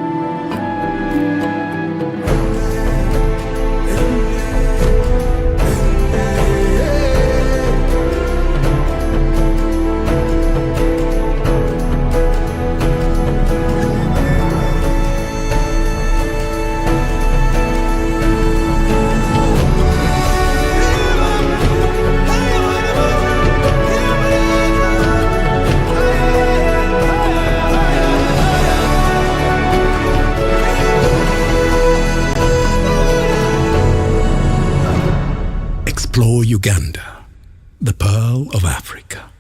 Explore Uganda, the pearl of Africa.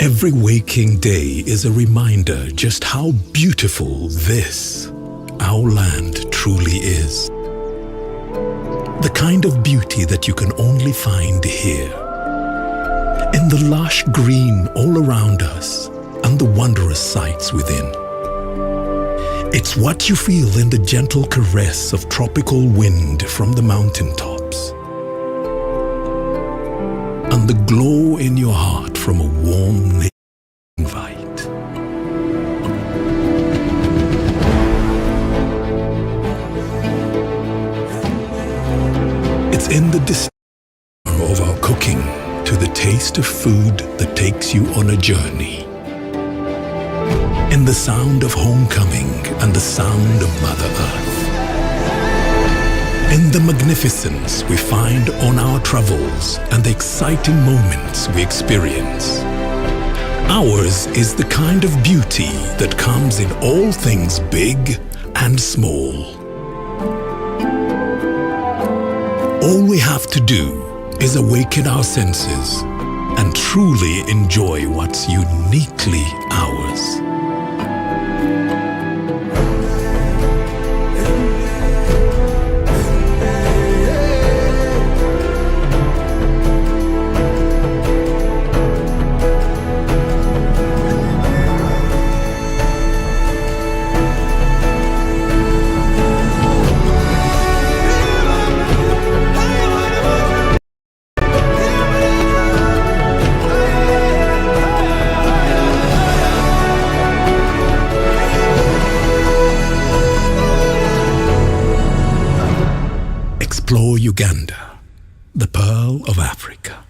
Every waking day is a reminder just how beautiful this, our land, truly is. The kind of beauty that you can only find here. In the lush green all around us and the wondrous sights within. It's what you feel in the gentle caress of tropical wind from the mountaintops. And the glow in your heart from a warm invite. It's in the distinct of our cooking to the taste of food that takes you on a journey. In the sound of homecoming and the sound of Mother Earth. In the magnificence we find on our travels and the exciting moments we experience. Ours is the kind of beauty that comes in all things big and small. All we have to do is awaken our senses and truly enjoy what's uniquely ours. Explore Uganda, the pearl of Africa.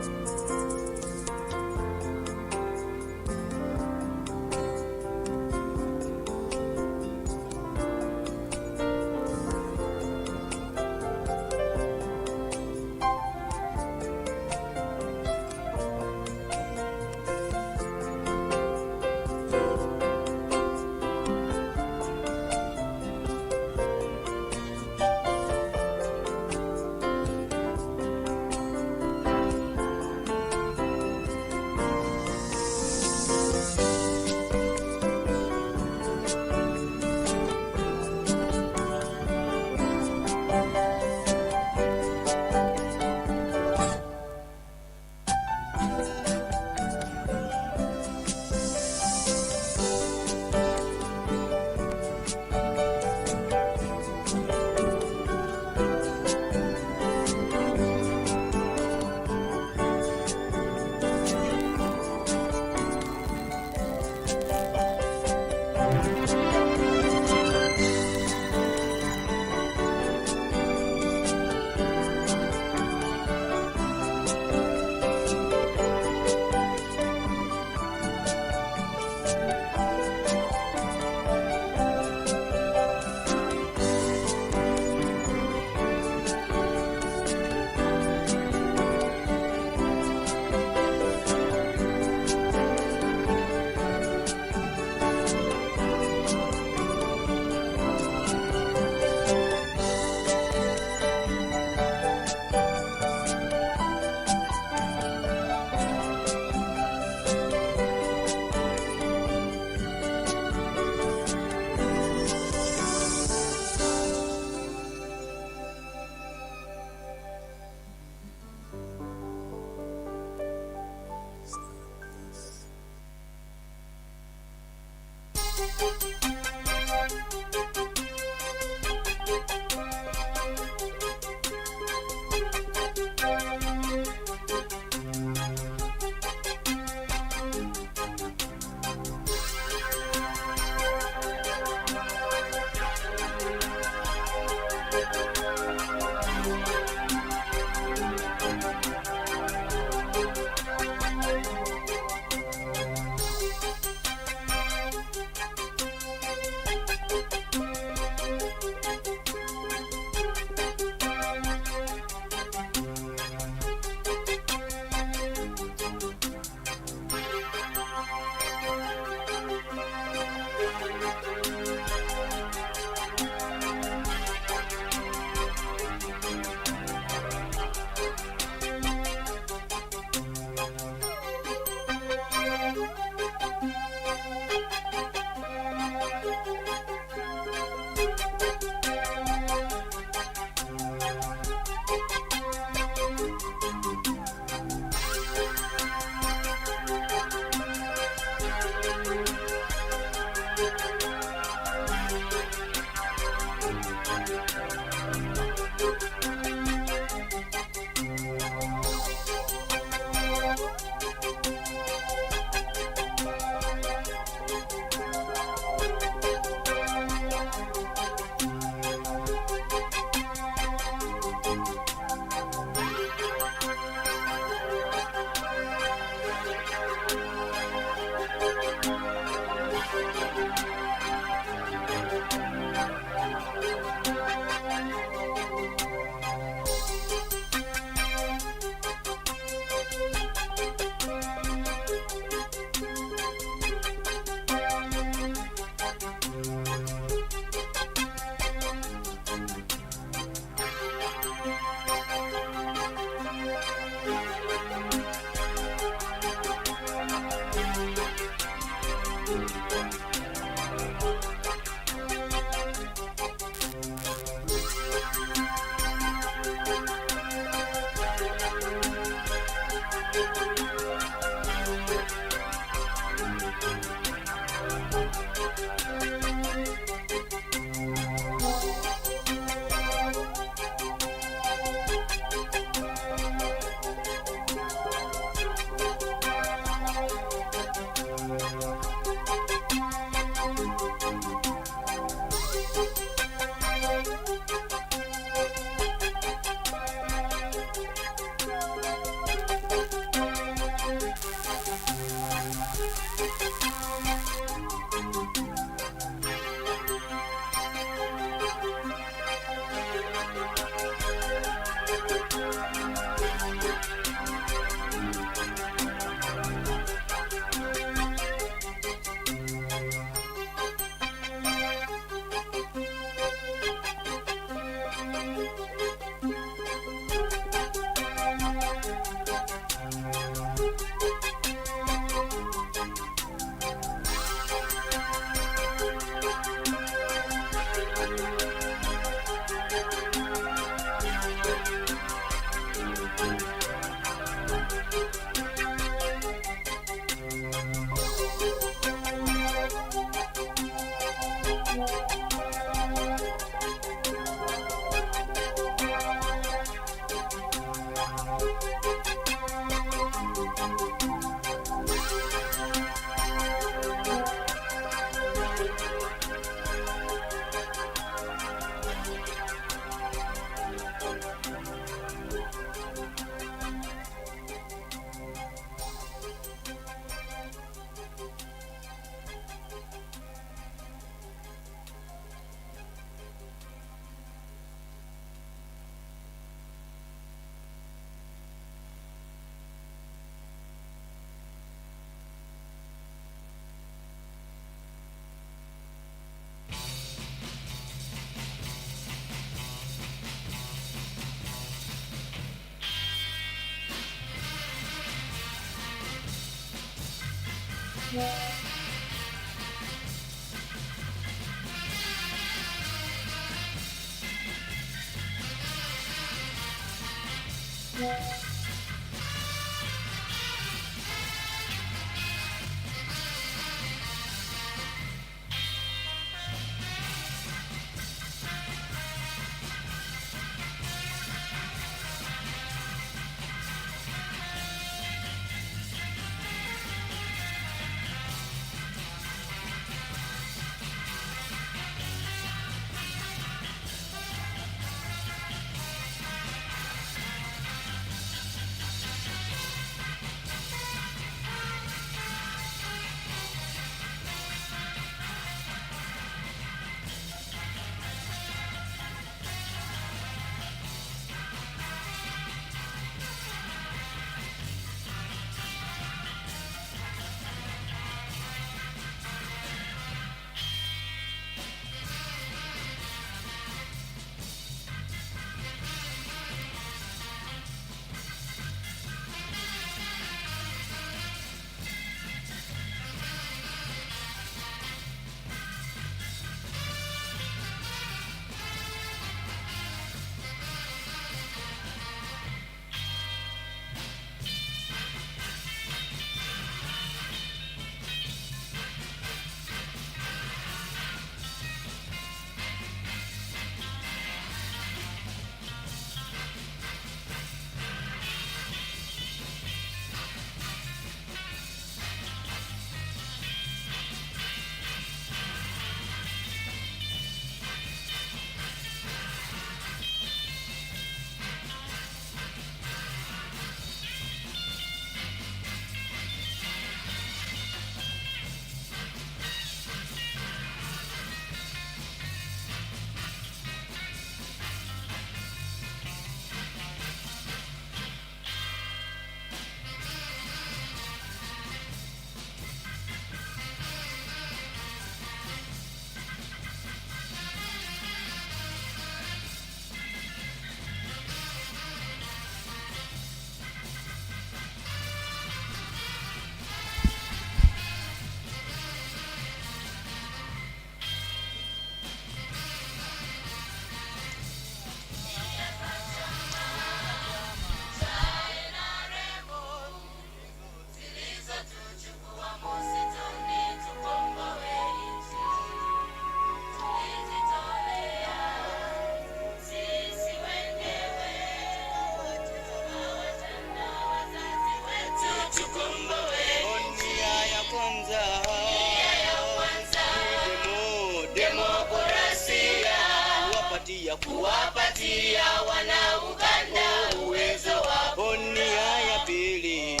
kuwapatia wana Uganda uwezo wa nia ya pili,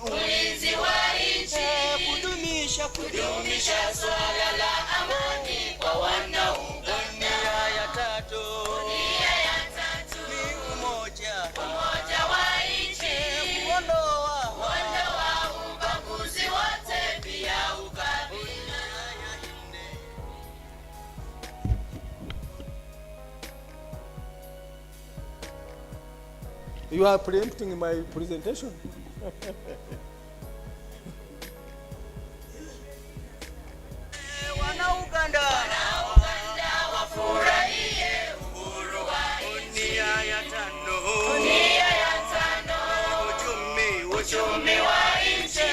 ulinzi wa nchi, kudumisha swala la amani kwa wana Uganda. Nia ya tatu ni umoja wa nchi, kuondoa ubaguzi wote, pia ukabila. You are preempting my presentation. Wana Uganda wafurahie uhuru wa nchi. Nia ya tano uchumi wa nchi,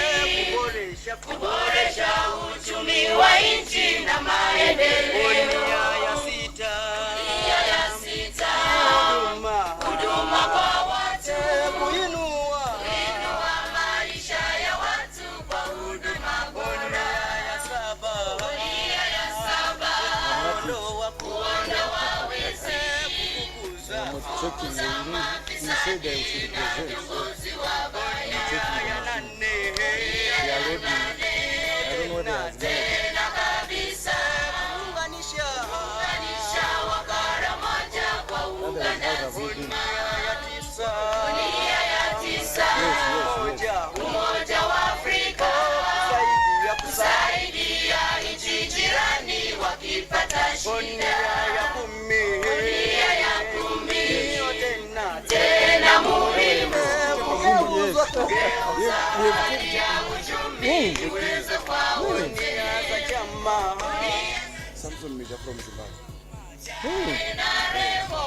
kuboresha uchumi wa nchi na maendeleo. Nia ya sita huduma kwa watu, kuinua maisha ya watu kwa huduma bora. Nia ya saba kuondoa wizi, kukuza uongozi wa baina. Ya nane tena kabisa kuunganisha wakara moja kwa Uganda nzima. Nia ya tisa umoja wa Afrika, kusaidia nchi jirani wakipata shida. Nia ya kumi tena muhimu, kugeuza hali ya uchumi iweze kwa wote. Nia za chama Samson Meja from Zimbabwe. na revo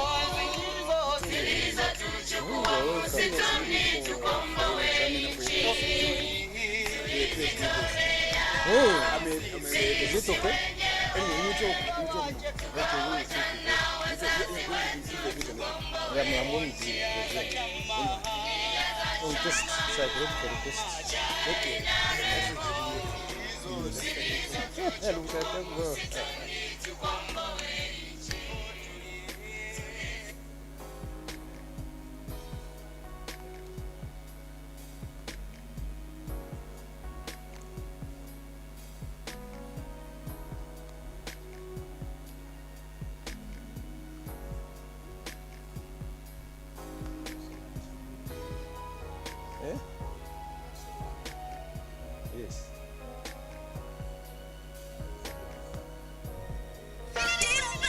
zilizotuchukua msituni tukomboe nchi. Is it okay? Anyway, you talk. I'm going to test psychological test. Okay. Yes.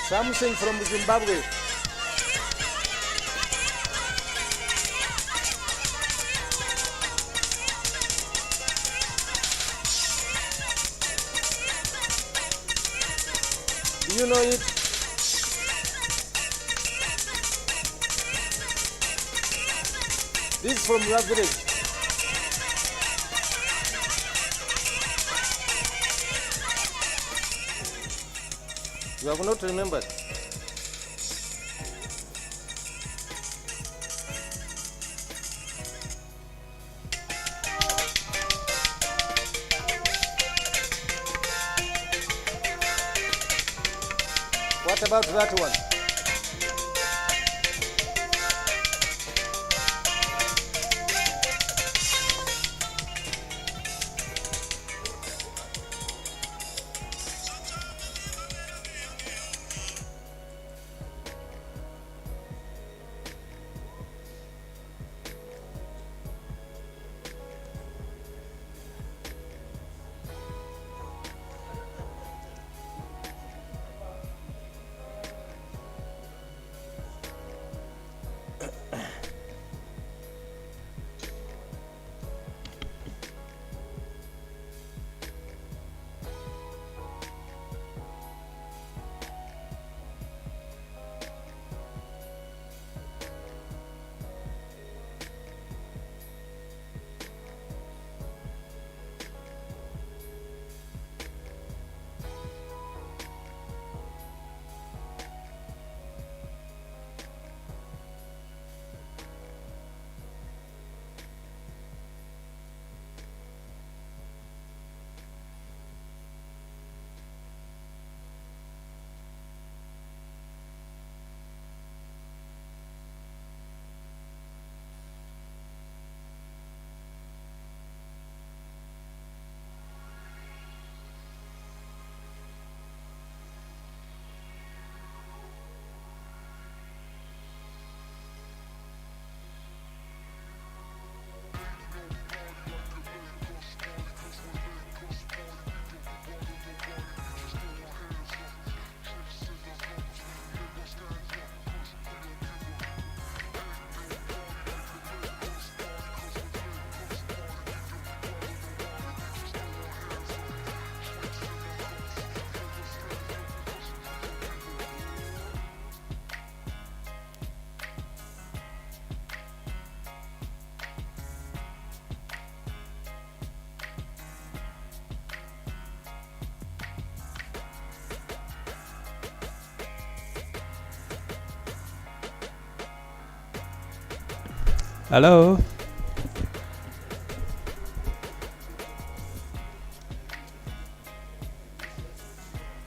Something from Zimbabwe. Do you know it? This is from your village. You have not remembered. What about that one? Hello.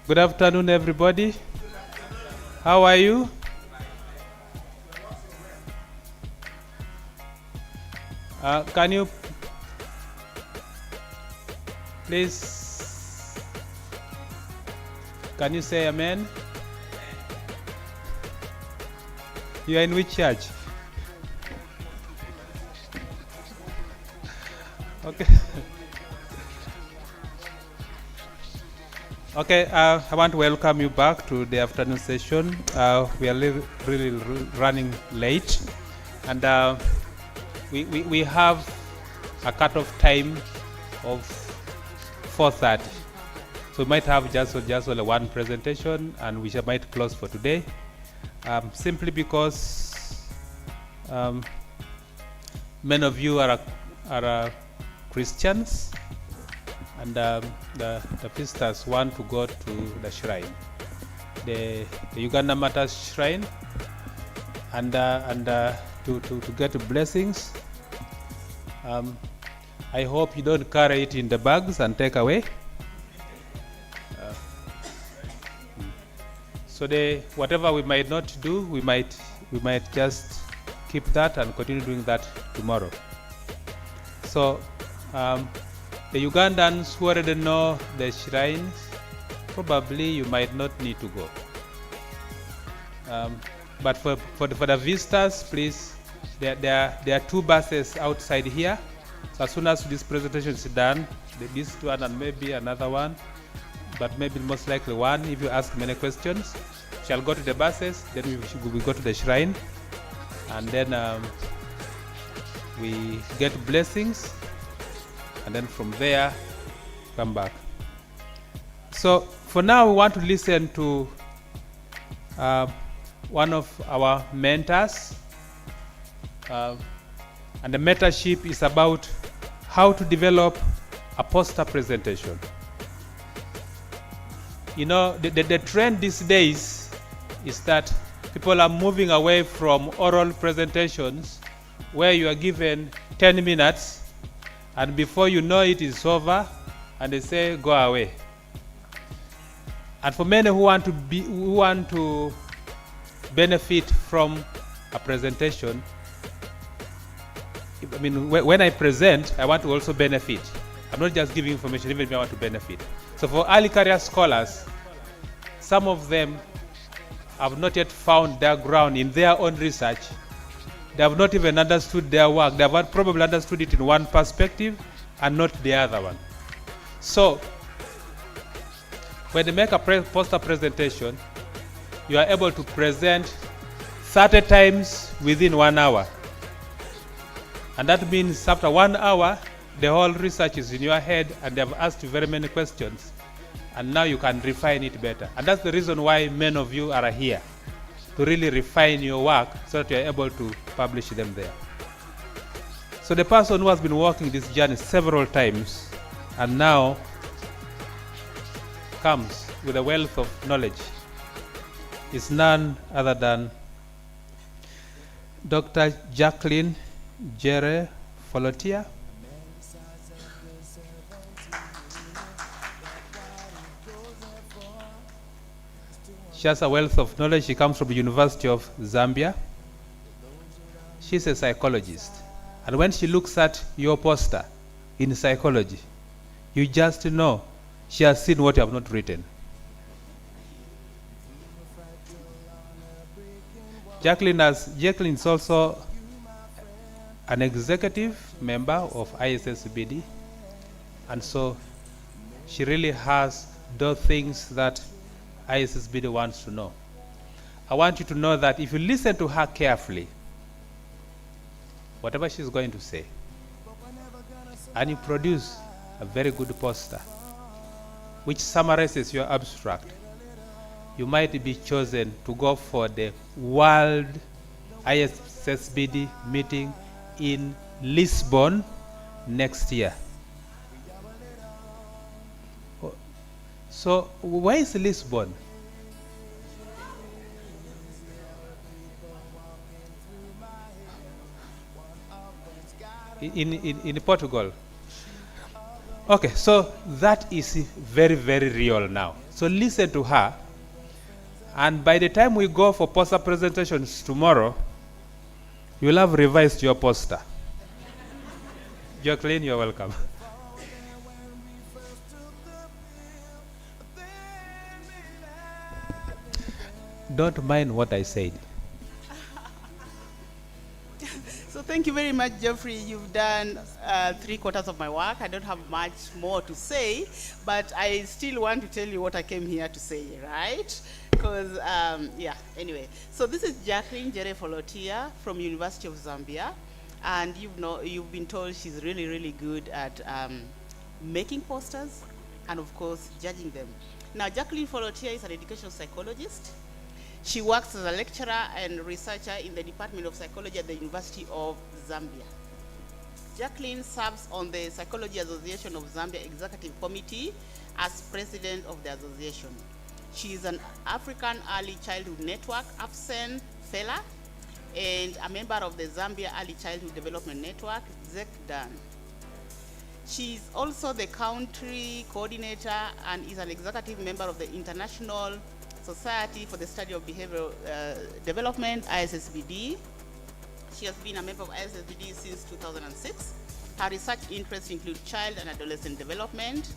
Good afternoon, everybody. How are you? Can you please, can you say amen? You are in which church? Okay. Okay, I want to welcome you back to the afternoon session. We are really running late, and we have a cut-off time of 4:30. So we might have just only one presentation, and we might close for today, simply because many of you are Christians, and the visitors want to go to the shrine, the Uganda Matters shrine, and to get blessings. I hope you don't carry it in the bags and take away. So whatever we might not do, we might just keep that and continue doing that tomorrow. So the Ugandans who already know the shrines, probably you might not need to go. But for the visitors, please, there are 2 buses outside here. So as soon as this presentation is done, this one and maybe another one, but maybe most likely one, if you ask many questions, shall go to the buses, then we go to the shrine, and then we get blessings, and then from there come back. So for now, we want to listen to one of our mentors, and the mentorship is about how to develop a poster presentation. You know, the trend these days is that people are moving away from oral presentations where you are given 10 minutes and before you know it is over and they say go away. And for many who want to benefit from a presentation, I mean, when I present, I want to also benefit. I'm not just giving information, even if I want to benefit. So for early career scholars, some of them have not yet found their ground in their own research. They have not even understood their work. They have probably understood it in one perspective and not the other one. So when they make a poster presentation, you are able to present 30 times within 1 hour. And that means after 1 hour, the whole research is in your head and they have asked you very many questions. And now you can refine it better. And that's the reason why many of you are here, to really refine your work so that you are able to publish them there. So the person who has been walking this journey several times and now comes with a wealth of knowledge is none other than Dr. Jacqueline Jere Folotia. She has a wealth of knowledge. She comes from the University of Zambia. She's a psychologist. And when she looks at your poster in psychology, you just know she has seen what you have not written. Jacqueline is also an executive member of Issbd, and so she really has those things that Issbd wants to know. I want you to know that if you listen to her carefully, whatever she's going to say, and you produce a very good poster which summarizes your abstract, you might be chosen to go for the World Issbd meeting in Lisbon next year. So where is Lisbon? in Portugal. Okay, so that is very, very real now. So listen to her. And by the time we go for poster presentations tomorrow, you'll have revised your poster. Jacqueline, you're welcome. Don't mind what I said. So thank you very much, Jeffrey. You've done 3/4 of my work. I don't have much more to say, but I still want to tell you what I came here to say, right? Because, yeah, anyway. So this is Jacqueline Jere-Folotia from University of Zambia. And you've been told she's really, really good at making posters and, of course, judging them. Now, Jacqueline Folotia is an educational psychologist. She works as a lecturer and researcher in the Department of Psychology at the University of Zambia. Jacqueline serves on the Psychology Association of Zambia Executive Committee as president of the association. She is an African Early Childhood Network, AFSEN fellow, and a member of the Zambia Early Childhood Development Network, ZECDAN. She is also the country coordinator and is an executive member of the International Society for the Study of Behavioral Development, ISSBD. She has been a member of ISSBD since 2006. Her research interests include child and adolescent development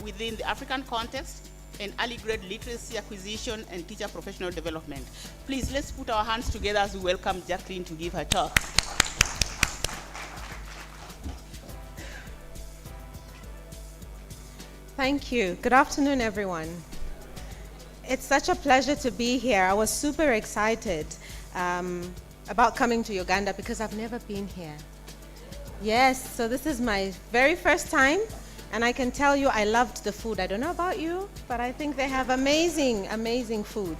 within the African context and early grade literacy acquisition and teacher professional development. Please, let's put our hands together as we welcome Jacqueline to give her talk. Thank you. Good afternoon, everyone. It's such a pleasure to be here. I was super excited about coming to Uganda because I've never been here. Yes, so this is my very first time, and I can tell you I loved the food. I don't know about you, but I think they have amazing, amazing food.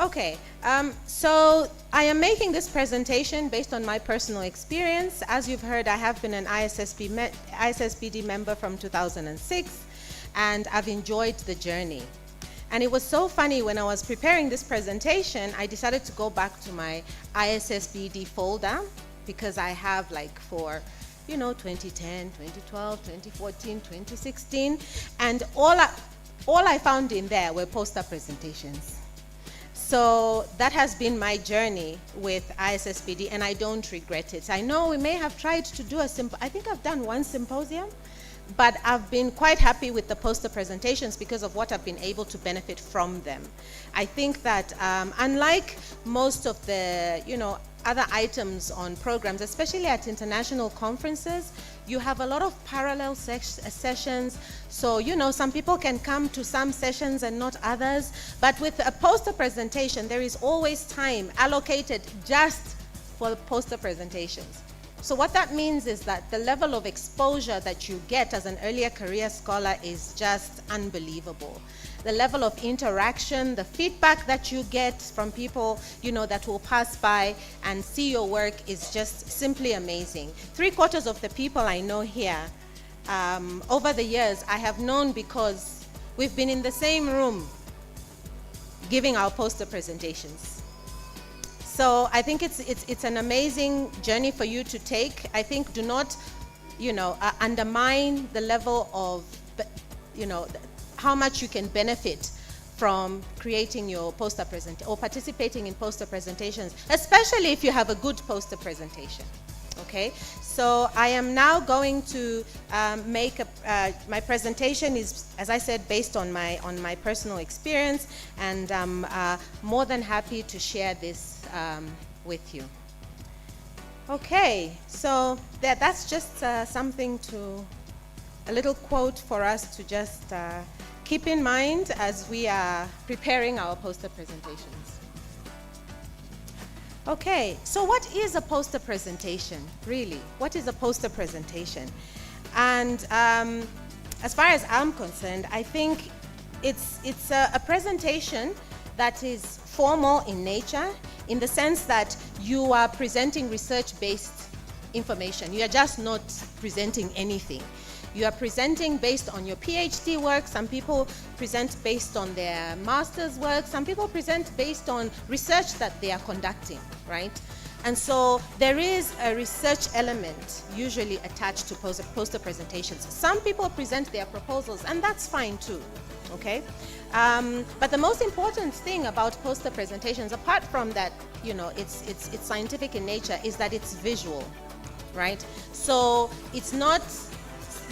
Okay, so I am making this presentation based on my personal experience. As you've heard, I have been an ISSBD member from 2006, and I've enjoyed the journey. And it was so funny, when I was preparing this presentation, I decided to go back to my ISSBD folder because I have like for, 2010, 2012, 2014, 2016, and all I found in there were poster presentations. So that has been my journey with ISSBD, and I don't regret it. I know we may have tried to do I think I've done one symposium, but I've been quite happy with the poster presentations because of what I've been able to benefit from them. I think that unlike most of the, other items on programs, especially at international conferences, you have a lot of parallel sessions. So, some people can come to some sessions and not others. But with a poster presentation, there is always time allocated just for poster presentations. So what that means is that the level of exposure that you get as an earlier career scholar is just unbelievable. The level of interaction, the feedback that you get from people, that will pass by and see your work is just simply amazing. 3/4 of the people I know here, over the years, I have known because we've been in the same room giving our poster presentations. So I think it's an amazing journey for you to take. I think do not, undermine the level of, how much you can benefit from creating your poster presentation or participating in poster presentations, especially if you have a good poster presentation. Okay, so I am now going to make my presentation is, as I said, based on my personal experience, and I'm more than happy to share this with you. Okay, so that's just something a little quote for us to just keep in mind as we are preparing our poster presentations. Okay, so what is a poster presentation, really? What is a poster presentation? And as far as I'm concerned, I think it's a presentation that is formal in nature, in the sense that you are presenting research-based information. You are just not presenting anything. You are presenting based on your PhD work. Some people present based on their master's work. Some people present based on research that they are conducting, right? And so there is a research element usually attached to poster presentations. Some people present their proposals, and that's fine too, okay? But the most important thing about poster presentations, apart from that, you know, it's scientific in nature, is that it's visual, right? So it's not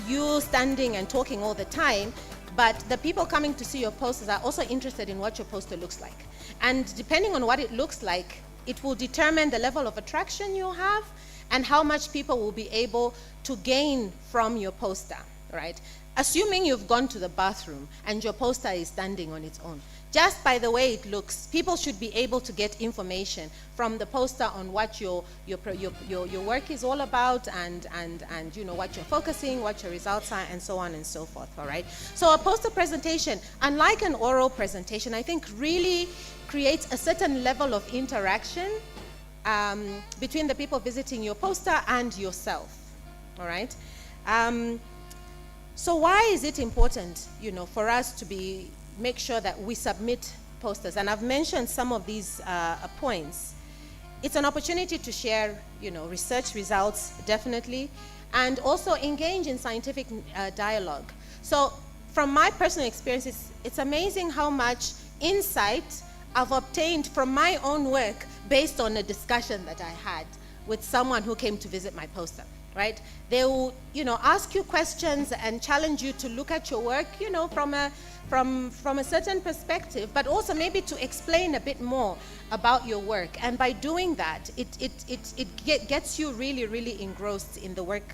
you standing and talking all the time, but the people coming to see your posters are also interested in what your poster looks like. And depending on what it looks like, it will determine the level of attraction you have and how much people will be able to gain from your poster, right? Assuming you've gone to the bathroom and your poster is standing on its own, just by the way it looks, people should be able to get information from the poster on what your work is all about, and you know what you're focusing, what your results are, and so on and so forth. All right. So a poster presentation, unlike an oral presentation, I think really creates a certain level of interaction between the people visiting your poster and yourself. All right. So why is it important, you know, for us to make sure that we submit posters? And I've mentioned some of these points. It's an opportunity to share, you know, research results, definitely, and also engage in scientific dialogue. So from my personal experience, it's amazing how much insight I've obtained from my own work based on a discussion that I had with someone who came to visit my poster. Right? They will, you know, ask you questions and challenge you to look at your work, you know, from a certain perspective, but also maybe to explain a bit more about your work. And by doing that, it gets you really, really engrossed in the work,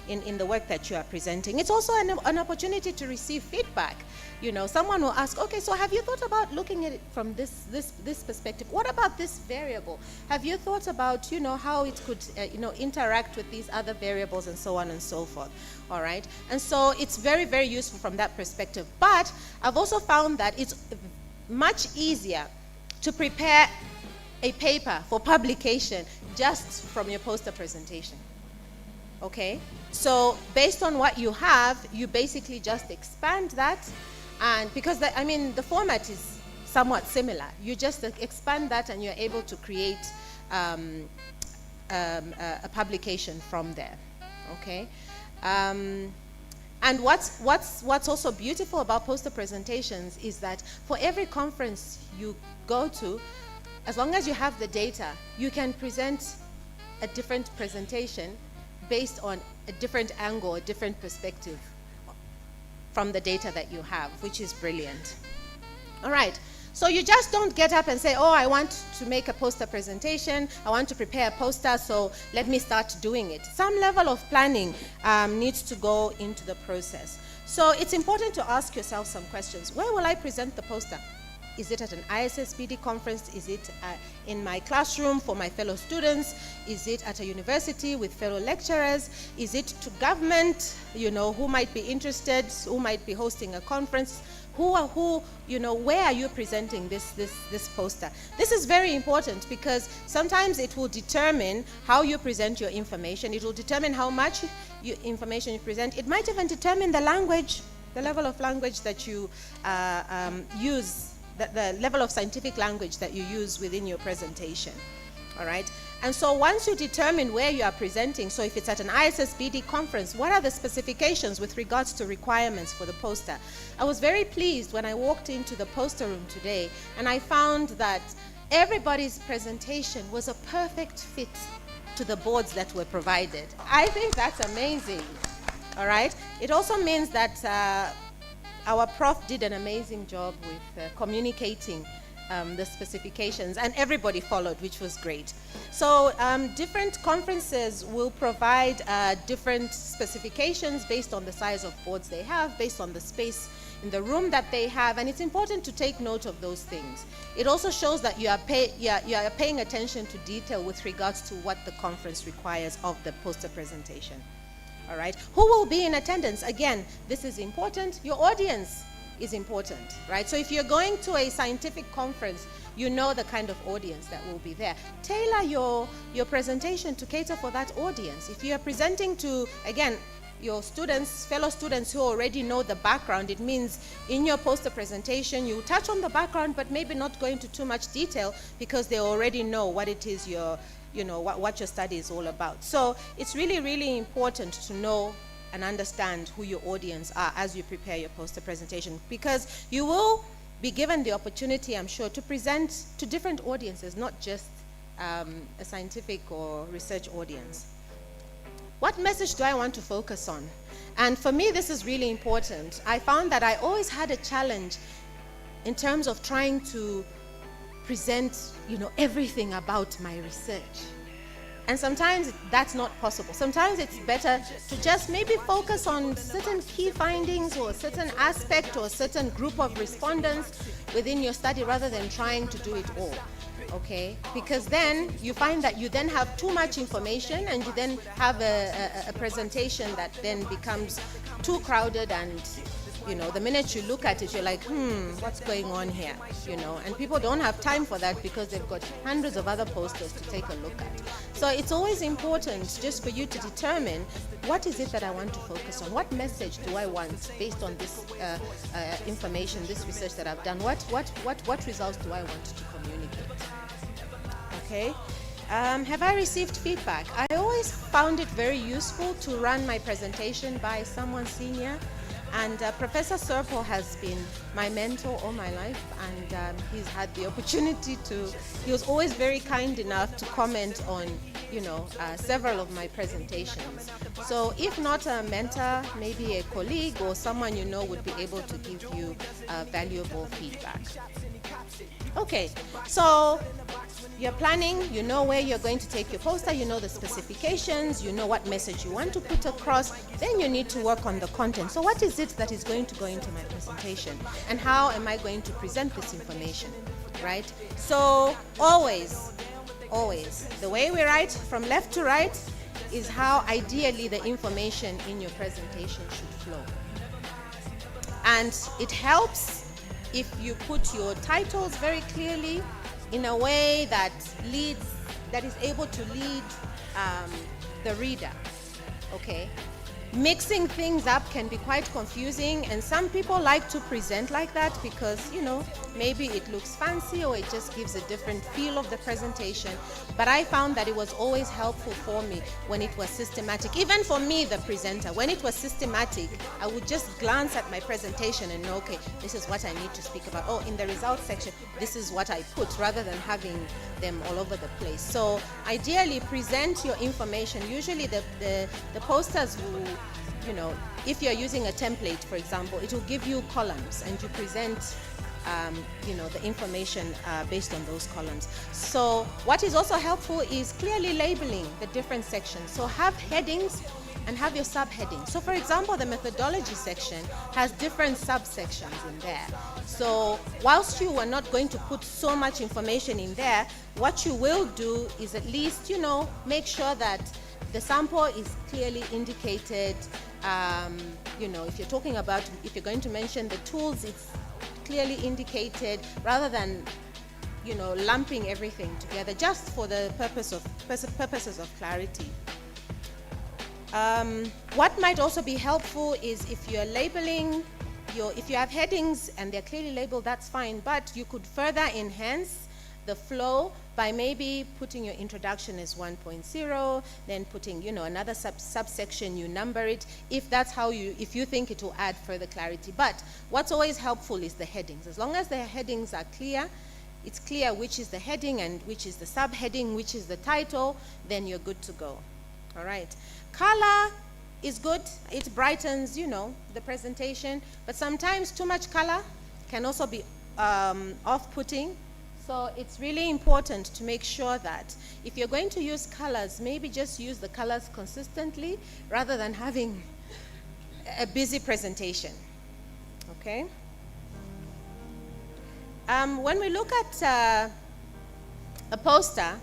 in the work that you are presenting. It's also an opportunity to receive feedback. You know, someone will ask, okay, so have you thought about looking at it from this perspective? What about this variable? Have you thought about, you know, how it could, you know, interact with these other variables, and so on and so forth? All right. And so it's very, very useful from that perspective. But I've also found that it's much easier to prepare a paper for publication just from your poster presentation. Okay? So based on what you have, you basically just expand that. And because, the format is somewhat similar, you just expand that and you're able to create a publication from there, okay? And what's also beautiful about poster presentations is that for every conference you go to, as long as you have the data, you can present a different presentation based on a different angle, a different perspective from the data that you have, which is brilliant. All right, so you just don't get up and say, oh, I want to make a poster presentation, I want to prepare a poster, so let me start doing it. Some level of planning needs to go into the process. So it's important to ask yourself some questions. Where will I present the poster? Is it at an Issbd conference? Is it in my classroom for my fellow students? Is it at a university with fellow lecturers? Is it to government, you know, who might be interested, who might be hosting a conference? You know, where are you presenting this poster? This is very important because sometimes it will determine how you present your information. It will determine how much information you present. It might even determine the language, the level of language that you use, the level of scientific language that you use within your presentation. All right? And so once you determine where you are presenting, so if it's at an Issbd conference, what are the specifications with regards to requirements for the poster? I was very pleased when I walked into the poster room today and I found that everybody's presentation was a perfect fit to the boards that were provided. I think that's amazing. All right? It also means that our prof did an amazing job with communicating the specifications, and everybody followed, which was great. So different conferences will provide different specifications based on the size of boards they have, based on the space in the room that they have, and it's important to take note of those things. It also shows that you are paying attention to detail with regards to what the conference requires of the poster presentation. All right. Who will be in attendance? Again, this is important. Your audience is important, right? So if you're going to a scientific conference, you know the kind of audience that will be there. Tailor your presentation to cater for that audience. If you're presenting to, again, your students, fellow students who already know the background, it means in your poster presentation, you touch on the background, but maybe not go into too much detail because they already know what it is you're what your study is all about. So it's really, really important to know and understand who your audience are as you prepare your poster presentation, because you will be given the opportunity, I'm sure, to present to different audiences, not just a scientific or research audience. What message do I want to focus on? And for me, this is really important. I found that I always had a challenge in terms of trying to present, everything about my research. And sometimes that's not possible. Sometimes it's better to just maybe focus on certain key findings or a certain aspect or a certain group of respondents within your study rather than trying to do it all. Okay? Because then you find that you then have too much information and you then have a presentation that then becomes too crowded, and the minute you look at it, you're like, what's going on here? And people don't have time for that because they've got hundreds of other posters to take a look at. So it's always important just for you to determine, what is it that I want to focus on? What message do I want based on this information, this research that I've done? What results do I want to communicate? Okay. Have I received feedback? I always found it very useful to run my presentation by someone senior. And Professor Serpo has been my mentor all my life, and he's had the opportunity he was always very kind enough to comment on, several of my presentations. So if not a mentor, maybe a colleague or someone would be able to give you valuable feedback. Okay, so you're planning, you know where you're going to take your poster, you know the specifications, you know what message you want to put across, then you need to work on the content. So what is it that is going to go into my presentation? And how am I going to present this information, right? So always, the way we write from left to right is how ideally the information in your presentation should flow. And it helps if you put your titles very clearly in a way that is able to lead the reader, okay? Mixing things up can be quite confusing, and some people like to present like that because, maybe it looks fancy or it just gives a different feel of the presentation. But I found that it was always helpful for me when it was systematic. Even for me, the presenter, when it was systematic, I would just glance at my presentation and know, okay, this is what I need to speak about. Oh, in the results section, this is what I put, rather than having them all over the place. So ideally, present your information. Usually the posters will, if you're using a template, for example, it will give you columns and you present the information based on those columns. So what is also helpful is clearly labeling the different sections. So have headings and have your subheadings. So for example, the methodology section has different subsections in there. So whilst you are not going to put so much information in there, what you will do is at least, make sure that the sample is clearly indicated. If you're going to mention the tools, it's clearly indicated, rather than lumping everything together just for the purposes of clarity. What might also be helpful is if you're labeling if you have headings and they're clearly labeled, that's fine, but you could further enhance the flow by maybe putting your introduction as 1.0, then putting another subsection, you number it, if that's how if you think it will add further clarity. But what's always helpful is the headings. As long as the headings are clear, it's clear which is the heading and which is the subheading, which is the title, then you're good to go. All right. Color is good. It brightens, the presentation, but sometimes too much color can also be off-putting. So it's really important to make sure that if you're going to use colors, maybe just use the colors consistently rather than having a busy presentation. Okay? When we look at a poster,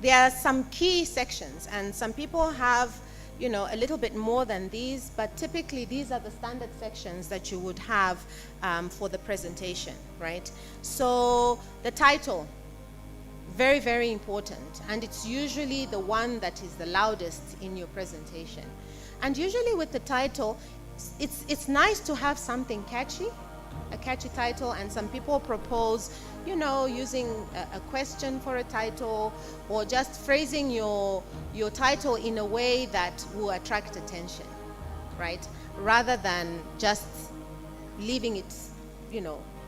there are some key sections, and some people have a little bit more than these, but typically these are the standard sections that you would have for the presentation, right? So the title, very, very important, and it's usually the one that is the loudest in your presentation. And usually with the title, it's nice to have something catchy, a catchy title, and some people propose, using a question for a title, or just phrasing your title in a way that will attract attention, right? Rather than just leaving it,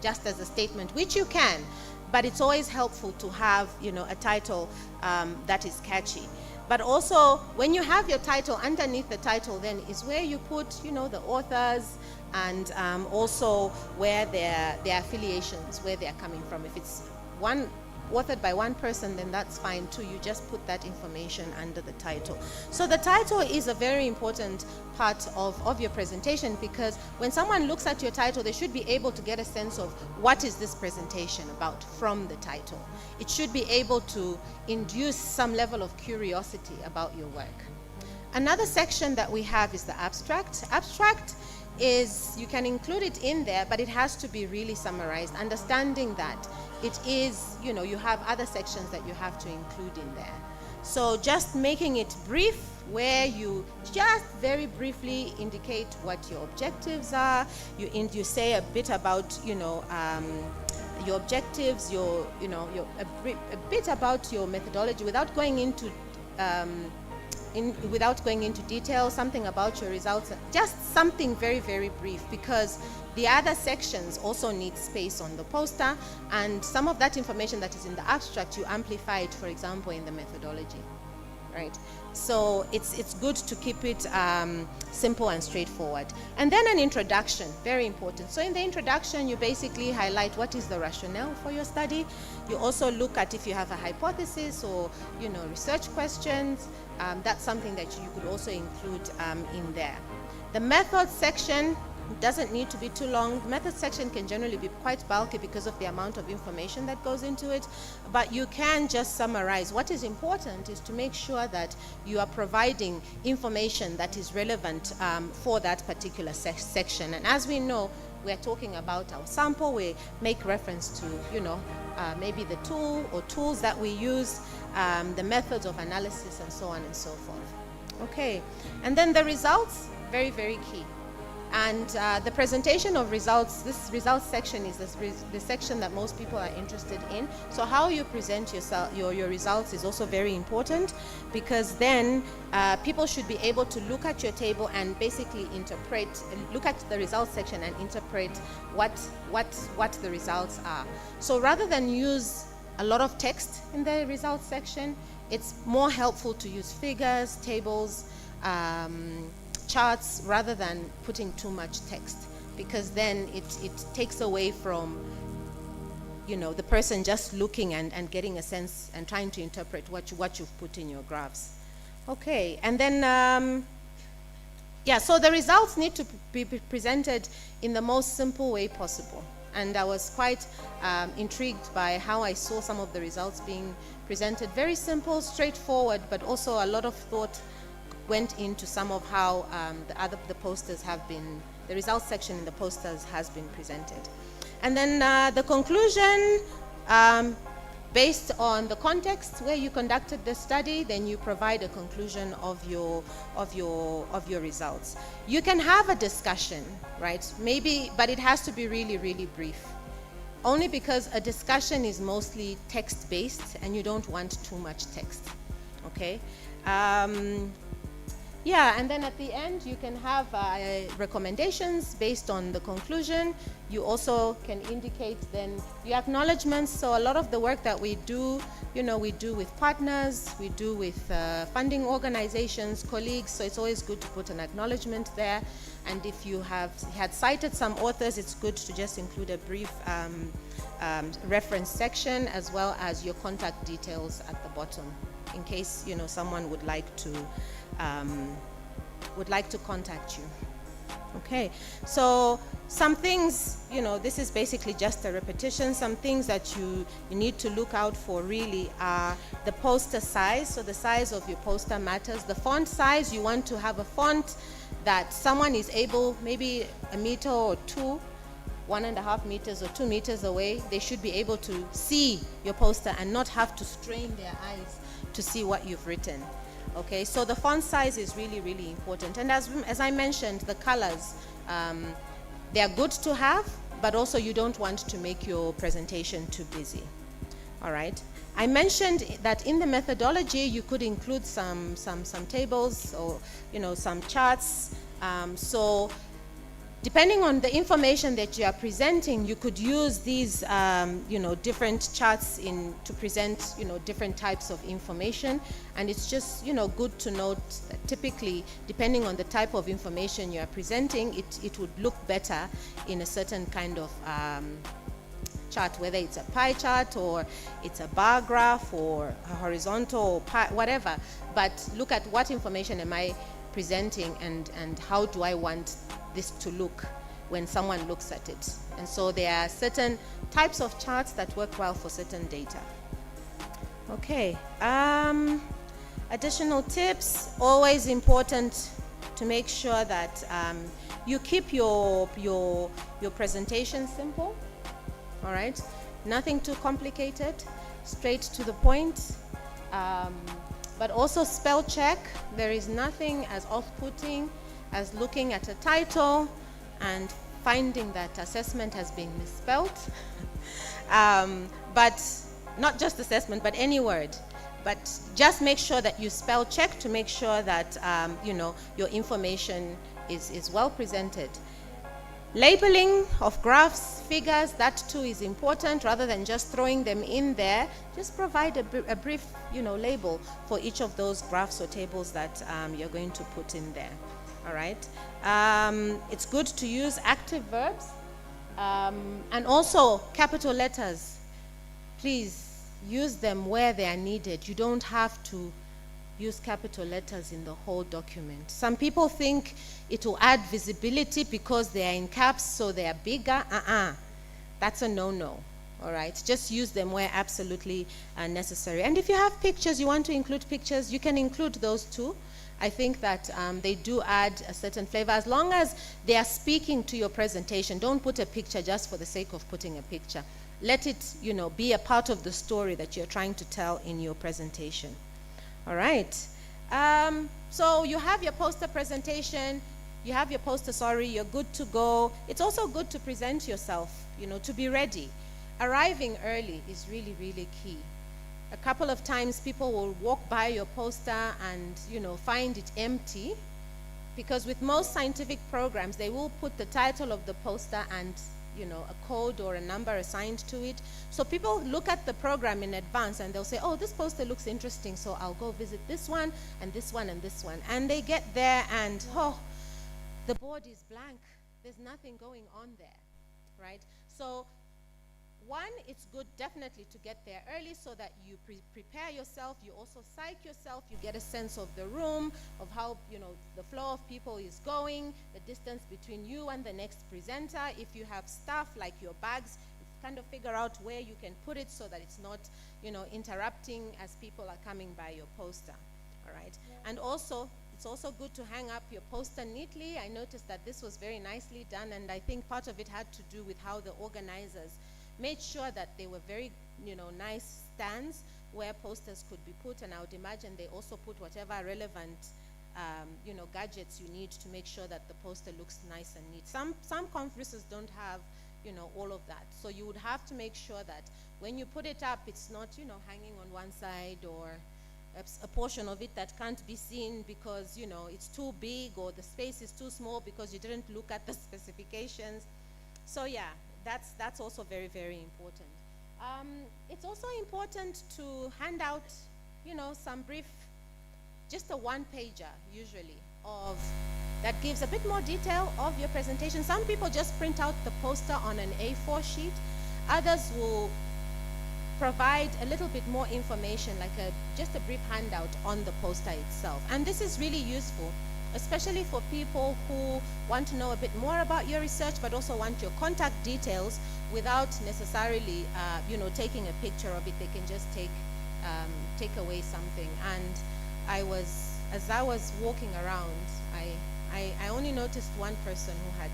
just as a statement, which you can, but it's always helpful to have, a title that is catchy. But also, when you have your title, underneath the title then is where you put, the authors, and also where their affiliations, where they're coming from. If it's authored by one person, then that's fine too. You just put that information under the title. So the title is a very important part of your presentation, because when someone looks at your title, they should be able to get a sense of what is this presentation about from the title. It should be able to induce some level of curiosity about your work. Another section that we have is the abstract. Abstract is, you can include it in there, but it has to be really summarized, understanding that it is, you have other sections that you have to include in there. So just making it brief, where you just very briefly indicate what your objectives are. You say a bit about, your objectives, a bit about your methodology, without going into detail, something about your results, just something very, very brief, because the other sections also need space on the poster, and some of that information that is in the abstract, you amplify it, for example, in the methodology, right? So it's good to keep it simple and straightforward. And then an introduction, very important. So in the introduction, you basically highlight what is the rationale for your study. You also look at if you have a hypothesis or, research questions. That's something that you could also include in there. The method section doesn't need to be too long. The method section can generally be quite bulky because of the amount of information that goes into it, but you can just summarize. What is important is to make sure that you are providing information that is relevant for that particular section. And as we know, we're talking about our sample. We make reference to, maybe the tool or tools that we use, the methods of analysis, and so on and so forth. Okay, and then the results, very, very key. And the presentation of results, this results section is the section that most people are interested in. So how you present your results is also very important, because then people should be able to look at your table and basically look at the results section and interpret what the results are. So rather than use a lot of text in the results section, it's more helpful to use figures, tables, charts, rather than putting too much text, because then it takes away from the person just looking and getting a sense and trying to interpret what you've put in your graphs. Okay, and then so the results need to be presented in the most simple way possible, and I was quite intrigued by how I saw some of the results being presented. Very simple, straightforward, but also a lot of thought went into some of how the posters have been, the results section in the posters has been presented. And then the conclusion, based on the context where you conducted the study, then you provide a conclusion of your results. You can have a discussion, right? Maybe, but it has to be really, really brief. Only because a discussion is mostly text-based and you don't want too much text, okay? And then at the end, you can have recommendations based on the conclusion. You also can indicate then your acknowledgements. So a lot of the work that we do, we do with partners, we do with funding organizations, colleagues, so it's always good to put an acknowledgement there. And if you had cited some authors, it's good to just include a brief reference section, as well as your contact details at the bottom, in case someone would like to contact you. Okay, so some things, this is basically just a repetition. Some things that you need to look out for really are the poster size. So the size of your poster matters. The font size, you want to have a font that someone is able, maybe a meter or two, 1.5 meters or 2 meters away, they should be able to see your poster and not have to strain their eyes to see what you've written. Okay, so the font size is really, really important. And as I mentioned, the colors, they are good to have, but also you don't want to make your presentation too busy. All right. I mentioned that in the methodology you could include some tables or some charts. So depending on the information that you are presenting, you could use these different charts to present different types of information. And it's just good to note that typically, depending on the type of information you are presenting, it would look better in a certain kind of chart, whether it's a pie chart or it's a bar graph or a horizontal or pie, whatever. But look at what information am I presenting and how do I want this to look when someone looks at it. And so there are certain types of charts that work well for certain data. Okay, additional tips, always important to make sure that you keep your presentation simple. All right, nothing too complicated, straight to the point, but also spell check. There is nothing as off-putting as looking at a title and finding that assessment has been misspelled. But not just assessment, but any word. But just make sure that you spell check to make sure that your information is well presented. Labeling of graphs, figures, that too is important. Rather than just throwing them in there, just provide a brief label for each of those graphs or tables that you're going to put in there. All right. It's good to use active verbs and also capital letters. Please use them where they are needed. You don't have to use capital letters in the whole document. Some people think it will add visibility because they are in caps, so they are bigger. That's a no-no. All right, just use them where absolutely necessary. And if you have pictures, you want to include pictures, you can include those too. I think that they do add a certain flavor as long as they are speaking to your presentation. Don't put a picture just for the sake of putting a picture. Let it, be a part of the story that you're trying to tell in your presentation. All right. So you have your poster presentation. You have your poster, you're good to go. It's also good to present yourself, to be ready. Arriving early is really, really key. A couple of times people will walk by your poster and, find it empty, because with most scientific programs, they will put the title of the poster and, a code or a number assigned to it. So people look at the program in advance and they'll say, oh, this poster looks interesting, so I'll go visit this one and this one and this one. And they get there and, the board is blank. There's nothing going on there, right? So one, it's good definitely to get there early so that you prepare yourself, you also psych yourself, you get a sense of the room, of how, the flow of people is going, the distance between you and the next presenter. If you have stuff like your bags, kind of figure out where you can put it so that it's not, interrupting as people are coming by your poster, all right? And also, it's also good to hang up your poster neatly. I noticed that this was very nicely done, and I think part of it had to do with how the organizers made sure that they were very, nice stands where posters could be put, and I would imagine they also put whatever relevant, gadgets you need to make sure that the poster looks nice and neat. Some conferences don't have, all of that. So you would have to make sure that when you put it up, it's not, hanging on one side or a portion of it that can't be seen because, it's too big or the space is too small because you didn't look at the specifications. So yeah, that's also very, very important. It's also important to hand out, some brief, just a one-pager usually, that gives a bit more detail of your presentation. Some people just print out the poster on an A4 sheet. Others will provide a little bit more information, like just a brief handout on the poster itself. And this is really useful, especially for people who want to know a bit more about your research, but also want your contact details without necessarily, taking a picture of it. They can just take away something. And as I was walking around, I only noticed one person who had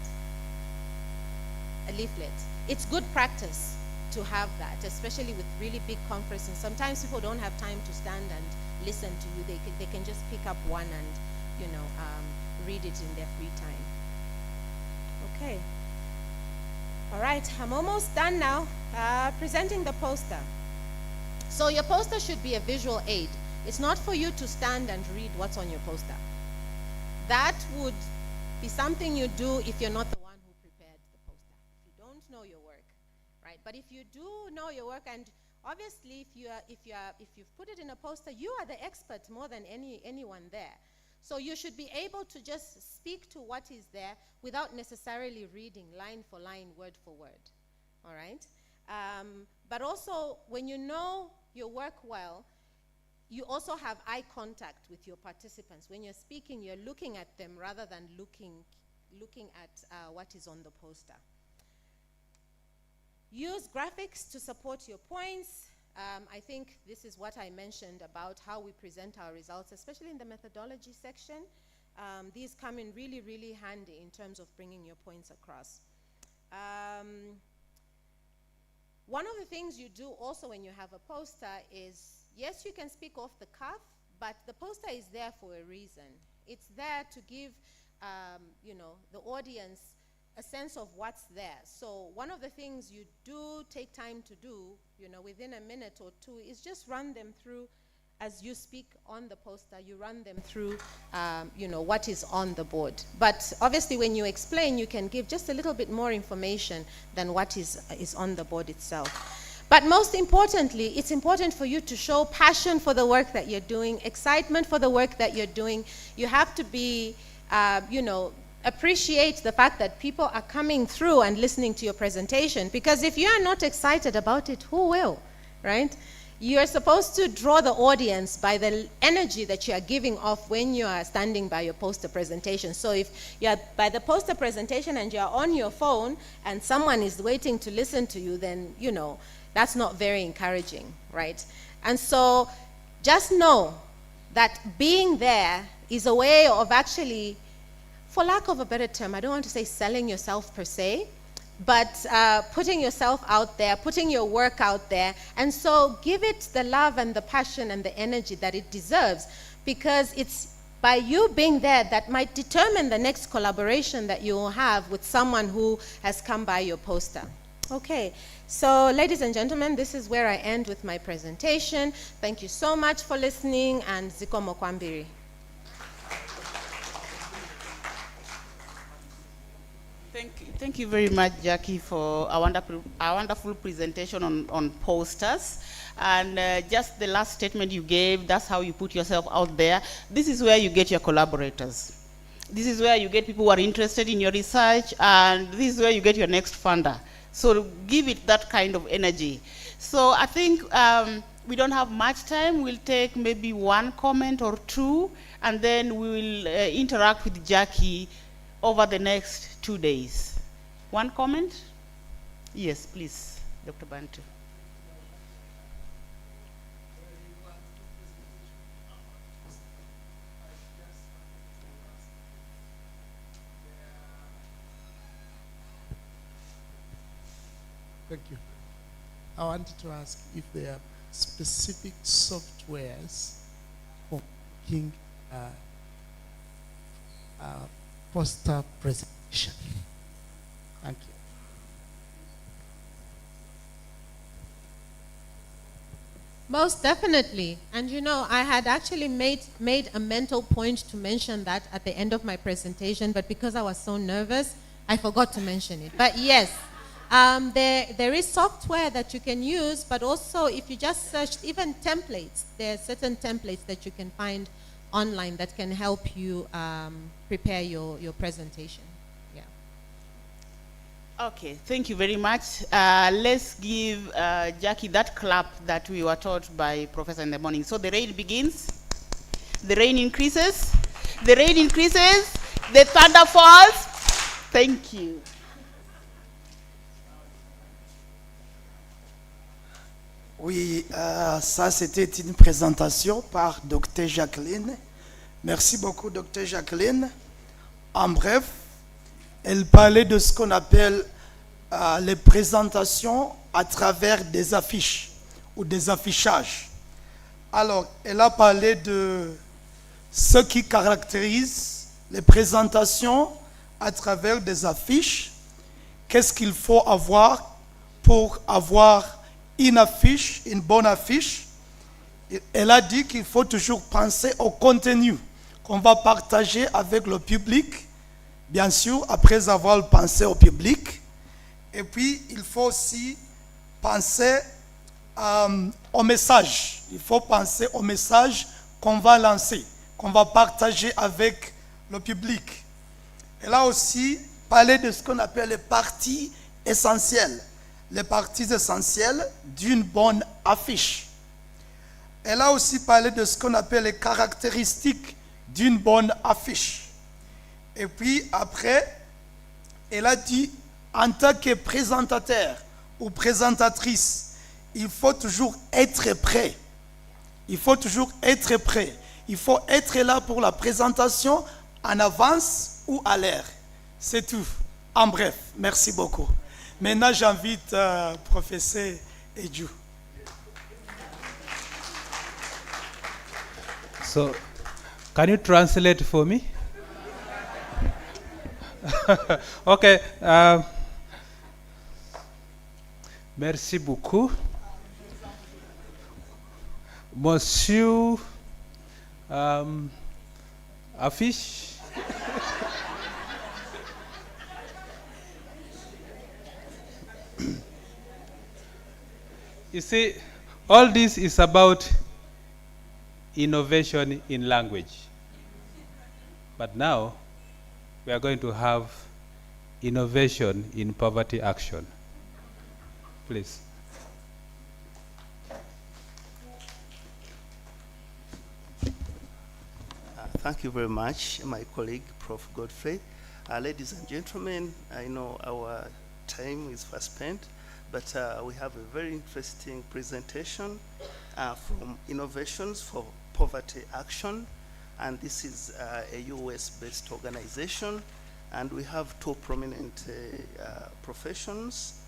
a leaflet. It's good practice to have that, especially with really big conferences. Sometimes people don't have time to stand and listen to you. They can just pick up one and, read it in their free time. Okay. All right, I'm almost done now presenting the poster. So your poster should be a visual aid. It's not for you to stand and read what's on your poster. That would be something you do if you're not the one who prepared the poster. If you don't know your work, right? But if you do know your work, and obviously if you've put it in a poster, you are the expert more than anyone there. So you should be able to just speak to what is there without necessarily reading line for line, word for word. All right? But also, when you know your work well, you also have eye contact with your participants. When you're speaking, you're looking at them rather than looking at what is on the poster. Use graphics to support your points. I think this is what I mentioned about how we present our results, especially in the methodology section. These come in really, really handy in terms of bringing your points across. One of the things you do also when you have a poster is, yes, you can speak off the cuff, but the poster is there for a reason. It's there to give the audience a sense of what's there. So one of the things you do take time to do, within a minute or two, is just run them through. As you speak on the poster, you run them through, what is on the board. But obviously when you explain, you can give just a little bit more information than what is on the board itself. But most importantly, it's important for you to show passion for the work that you're doing, excitement for the work that you're doing. You have to be, appreciate the fact that people are coming through and listening to your presentation, because if you are not excited about it, who will, right? You're supposed to draw the audience by the energy that you are giving off when you are standing by your poster presentation. So if you're by the poster presentation and you're on your phone and someone is waiting to listen to you, then, that's not very encouraging, right? And so just know that being there is a way of actually, for lack of a better term, I don't want to say selling yourself per se, but putting yourself out there, putting your work out there, and so give it the love and the passion and the energy that it deserves, because it's by you being there that might determine the next collaboration that you will have with someone who has come by your poster. Okay, so ladies and gentlemen, this is where I end with my presentation. Thank you so much for listening, and zikomo kwambiri. Thank you very much, Jackie, for a wonderful presentation on posters. And just the last statement you gave, that's how you put yourself out there. This is where you get your collaborators. This is where you get people who are interested in your research, and this is where you get your next funder. So give it that kind of energy. So I think we don't have much time. We'll take maybe one comment or two, and then we will interact with Jackie over the next 2 days. One comment? Yes, please, Dr. Bantu. Thank you. I wanted to ask if there are specific softwares for making poster presentation. Thank you. Most definitely. And I had actually made a mental point to mention that at the end of my presentation, but because I was so nervous, I forgot to mention it. But yes, there is software that you can use, but also if you just search even templates, there are certain templates that you can find online that can help you prepare your presentation. Yeah. Okay, thank you very much. Let's give Jackie that clap that we were taught by Professor in the morning. So the rain begins, the rain increases, the rain increases, the thunder falls. Thank you. Oui, ça c'était une présentation par Dr. Jacqueline. Merci beaucoup, Dr. Jacqueline. En bref, elle parlait de ce qu'on appelle les présentations à travers des affiches ou des affichages. Alors, elle a parlé de ce qui caractérise les présentations à travers des affiches qu'est-ce qu'il faut avoir pour avoir une affiche, une bonne affiche. Elle a dit qu'il faut toujours penser au contenu qu'on va partager avec le public, bien sûr, après avoir pensé au public. Et puis, il faut aussi penser au message. Il faut penser au message qu'on va lancer, qu'on va partager avec le public. Elle a aussi parlé de ce qu'on appelle les parties essentielles. Les parties essentielles d'une bonne affiche. Elle a aussi parlé de ce qu'on appelle les caractéristiques d'une bonne affiche. Et puis après, elle a dit, en tant que présentateur ou présentatrice, il faut toujours être prêt. Il faut toujours être prêt. Il faut être là pour la présentation en avance ou à l'heure. C'est tout. En bref, merci beaucoup. Maintenant, j'invite professeur Eju. So, can you translate for me? Okay. Merci beaucoup. Monsieur Affiche. You see, all this is about innovation in language. But now, we are going to have innovation in poverty action. Please. Thank you very much, my colleague, Prof. Godfrey. Ladies and gentlemen, I know our time is fast spent, but we have a very interesting presentation from Innovations for Poverty Action, and this is a US-based organization, and we have two prominent professions,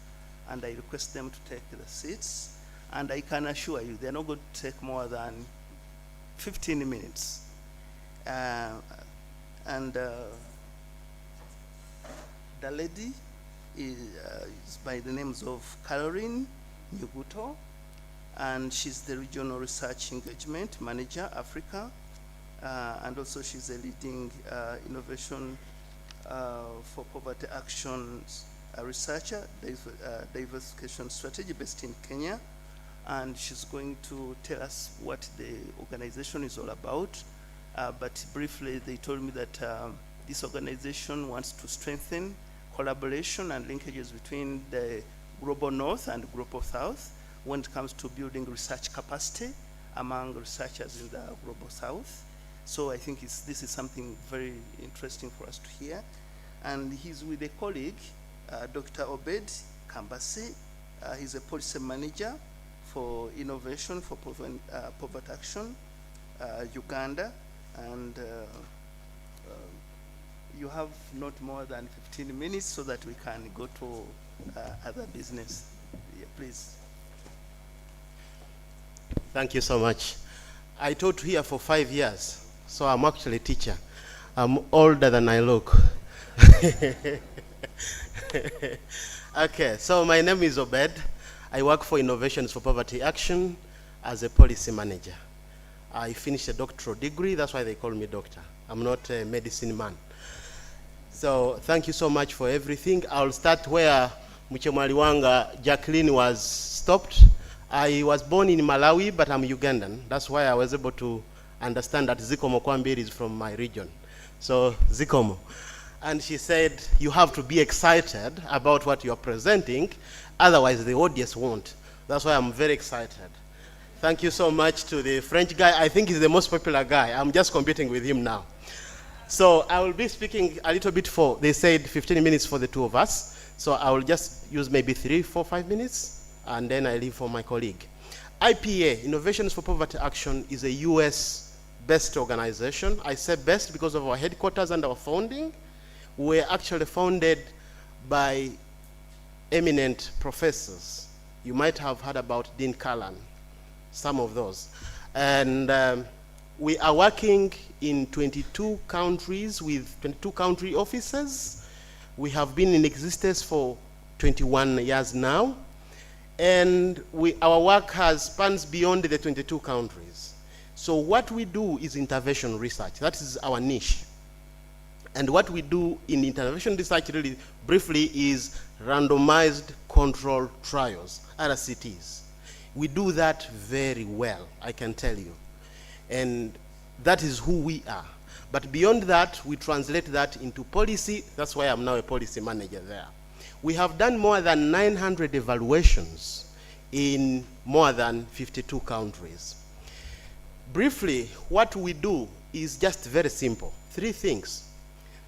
and I request them to take the seats, and I can assure you they're not going to take more than 15 minutes. The lady is by the names of Caroline Nyuguto, and she's the Regional Research Engagement Manager, Africa, and also she's a leading innovation for poverty actions researcher, diversification strategy based in Kenya, and she's going to tell us what the organization is all about. But briefly, they told me that this organization wants to strengthen collaboration and linkages between the Global North and Global South when it comes to building research capacity among researchers in the Global South. So I think this is something very interesting for us to hear. And he's with a colleague, Dr. Obed Kambasi. He's a policy manager for innovation for poverty action, Uganda. And you have not more than 15 minutes so that we can go to other business. Yeah, please. Thank you so much. I taught here for 5 years, so I'm actually a teacher. I'm older than I look. Okay, so my name is Obed. I work for Innovations for Poverty Action as a policy manager. I finished a doctoral degree, that's why they call me doctor. I'm not a medicine man. So thank you so much for everything. I'll start where Muchemwaliwanga Jacqueline was stopped. I was born in Malawi, but I'm Ugandan. That's why I was able to understand that Zikomo Kwambiri is from my region. So Zikomo. And she said, you have to be excited about what you're presenting, otherwise the audience won't. That's why I'm very excited. Thank you so much to the French guy. I think he's the most popular guy. I'm just competing with him now. So I will be speaking a little bit for, they said 15 minutes for the two of us. So I will just use maybe 3, 4, 5 minutes, and then I leave for my colleague. IPA, Innovations for Poverty Action, is a US-based organization. I say best because of our headquarters and our founding. We're actually founded by eminent professors. You might have heard about Dean Callan. Some of those. And we are working in 22 countries with 22 country offices. We have been in existence for 21 years now. And our work spans beyond the 22 countries. So what we do is intervention research. That is our niche. And what we do in intervention research, really briefly, is randomized control trials, RCTs. We do that very well, I can tell you. And that is who we are. But beyond that, we translate that into policy. That's why I'm now a policy manager there. We have done more than 900 evaluations in more than 52 countries. Briefly, what we do is just very simple. 3 things.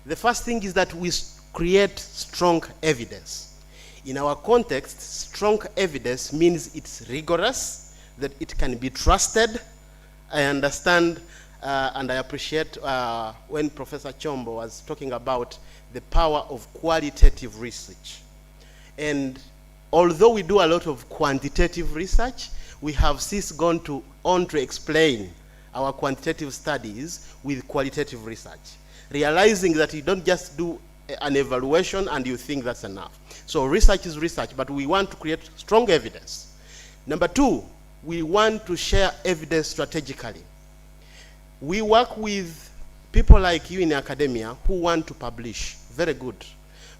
The first thing is that we create strong evidence. In our context, strong evidence means it's rigorous, that it can be trusted. I understand and I appreciate when Professor Chombo was talking about the power of qualitative research. And although we do a lot of quantitative research, we have since gone on to explain our quantitative studies with qualitative research, realizing that you don't just do an evaluation and you think that's enough. So research is research, but we want to create strong evidence. Number 2, we want to share evidence strategically. We work with people like you in academia who want to publish. Very good.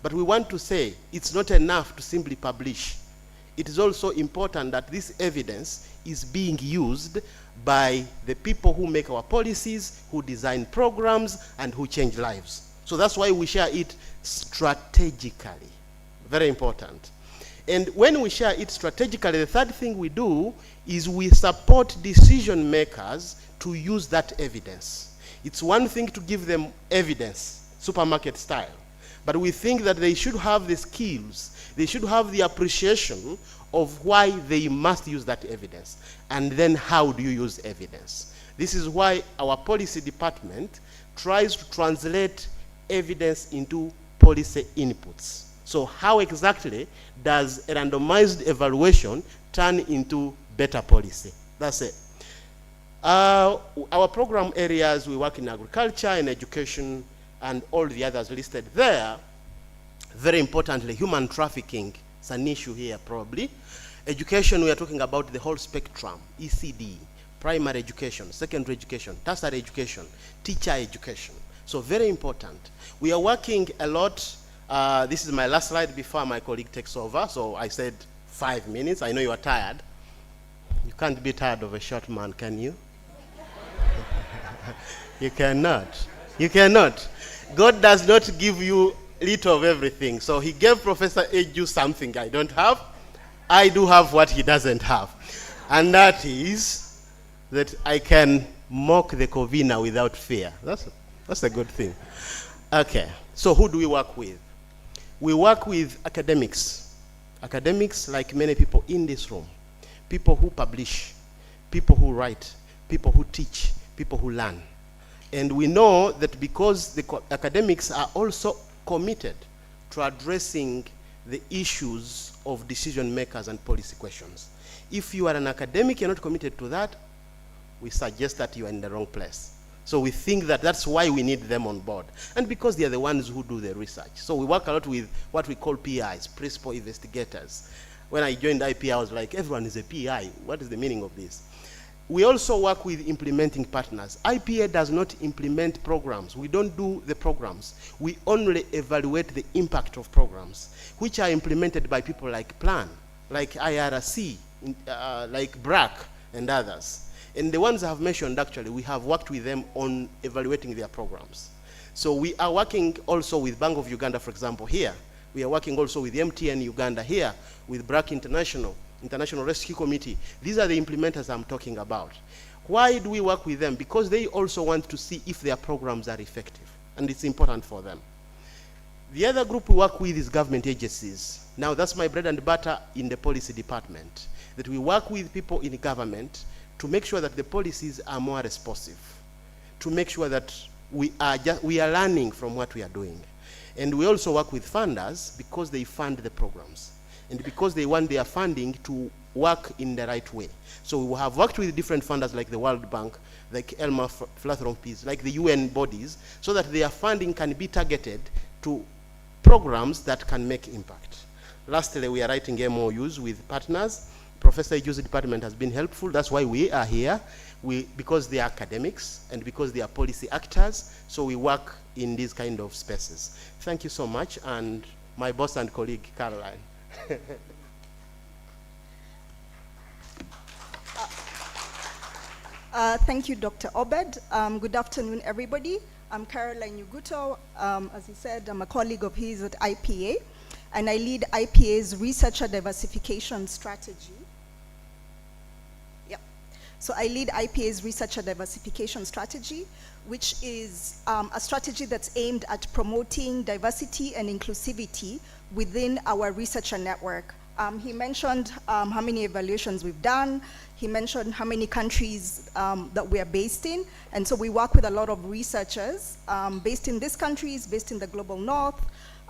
But we want to say it's not enough to simply publish. It is also important that this evidence is being used by the people who make our policies, who design programs, and who change lives. So that's why we share it strategically. Very important. And when we share it strategically, the third thing we do is we support decision makers to use that evidence. It's one thing to give them evidence, supermarket style, but we think that they should have the skills, they should have the appreciation of why they must use that evidence, and then how do you use evidence. This is why our policy department tries to translate evidence into policy inputs. So how exactly does a randomized evaluation turn into better policy? That's it. Our program areas, we work in agriculture, in education, and all the others listed there. Very importantly, human trafficking is an issue here probably. Education, we are talking about the whole spectrum, ECD, primary education, secondary education, tertiary education, teacher education. So very important. We are working a lot. This is my last slide before my colleague takes over. So I said 5 minutes. I know you are tired. You can't be tired of a short man, can you? You cannot. You cannot. God does not give you little of everything. So he gave Professor Eju something I don't have. I do have what he doesn't have. And that is that I can mock the Covina without fear. That's a good thing. Okay, so who do we work with? We work with academics. Academics, like many people in this room. People who publish, people who write, people who teach, people who learn. And we know that because the academics are also committed to addressing the issues of decision makers and policy questions. If you are an academic, you're not committed to that, we suggest that you are in the wrong place. So we think that that's why we need them on board. And because they are the ones who do the research. So we work a lot with what we call PIs, principal investigators. When I joined IP, I was like, everyone is a PI. What is the meaning of this? We also work with implementing partners. IPA does not implement programs. We don't do the programs. We only evaluate the impact of programs, which are implemented by people like PLAN, like IRC, like BRAC, and others. And the ones I have mentioned, actually, we have worked with them on evaluating their programs. So we are working also with Bank of Uganda, for example, here. We are working also with MTN Uganda here, with BRAC International Rescue Committee. These are the implementers I'm talking about. Why do we work with them? Because they also want to see if their programs are effective, and it's important for them. The other group we work with is government agencies. Now that's my bread and butter in the policy department, that we work with people in government to make sure that the policies are more responsive, to make sure that we are learning from what we are doing. And we also work with funders because they fund the programs, and because they want their funding to work in the right way. So we have worked with different funders like the World Bank, like Elmer Philanthropies, like the UN bodies, so that their funding can be targeted to programs that can make impact. Lastly, we are writing MOUs with partners. Professor Iju's department has been helpful. That's why we are here. Because they are academics and because they are policy actors, so we work in these kind of spaces. Thank you so much, and my boss and colleague, Caroline. Thank you, Dr. Obed. Good afternoon, everybody. I'm Caroline Nyuguto. As he said, I'm a colleague of his at IPA, and I lead IPA's researcher diversification strategy. Yep. So I lead IPA's researcher diversification strategy, which is a strategy that's aimed at promoting diversity and inclusivity within our researcher network. He mentioned how many evaluations we've done. He mentioned how many countries that we are based in. And so we work with a lot of researchers based in these countries, based in the global north.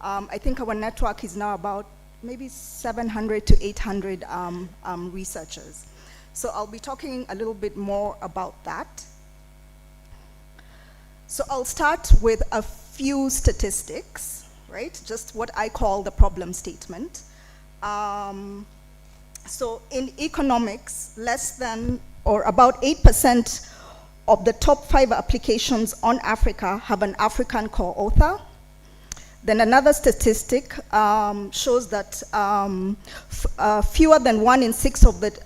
I think our network is now about maybe 700 to 800 researchers. So I'll be talking a little bit more about that. So I'll start with a few statistics, right? Just what I call the problem statement. So in economics, less than or about 8% of the top 5 applications on Africa have an African co-author. Then another statistic shows that fewer than 1 in 6 of the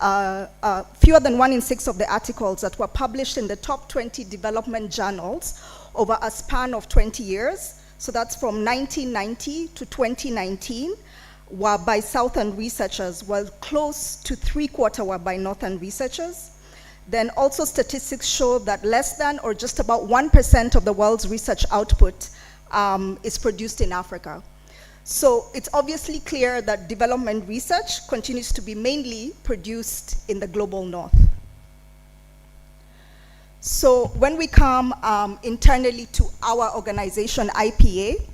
articles that were published in the top 20 development journals over a span of 20 years, so that's from 1990 to 2019, were by Southern researchers, while close to 3/4 were by Northern researchers. Then also statistics show that less than or just about 1% of the world's research output is produced in Africa. So it's obviously clear that development research continues to be mainly produced in the global north. So when we come internally to our organization, IPA,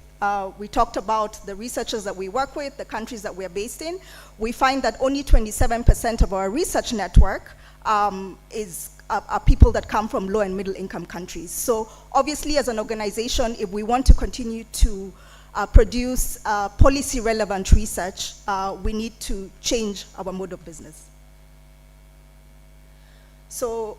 we talked about the researchers that we work with, the countries that we're based in. We find that only 27% of our research network are people that come from low and middle income countries. So obviously as an organization, if we want to continue to produce policy relevant research, we need to change our mode of business. So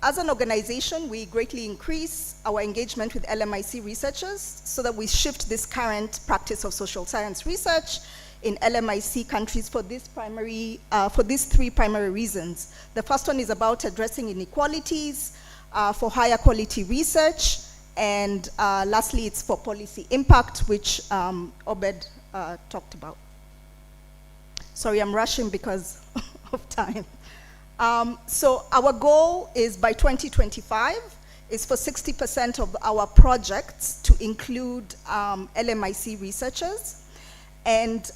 as an organization, we greatly increase our engagement with LMIC researchers so that we shift this current practice of social science research in LMIC countries for these 3 primary reasons. The first one is about addressing inequalities, for higher quality research, and lastly, it's for policy impact, which Obed talked about. Sorry, I'm rushing because of time. So our goal is by 2025 is for 60% of our projects to include LMIC researchers. And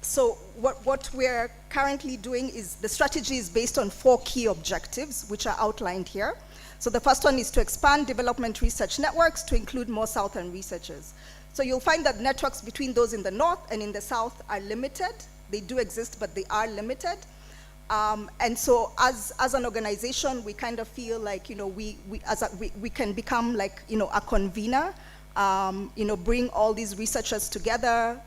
so what we're currently doing is the strategy is based on 4 key objectives, which are outlined here. So the first one is to expand development research networks to include more Southern researchers. So you'll find that networks between those in the north and in the south are limited. They do exist, but they are limited. And so as an organization, we kind of feel like, we can become like, a convener, bring all these researchers together,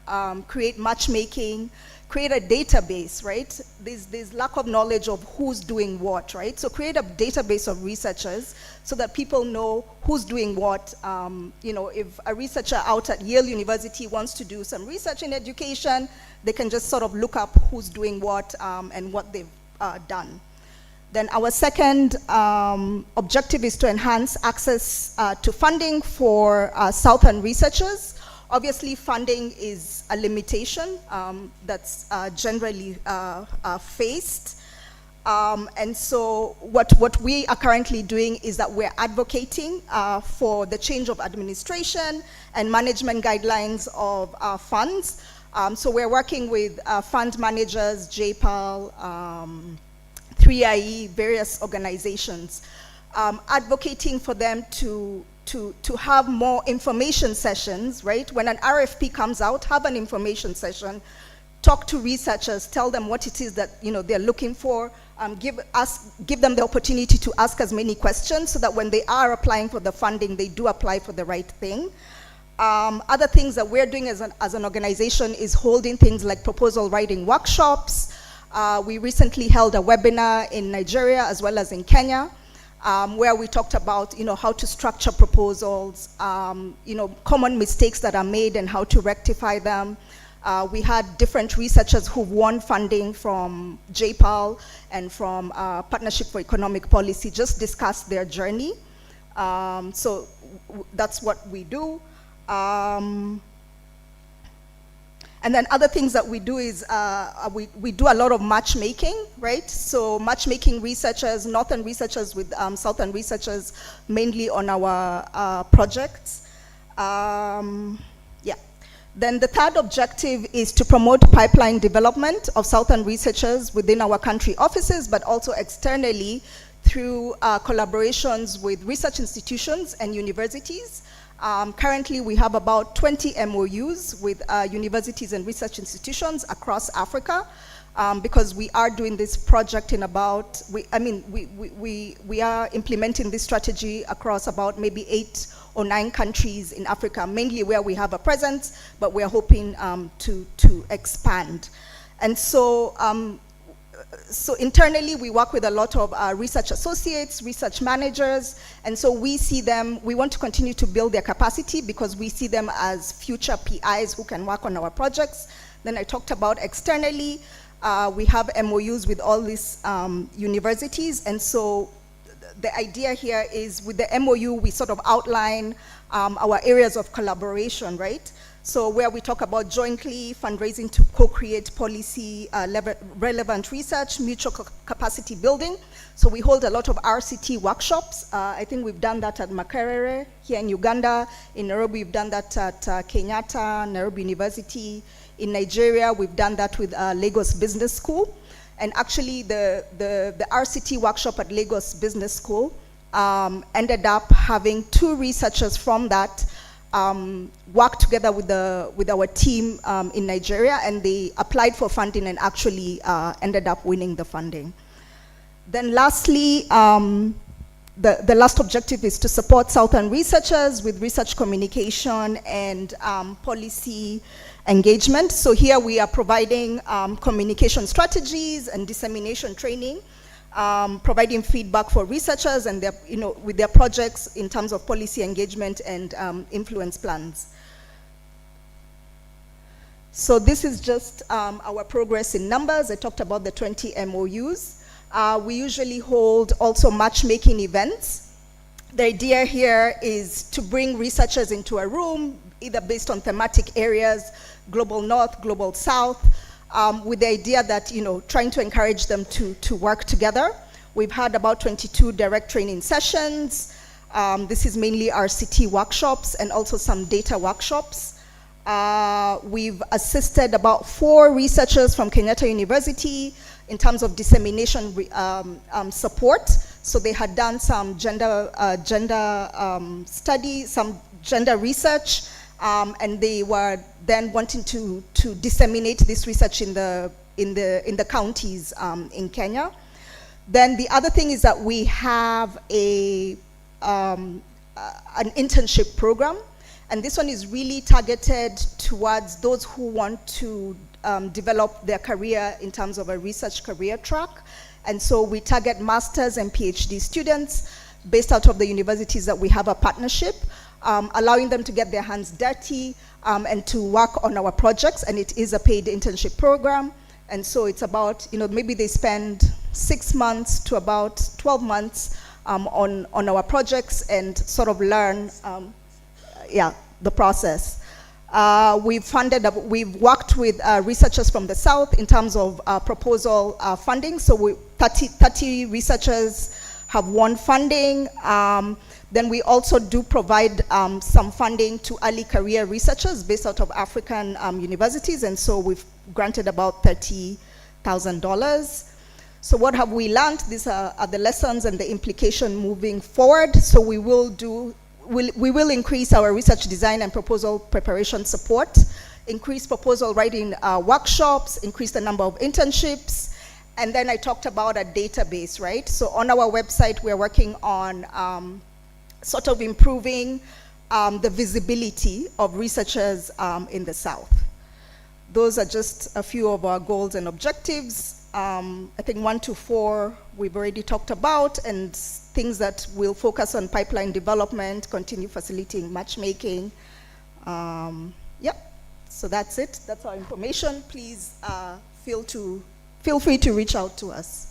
create matchmaking, create a database, right? There's lack of knowledge of who's doing what, right? So create a database of researchers so that people know who's doing what. If a researcher out at Yale University wants to do some research in education, they can just sort of look up who's doing what and what they've done. Then our second objective is to enhance access to funding for Southern researchers. Obviously, funding is a limitation that's generally faced. And so what we are currently doing is that we're advocating for the change of administration and management guidelines of funds. So we're working with fund managers, JPAL, 3IE, various organizations, advocating for them to have more information sessions, right? When an RFP comes out, have an information session, talk to researchers, tell them what it is that they're looking for, give them the opportunity to ask as many questions so that when they are applying for the funding, they do apply for the right thing. Other things that we're doing as an organization is holding things like proposal writing workshops. We recently held a webinar in Nigeria as well as in Kenya, where we talked about, how to structure proposals, common mistakes that are made and how to rectify them. We had different researchers who won funding from JPAL and from Partnership for Economic Policy just discuss their journey. So that's what we do. And then other things that we do is we do a lot of matchmaking, right? So matchmaking researchers, northern researchers with southern researchers, mainly on our projects. Yeah. Then the third objective is to promote pipeline development of southern researchers within our country offices, but also externally through collaborations with research institutions and universities. Currently, we have about 20 MOUs with universities and research institutions across Africa, because we are doing this project in about, we are implementing this strategy across about maybe 8 or 9 countries in Africa, mainly where we have a presence, but we are hoping to expand. And so, so internally, we work with a lot of research associates, research managers, and so we see them, we want to continue to build their capacity because we see them as future PIs who can work on our projects. Then I talked about externally, we have MOUs with all these universities, and so the idea here is with the MOU, we sort of outline our areas of collaboration, right? So where we talk about jointly fundraising to co-create policy relevant research, mutual capacity building. So we hold a lot of RCT workshops. I think we've done that at Makerere here in Uganda. In Nairobi, we've done that at Kenyatta, Nairobi University. In Nigeria, we've done that with Lagos Business School. And actually the RCT workshop at Lagos Business School ended up having 2 researchers from that worked together with our team in Nigeria, and they applied for funding and actually ended up winning the funding. Then lastly, the last objective is to support Southern researchers with research communication and policy engagement. So here we are providing communication strategies and dissemination training, providing feedback for researchers and their, with their projects in terms of policy engagement and influence plans. So this is just our progress in numbers. I talked about the 20 MOUs. We usually hold also matchmaking events. The idea here is to bring researchers into a room, either based on thematic areas, global north, global south, with the idea that, trying to encourage them to work together. We've had about 22 direct training sessions. This is mainly RCT workshops and also some data workshops. We've assisted about 4 researchers from Kenyatta University in terms of dissemination support. So they had done some gender study, some gender research, and they were then wanting to disseminate this research in the counties in Kenya. Then the other thing is that we have an internship program, and this one is really targeted towards those who want to develop their career in terms of a research career track. And so we target masters and PhD students based out of the universities that we have a partnership, allowing them to get their hands dirty and to work on our projects, and it is a paid internship program. And so it's about, maybe they spend 6 months to about 12 months on our projects and sort of learn, the process. We've worked with researchers from the South in terms of proposal funding. So 30 researchers have won funding. Then we also do provide some funding to early career researchers based out of African universities, and so we've granted about $30,000. So what have we learned? These are the lessons and the implication moving forward. So we will increase our research design and proposal preparation support, increase proposal writing workshops, increase the number of internships, and then I talked about a database, right? So on our website, we're working on sort of improving the visibility of researchers in the South. Those are just a few of our goals and objectives. I think 1 to 4 we've already talked about, and things that will focus on pipeline development, continue facilitating matchmaking. So that's it. That's our information. Please feel free to reach out to us.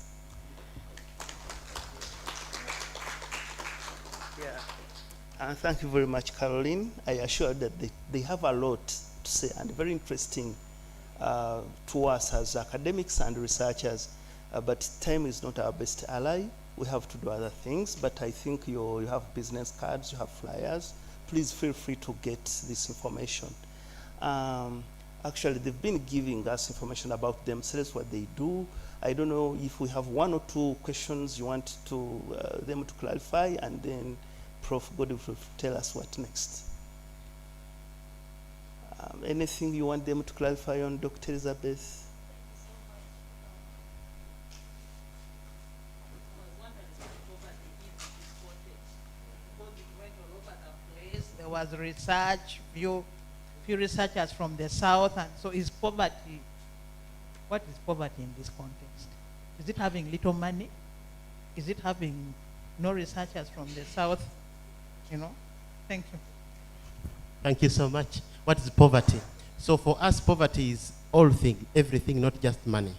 Thank you very much, Caroline. I assure that they have a lot to say and very interesting to us as academics and researchers. But time is not our best ally. We have to do other things. But I think you have business cards, you have flyers. Please feel free to get this information. Actually, they've been giving us information about themselves, what they do. I don't know if we have 1 or 2 questions you want them to clarify, and then Prof. Godwin will tell us what next. Anything you want them to clarify on Dr. Elizabeth? There was research, few researchers from the South, and so is poverty. What is poverty in this context? Is it having little money? Is it having no researchers from the South? Thank you. Thank you so much. What is poverty? So for us, poverty is everything, not just money.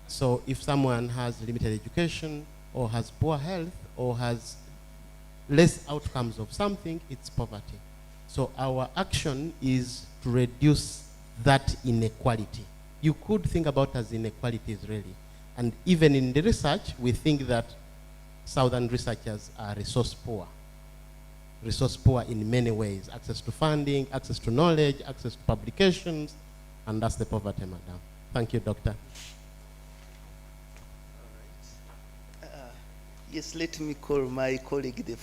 So if someone has limited education, or has poor health, or has less outcomes of something, it's poverty. So our action is to reduce that inequality. You could think about as inequalities really. And even in the research, we think that Southern researchers are resource poor in many ways. Access to funding, access to knowledge, access to publications, and that's the poverty, madam. Thank you, doctor. Yes, let me call my colleague, the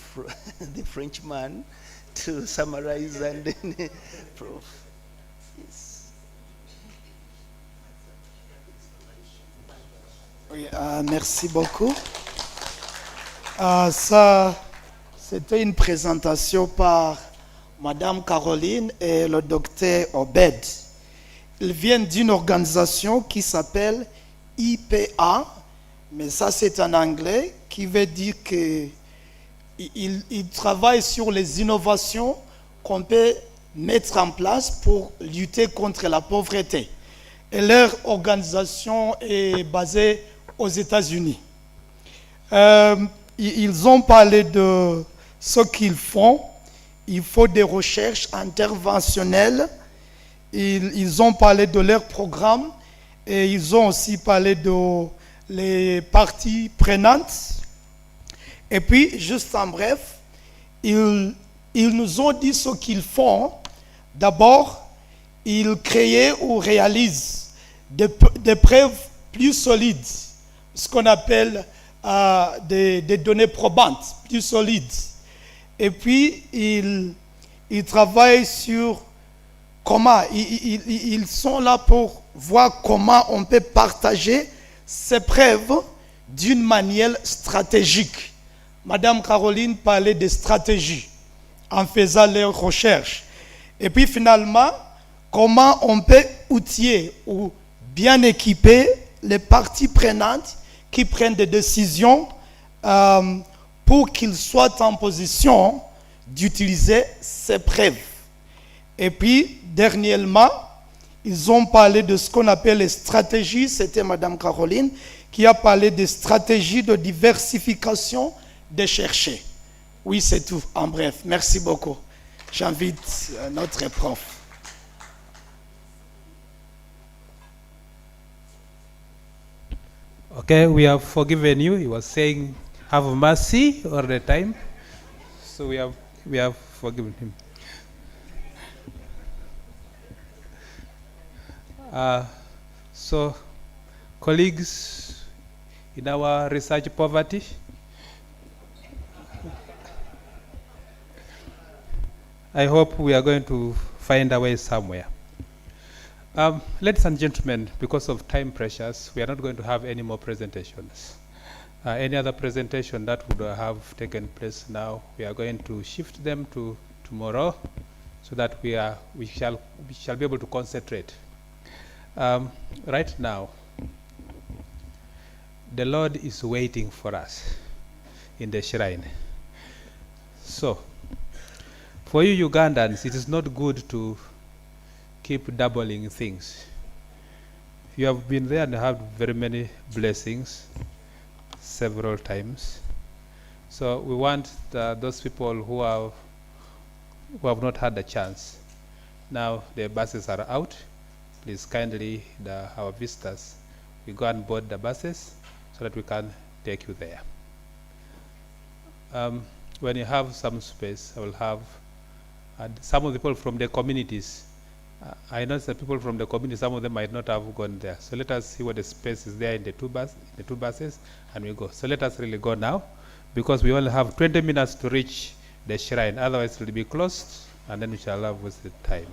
Frenchman, to summarize, and then Prof. Yes. Oui, merci beaucoup. Ça, c'était une présentation par Madame Caroline et le docteur Obed. Ils viennent d'une organisation qui s'appelle IPA, mais ça c'est en anglais, qui veut dire qu'ils travaillent sur les innovations qu'on peut mettre en place pour lutter contre la pauvreté. Et leur organisation est basée aux États-Unis. Ils ont parlé de ce qu'ils font. Il faut des recherches interventionnelles. Ils ont parlé de leur programme et ils ont aussi parlé de les parties prenantes. Et puis, juste en bref, ils nous ont dit ce qu'ils font. D'abord, ils créent ou réalisent des preuves plus solides, ce qu'on appelle des données probantes, plus solides. Et puis, ils travaillent sur comment, ils sont là pour voir comment on peut partager ces preuves d'une manière stratégique. Madame Caroline parlait de stratégie en faisant leurs recherches. Et puis finalement, comment on peut outiller ou bien équiper les parties prenantes qui prennent des décisions pour qu'ils soient en position d'utiliser ces preuves. Et puis, dernièrement, ils ont parlé de ce qu'on appelle les stratégies. C'était Madame Caroline qui a parlé des stratégies de diversification des chercheurs. Oui, c'est tout, en bref. Merci beaucoup. J'invite notre prof. Okay, we have forgiven you. He was saying, have mercy all the time. So we have forgiven him. So, colleagues, in our research poverty, I hope we are going to find a way somewhere. Ladies and gentlemen, because of time pressures, we are not going to have any more presentations. Any other presentation that would have taken place now, we are going to shift them to tomorrow, so that we shall be able to concentrate. Right now, the Lord is waiting for us in the shrine. So, for you Ugandans, it is not good to keep doubling things. You have been there and have very many blessings several times. So we want those people who have not had a chance. Now the buses are out. Please kindly, our visitors, we go and board the buses so that we can take you there. When you have some space, I will have some of the people from the communities. I know the people from the community, some of them might not have gone there. So let us see what the space is there in the two buses, and we go. So let us really go now, because we only have 20 minutes to reach the shrine. Otherwise, it will be closed, and then we shall have wasted time.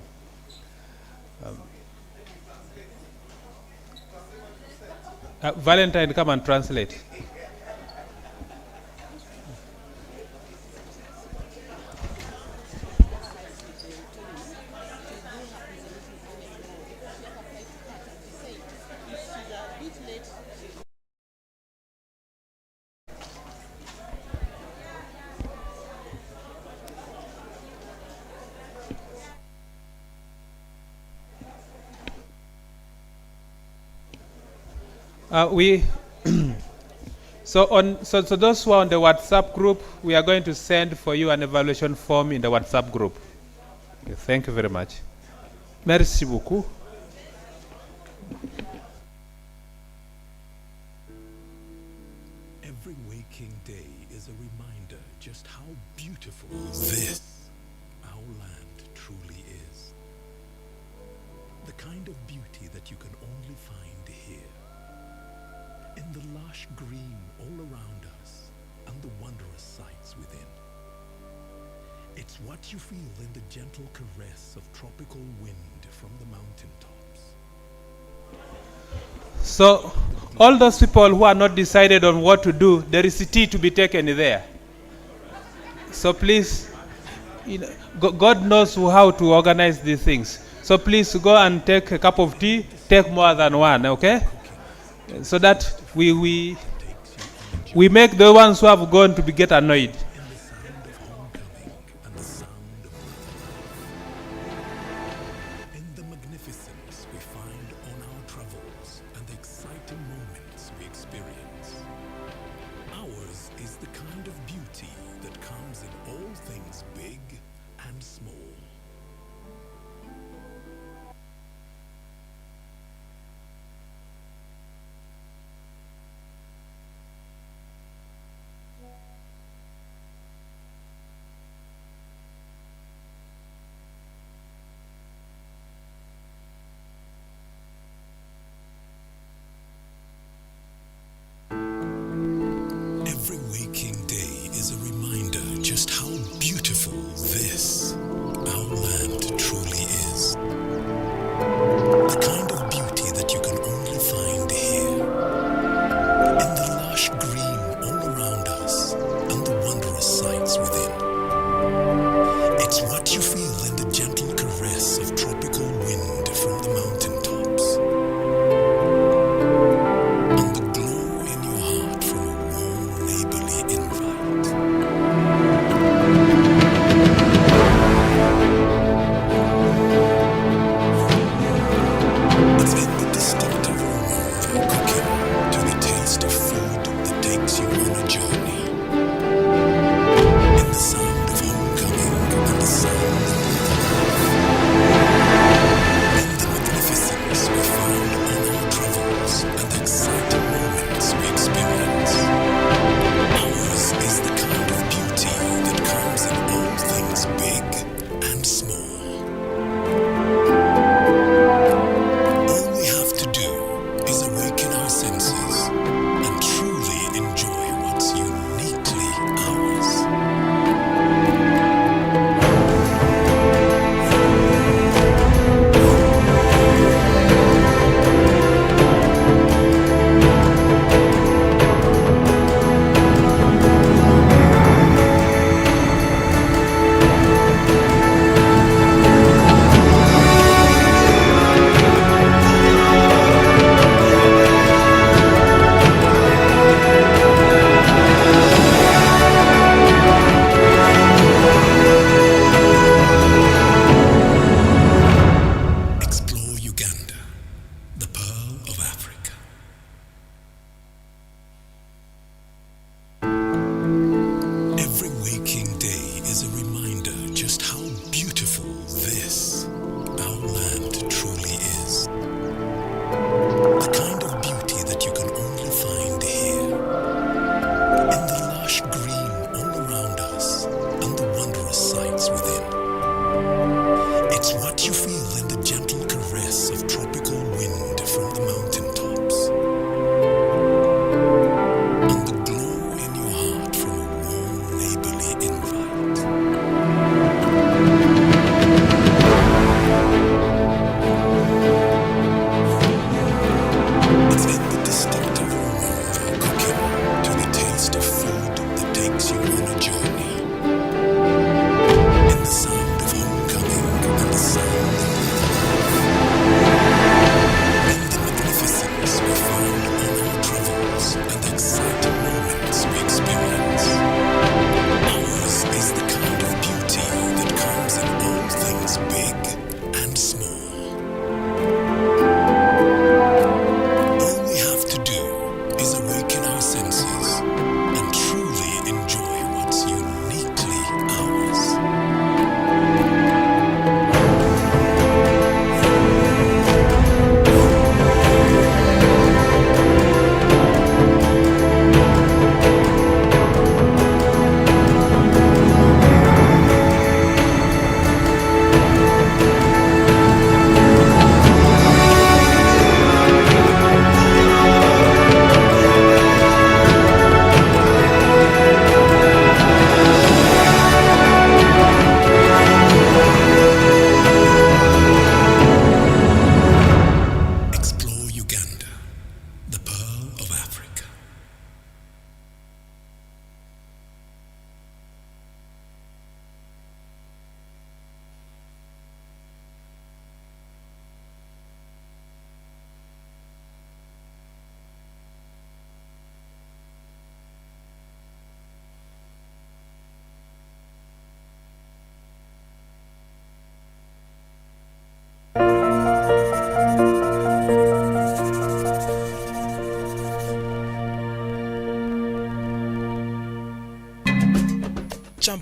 Valentine, come and translate. So those who are on the WhatsApp group, we are going to send for you an evaluation form in the WhatsApp group. Okay, thank you very much. Merci beaucoup. Every waking day is a reminder just how beautiful this, our land, truly is. The kind of beauty that you can only find here. In the lush green all around us and the wondrous sights within. It's what you feel in the gentle caress of tropical wind from the mountaintops. So, all those people who are not decided on what to do, there is tea to be taken there. So please, God knows how to organize these things. So please go and take a cup of tea, take more than one, okay? So that we make the ones who have gone to get annoyed. In the magnificence we find on our travels and the exciting moments we experience. Ours is the kind of beauty that comes in all things big and small.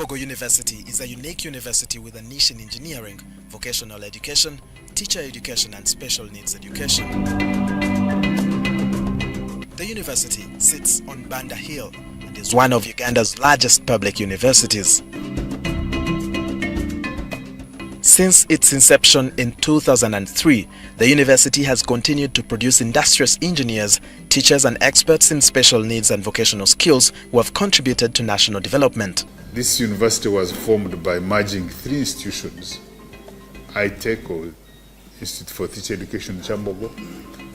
Kyambogo University is a unique university with a niche in engineering, vocational education, teacher education and special needs education. The university sits on Banda Hill and is one of Uganda's largest public universities. Since its inception in 2003, the university has continued to produce industrious engineers, teachers and experts in special needs and vocational skills who have contributed to national development. This university was formed by merging three institutions: ITEC, or Institute for Teacher Education Kyambogo,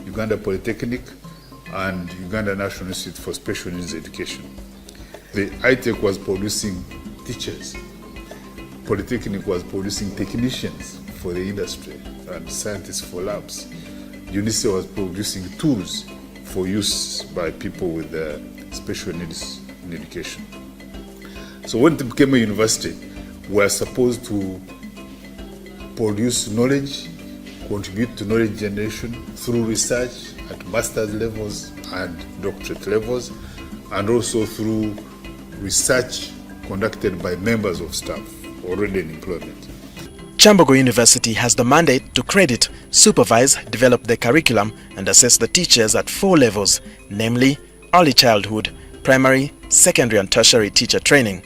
Uganda Polytechnic, and Uganda National Institute for Special Needs Education. The ITEC was producing teachers. Polytechnic was producing technicians for the industry and scientists for labs. UNICE was producing tools for use by people with special needs in education. So when it became a university, we were supposed to produce knowledge, contribute to knowledge generation through research at master's levels and doctorate levels, and also through research conducted by members of staff already in employment. Kyambogo University has the mandate to credit, supervise, develop the curriculum and assess the teachers at 4 levels, namely early childhood, primary, secondary and tertiary teacher training.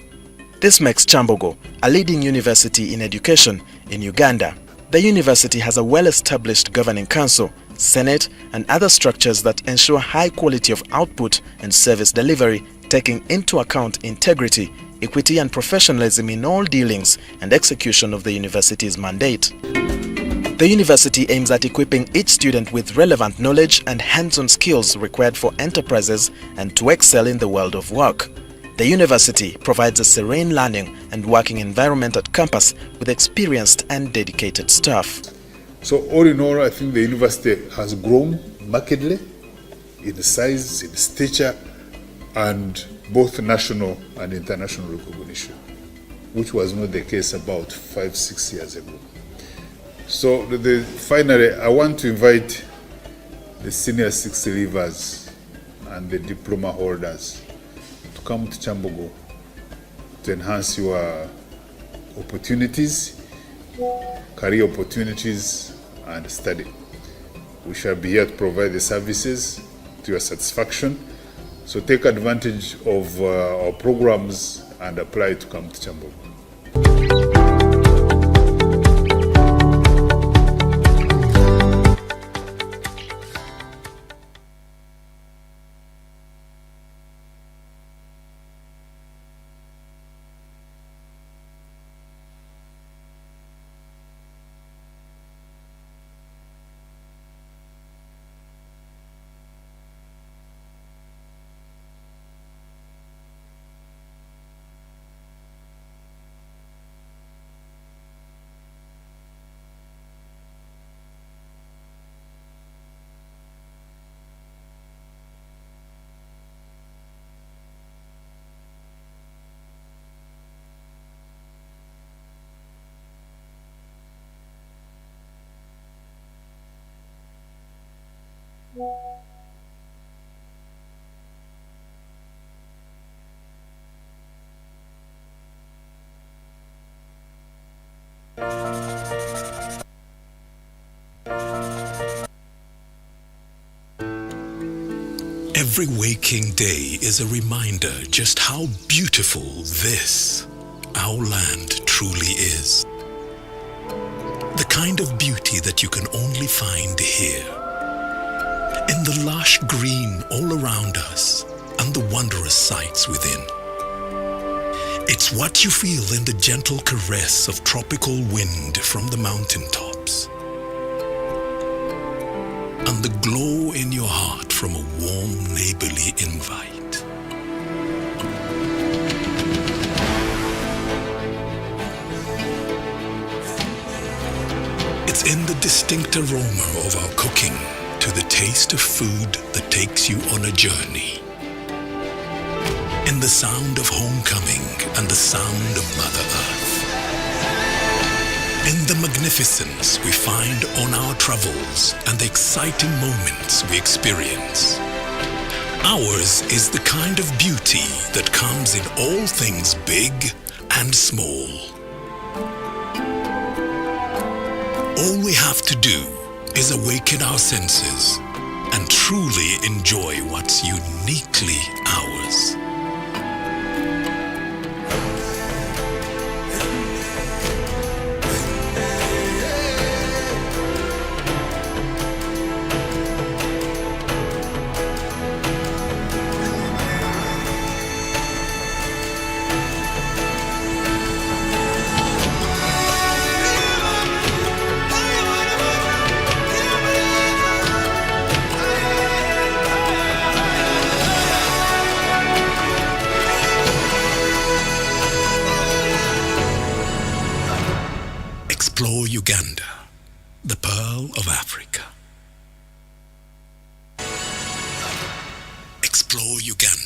This makes Kyambogo a leading university in education in Uganda. The university has a well-established governing council, senate and other structures that ensure high quality of output and service delivery, taking into account integrity, equity and professionalism in all dealings and execution of the university's mandate. The university aims at equipping each student with relevant knowledge and hands-on skills required for enterprises and to excel in the world of work. The university provides a serene learning and working environment at campus with experienced and dedicated staff. So all in all, I think the university has grown markedly in size, in stature, and both national and international recognition, which was not the case about 5-6 years ago. So finally, I want to invite the senior 6 leavers and the diploma holders to come to Kyambogo to enhance your opportunities, career opportunities, and study. We shall be here to provide the services to your satisfaction. So take advantage of our programs and apply to come to Kyambogo. Every waking day is a reminder just how beautiful this, our land, truly is. The kind of beauty that you can only find here. In the lush green all around us and the wondrous sights within. It's what you feel in the gentle caress of tropical wind from the mountaintops. And the glow in your heart from a warm neighborly invite. It's in the distinct aroma of our cooking to the taste of food that takes you on a journey. In the sound of homecoming and the sound of Mother Earth. In the magnificence we find on our travels and the exciting moments we experience. Ours is the kind of beauty that comes in all things big and small. All we have to do is awaken our senses and truly enjoy what's uniquely ours. Explore Uganda, the pearl of Africa. Explore Uganda.